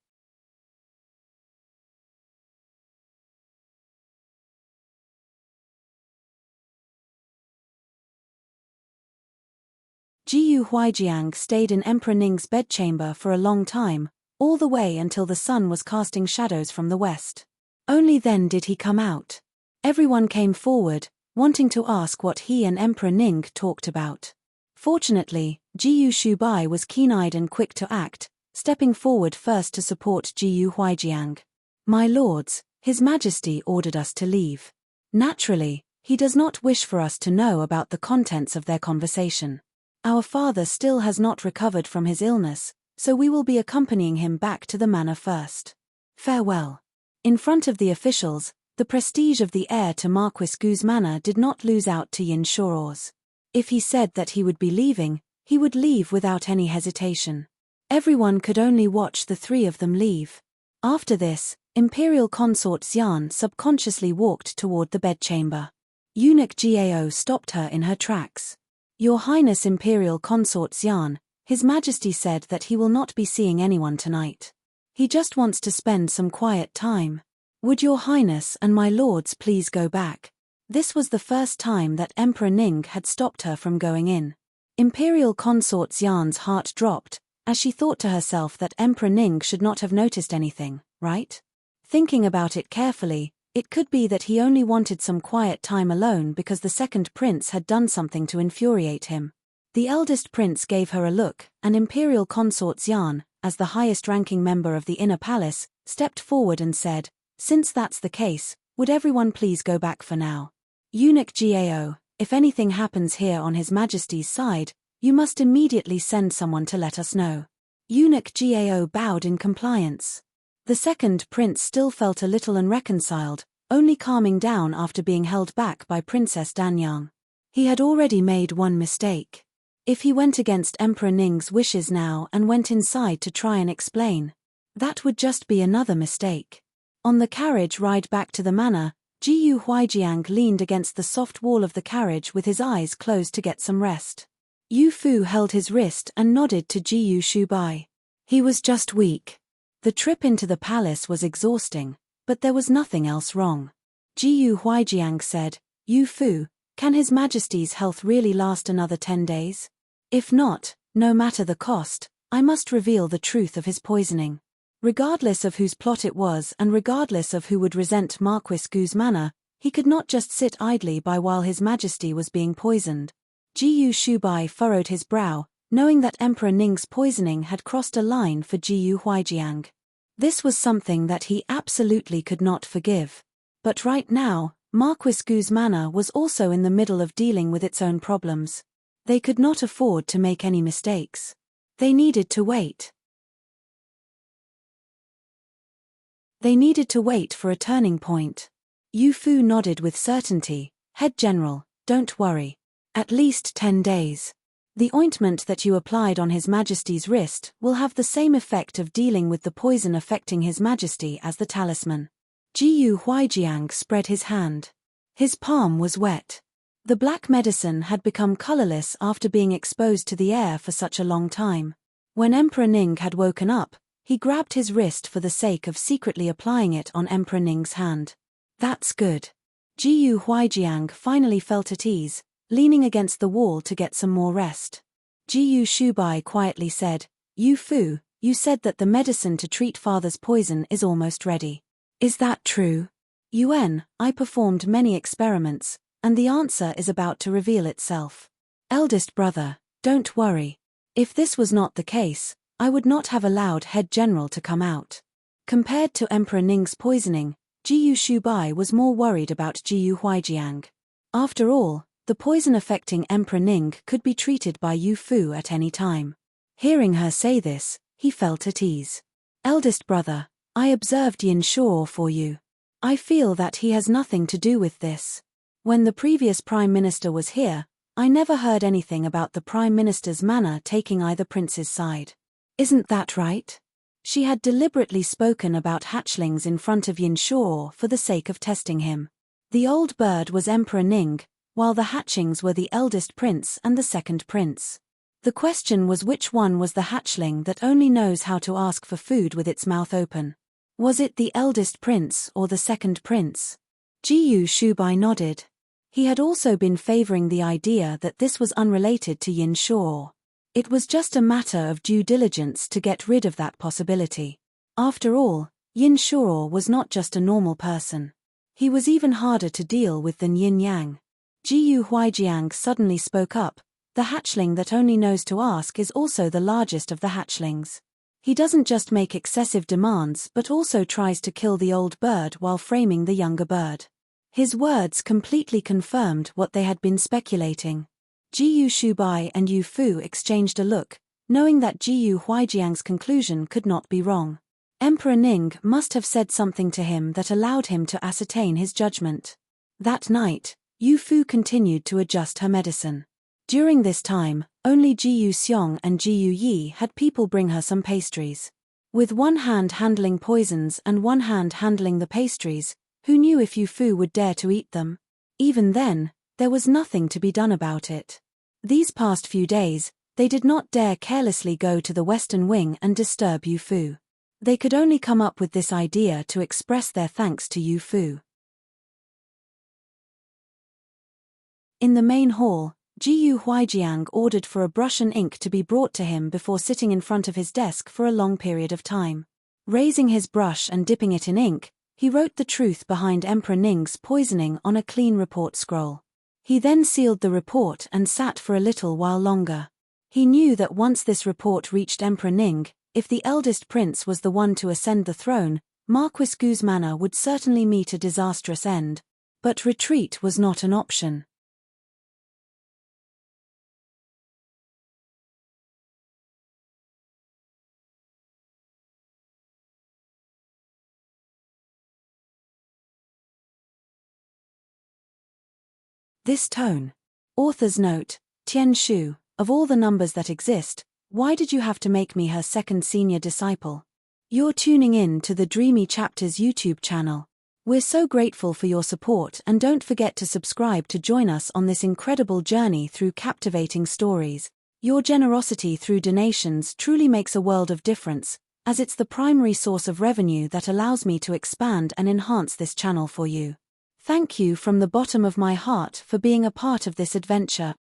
Jiyu Huijiang stayed in Emperor Ning's bedchamber for a long time, all the way until the sun was casting shadows from the west. Only then did he come out. Everyone came forward, wanting to ask what he and Emperor Ning talked about. Fortunately, Jiyu Shubai was keen-eyed and quick to act, stepping forward first to support Jiyu Huijiang. "My lords, His Majesty ordered us to leave. Naturally, he does not wish for us to know about the contents of their conversation." Our father still has not recovered from his illness, so we will be accompanying him back to the manor first. Farewell. In front of the officials, the prestige of the heir to Marquis Gu's manor did not lose out to Yin Shuo's. If he said that he would be leaving, he would leave without any hesitation. Everyone could only watch the three of them leave. After this, Imperial Consort Xian subconsciously walked toward the bedchamber. Eunuch Gao stopped her in her tracks. Your Highness Imperial Consort Xian, His Majesty said that he will not be seeing anyone tonight. He just wants to spend some quiet time. Would Your Highness and my lords please go back? This was the first time that Emperor Ning had stopped her from going in. Imperial Consort Xian's heart dropped, as she thought to herself that Emperor Ning should not have noticed anything, right? Thinking about it carefully, it could be that he only wanted some quiet time alone because the second prince had done something to infuriate him. The eldest prince gave her a look, and Imperial Consort Xian, as the highest-ranking member of the inner palace, stepped forward and said, "Since that's the case, would everyone please go back for now? Eunuch Gao, if anything happens here on His Majesty's side, you must immediately send someone to let us know." Eunuch Gao bowed in compliance. The second prince still felt a little unreconciled, only calming down after being held back by Princess Danyang. He had already made one mistake. If he went against Emperor Ning's wishes now and went inside to try and explain, that would just be another mistake. On the carriage ride back to the manor, Jiyu Huijiang leaned against the soft wall of the carriage with his eyes closed to get some rest. Yu Fu held his wrist and nodded to Jiyu Shubai. He was just weak. The trip into the palace was exhausting, but there was nothing else wrong. Jiyu Huijiang said, "Yu Fu, can His Majesty's health really last another 10 days? If not, no matter the cost, I must reveal the truth of his poisoning." Regardless of whose plot it was and regardless of who would resent Marquis Gu's manor, he could not just sit idly by while His Majesty was being poisoned. Jiyu Shubai furrowed his brow, knowing that Emperor Ning's poisoning had crossed a line for Jiyu Huijiang. This was something that he absolutely could not forgive. But right now, Marquis Gu's manor was also in the middle of dealing with its own problems. They could not afford to make any mistakes. They needed to wait. They needed to wait for a turning point. Yu Fu nodded with certainty. "Head General, don't worry. At least 10 days. The ointment that you applied on His Majesty's wrist will have the same effect of dealing with the poison affecting His Majesty as the talisman." Jiyu Huijiang spread his hand. His palm was wet. The black medicine had become colorless after being exposed to the air for such a long time. When Emperor Ning had woken up, he grabbed his wrist for the sake of secretly applying it on Emperor Ning's hand. "That's good." Jiyu Huijiang finally felt at ease, leaning against the wall to get some more rest. Jiyu Shubai quietly said, "Yu Fu, you said that the medicine to treat father's poison is almost ready. Is that true?" "Yuan, I performed many experiments, and the answer is about to reveal itself." "Eldest brother, don't worry. If this was not the case, I would not have allowed Head General to come out." Compared to Emperor Ning's poisoning, Jiyu Shubai was more worried about Jiyu Huijiang. After all, the poison affecting Emperor Ning could be treated by Yu Fu at any time. Hearing her say this, he felt at ease. "Eldest brother, I observed Yin Shuo for you. I feel that he has nothing to do with this. When the previous Prime Minister was here, I never heard anything about the Prime Minister's manor taking either prince's side. Isn't that right?" She had deliberately spoken about hatchlings in front of Yin Shuo for the sake of testing him. The old bird was Emperor Ning, while the hatchlings were the eldest prince and the second prince. The question was which one was the hatchling that only knows how to ask for food with its mouth open. Was it the eldest prince or the second prince? Jiyu Shubai nodded. He had also been favoring the idea that this was unrelated to Yin Shuo. It was just a matter of due diligence to get rid of that possibility. After all, Yin Shuo was not just a normal person. He was even harder to deal with than Yin Yang. Jiyu Huijiang suddenly spoke up. "The hatchling that only knows to ask is also the largest of the hatchlings. He doesn't just make excessive demands but also tries to kill the old bird while framing the younger bird." His words completely confirmed what they had been speculating. Jiyu Shubai and Yu Fu exchanged a look, knowing that Jiyu Huijiang's conclusion could not be wrong. Emperor Ning must have said something to him that allowed him to ascertain his judgment. That night, Yu Fu continued to adjust her medicine. During this time, only Jiyu Xiong and Jiyu Yi had people bring her some pastries. With one hand handling poisons and one hand handling the pastries, who knew if Yu Fu would dare to eat them? Even then, there was nothing to be done about it. These past few days, they did not dare carelessly go to the western wing and disturb Yu Fu. They could only come up with this idea to express their thanks to Yu Fu. In the main hall, Jiyu Huijiang ordered for a brush and ink to be brought to him before sitting in front of his desk for a long period of time. Raising his brush and dipping it in ink, he wrote the truth behind Emperor Ning's poisoning on a clean report scroll. He then sealed the report and sat for a little while longer. He knew that once this report reached Emperor Ning, if the eldest prince was the one to ascend the throne, Marquis Gu's manor would certainly meet a disastrous end. But retreat was not an option. This tone. Author's note, Tian Shu, of all the numbers that exist, why did you have to make me her second senior disciple? You're tuning in to the Dreamy Chapters YouTube channel. We're so grateful for your support, and don't forget to subscribe to join us on this incredible journey through captivating stories. Your generosity through donations truly makes a world of difference, as it's the primary source of revenue that allows me to expand and enhance this channel for you. Thank you from the bottom of my heart for being a part of this adventure.